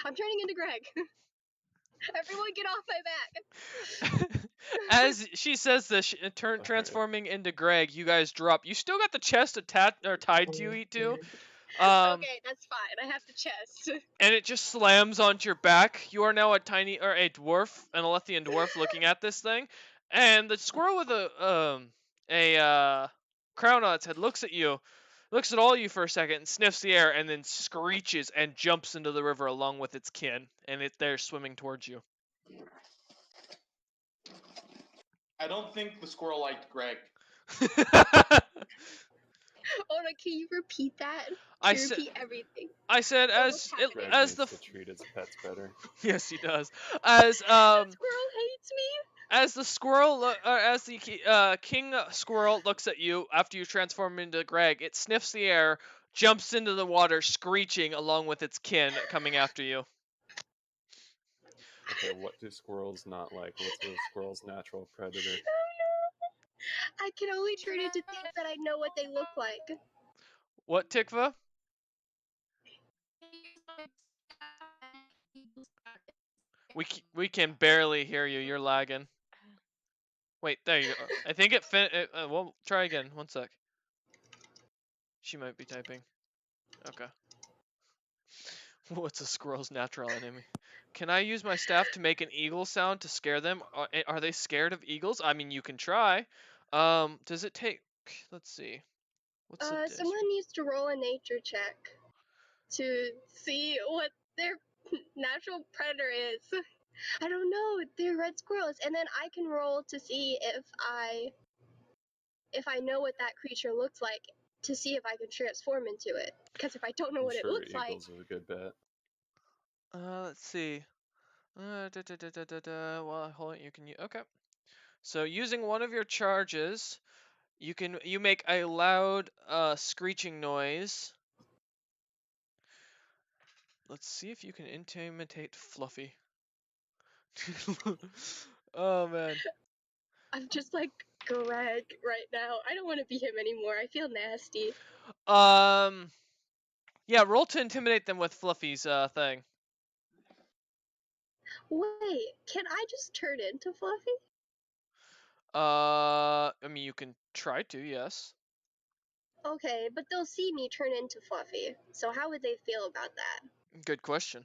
I'm turning into Greg. Everyone get off my back. As she says this, Alright. transforming into Greg, you guys drop. You still got the chest attached or tied to you too. Okay, that's fine. I have the chest. And it just slams onto your back. You are now a dwarf, an Alethian dwarf, looking at this thing, and the squirrel with a crown on its head looks at you, looks at all you for a second, and sniffs the air, and then screeches and jumps into the river along with its kin, and they're swimming towards you. I don't think the squirrel liked Greg. Oh no, can you repeat that? I Can you said, repeat everything? I said What's happening? Greg as needs the to treat his pets better. yes, he does. As The squirrel hates me. as the squirrel, as the king squirrel looks at you after you transform into Greg, it sniffs the air, jumps into the water, screeching along with its kin coming after you. Okay, what do squirrels not like? What's a squirrel's natural predator? I can only turn into things that I know what they look like. What, Tikva? We can barely hear you. You're lagging. Wait, there you go. I think it fit. Well, try again. One sec. She might be typing. Okay. What's a squirrel's natural enemy? Can I use my staff to make an eagle sound to scare them? Are they scared of eagles? I mean, you can try. Does it take? Let's see. What's the dish? Someone needs to roll a nature check to see what their natural predator is. I don't know. They're red squirrels, and then I can roll to see if I know what that creature looks like, to see if I can transform into it. Because if I don't know I'm what it sure looks like, eagles is a good bet. Let's see. Well, hold on. You can. Okay. So using one of your charges, you make a loud screeching noise. Let's see if you can intimidate Fluffy. Oh man. I'm just like Greg right now. I don't want to be him anymore. I feel nasty. Yeah, roll to intimidate them with Fluffy's thing. Wait, can I just turn into Fluffy? I mean you can try to, yes. Okay, but they'll see me turn into Fluffy. So how would they feel about that? Good question.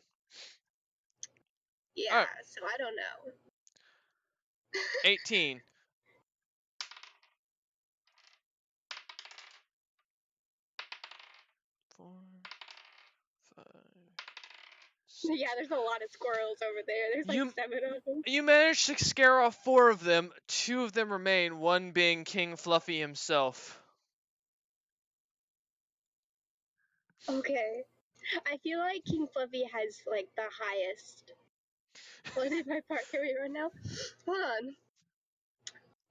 Yeah, Alright, so I don't know. 18. Four, five, six. Yeah, there's a lot of squirrels over there. There's like You 7 of them. you managed to scare off 4 of them. 2 of them remain, one being King Fluffy himself. Okay. I feel like King Fluffy has like the highest. What did my partner read right now? Hold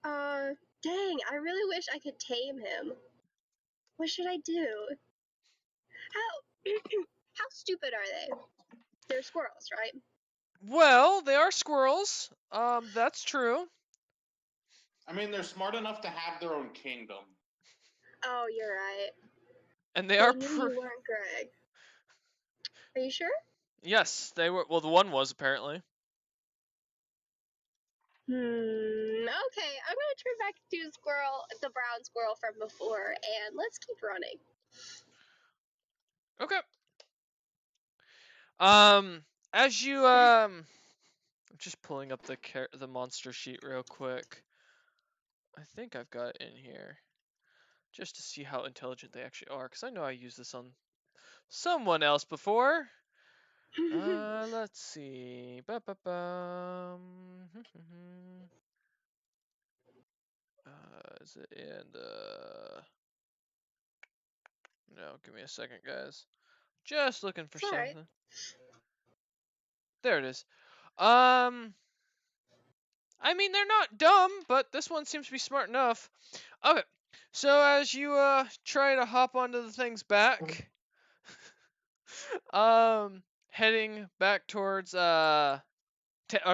on. Dang, I really wish I could tame him. What should I do? How how stupid are they? They're squirrels, right? Well, they are squirrels. That's true. I mean, they're smart enough to have their own kingdom. Oh, you're right. And they They are knew you weren't Greg. Are you sure? Yes, they were. Well, the one was apparently. Okay, I'm gonna turn back to squirrel, the brown squirrel from before, and let's keep running. Okay. As you I'm just pulling up the monster sheet real quick. I think I've got it in here, just to see how intelligent they actually are, because I know I used this on someone else before. Let's see. Ba-ba-bum. Is it in the... No, give me a second, guys. Just looking for It's alright. something. There it is. I mean, they're not dumb, but this one seems to be smart enough. Okay, so as you try to hop onto the thing's back, heading back towards are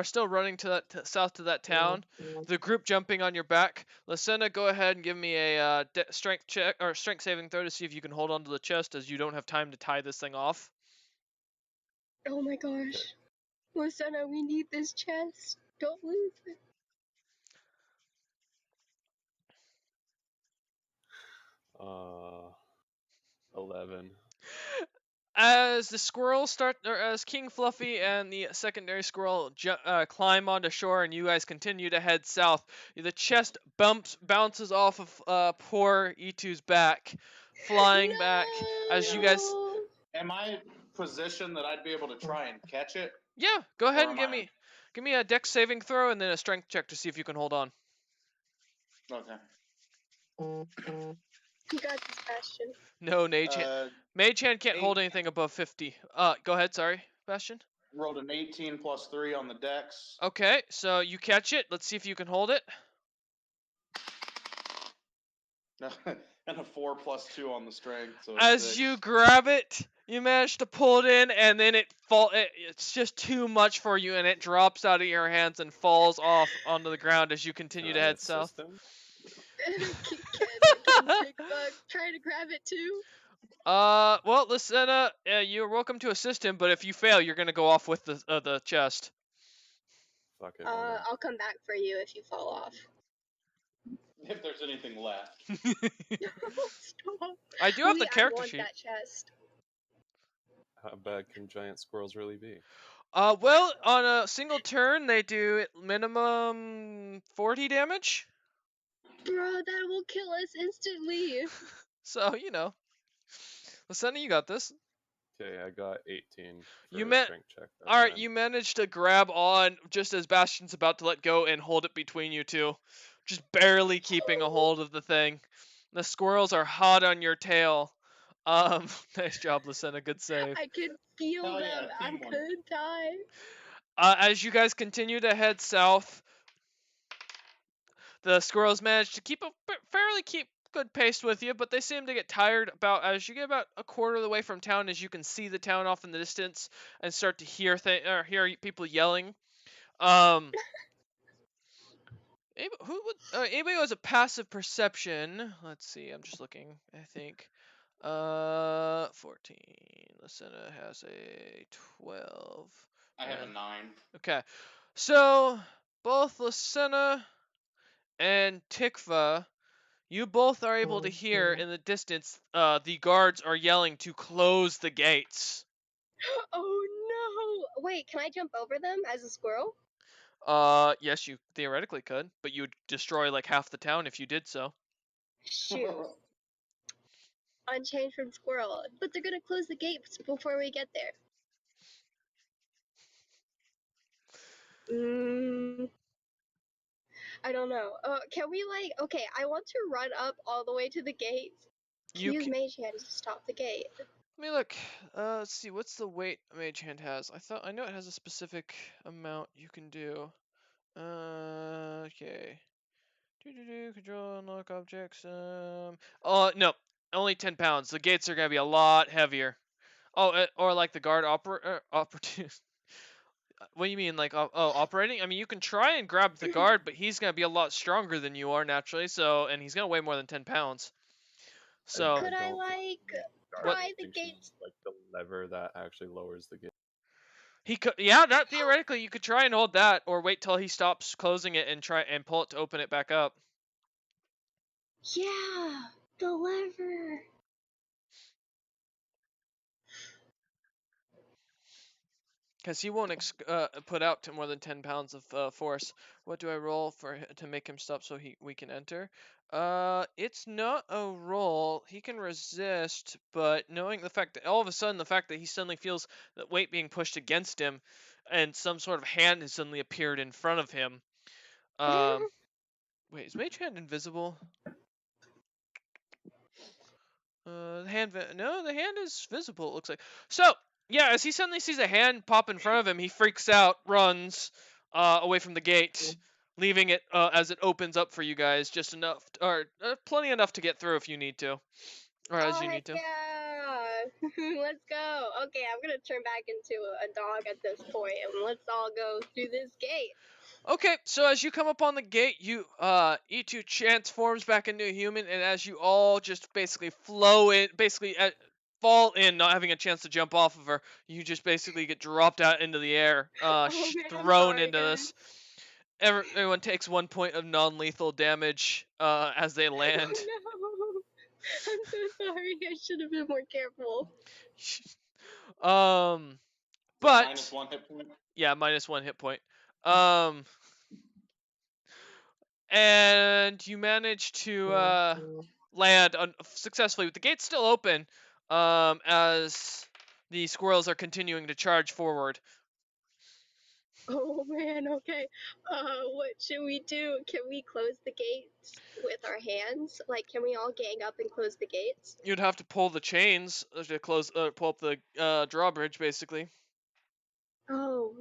still running to that south to that town. The group jumping on your back. Lysenna, go ahead and give me a strength check or strength saving throw to see if you can hold on to the chest, as you don't have time to tie this thing off. Oh my gosh. Lisanna, we need this chest. Don't lose it. Uh, 11. As the squirrels as King Fluffy and the secondary squirrel climb onto shore, and you guys continue to head south, the chest bounces off of poor E2's back, flying back. As you guys, No! Am I positioned that I'd be able to try and catch it? yeah, go ahead Or and am give me a dex saving throw and then a strength check to see if you can hold on. Okay. You got this, Bastion. No, Mage Hand can't hold Eight. anything above 50. Go ahead, sorry, Bastion. Rolled an 18 plus 3 on the dex. Okay, so you catch it. Let's see if you can hold it. And a 4 plus 2 on the strength. So As 6. you grab it, you manage to pull it in, and then it's just too much for you, and it drops out of your hands and falls off onto the ground as you continue to Can I head south. assist him? can Chick Bug try to grab it too? Well, listen, you're welcome to assist him, but if you fail, you're gonna go off with the chest. Fuck it, why not? I'll come back for you if you fall off. If there's anything left. Stop. I do have the Lee, character I want sheet. that chest. How bad can giant squirrels really be? Well, on a single turn, they do minimum 40 damage. Bro, that will kill us instantly. So, you know. Listen, you got this. Okay, I got 18 for You a met- strength check. that Alright, time. you managed to grab on just as Bastion's about to let go and hold it between you two. Just barely keeping a hold of the thing. The squirrels are hot on your tail. Nice job, Lysenna. Good save. I can feel Hell them. yeah, I teamwork. could die. As you guys continue to head south, the squirrels manage to keep keep good pace with you, but they seem to get tired about as you get about a quarter of the way from town, as you can see the town off in the distance and start to hear hear people yelling. Anybody who has a passive perception? Let's see. I'm just looking. I think. 14. Lucena has a 12. I have a and- 9. Okay. So both Lucena and Tikva, you both are able to hear in the distance. The guards are yelling to close the gates. Oh no! Wait, can I jump over them as a squirrel? Yes, you theoretically could, but you would destroy like half the town if you did so. Shoot. Unchanged from squirrel. But they're gonna close the gates before we get there. I don't know. Can we okay, I want to run up all the way to the gates. You Use can. mage hand to stop the gate. Let me look. Let's see. What's the weight a mage hand has? I know it has a specific amount you can do. Okay. Control unlock objects. Oh no, only 10 pounds. The gates are gonna be a lot heavier. Oh, or like the guard operative. What do you mean, like operating? I mean, you can try and grab the guard, but he's gonna be a lot stronger than you are naturally. So, and he's gonna weigh more than 10 pounds. So Could I don't think What- pry the functions gates? like the lever that actually lowers the gate. he could, yeah, that theoretically you could try and hold that, or wait till he stops closing it and try and pull it to open it back up. Yeah, the lever. Because he won't put out to more than 10 pounds of force. What do I roll to make him stop so we can enter? It's not a roll. He can resist, but knowing the fact that all of a sudden the fact that he suddenly feels that weight being pushed against him, and some sort of hand has suddenly appeared in front of him. Wait, is Mage Hand invisible? No, the hand is visible. It looks like. So yeah, as he suddenly sees a hand pop in front of him, he freaks out, runs away from the gate, leaving it as it opens up for you guys, just enough, or plenty enough to get through if you need to, or as Oh, you heck need to. yeah! Let's go. Okay, I'm gonna turn back into a dog at this point, and let's all go through this gate. Okay, so as you come up on the gate, E2 transforms back into a human, and as you all just basically flow in, fall in, not having a chance to jump off of her, you just basically get dropped out into the air, Oh man, I'm thrown sorry, into guys. this. Everyone takes 1 point of non-lethal damage as they land. Oh no! I'm so sorry. I should have been more careful. But minus 1 hit point. yeah, -1 hit point. And you manage to land successfully with the gates still open, as the squirrels are continuing to charge forward. Oh man, okay. What should we do? Can we close the gates with our hands? Like, can we all gang up and close the gates? You'd have to pull the chains to pull up the drawbridge, basically. Oh,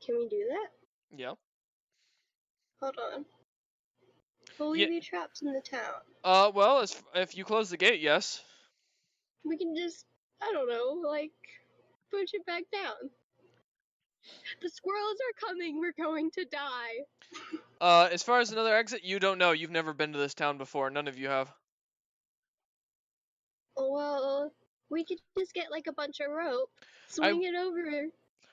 can we do that? Yeah. Hold on. Will we Yeah. be trapped in the town? Well, if you close the gate, yes. We can just, I don't know, like, push it back down. The squirrels are coming. We're going to die. As far as another exit, you don't know. You've never been to this town before. None of you have. Well, we could just get like a bunch of rope, swing it over.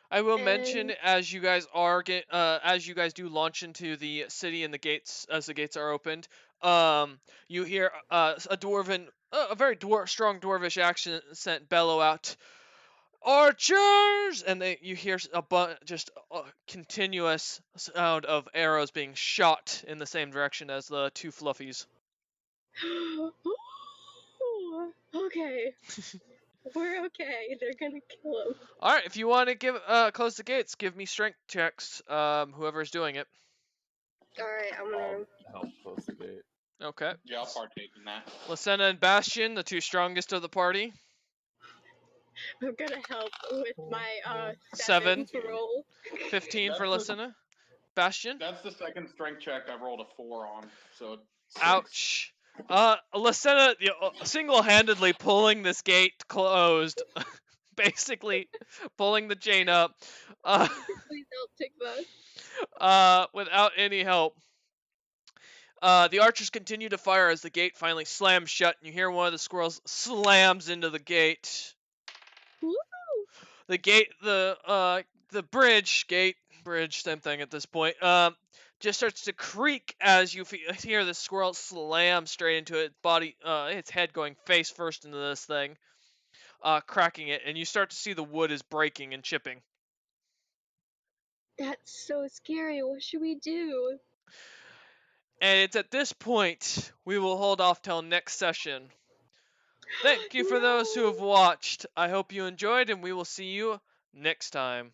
I will mention And- as you guys do launch into the city and the gates as the gates are opened, you hear a very strong dwarvish accent bellow out, "Archers!" And you hear just a continuous sound of arrows being shot in the same direction as the two fluffies. Okay. We're okay. They're gonna kill him. All right, if you want to close the gates, give me strength checks. Whoever's doing it. Alright, I'm I'll gonna. help close the gate. Okay. Yeah, I'll partake in that. Lacena and Bastion, the two strongest of the party. I'm gonna help with my Seven. to roll. 15 for That's Lacena. Bastion. That's the second strength check I've rolled a 4 on. So 6. Ouch. Lacena single-handedly pulling this gate closed. basically pulling the chain up, uh, Please don't pick this. without any help. The archers continue to fire as the gate finally slams shut, and you hear one of the squirrels slams into the gate. Woo! The gate, the bridge, same thing at this point. Just starts to creak as you hear the squirrel slam straight into its body, its head going face first into this thing, cracking it, and you start to see the wood is breaking and chipping. That's so scary. What should we do? And it's at this point we will hold off till next session. Thank you for those who have No! watched. I hope you enjoyed, and we will see you next time.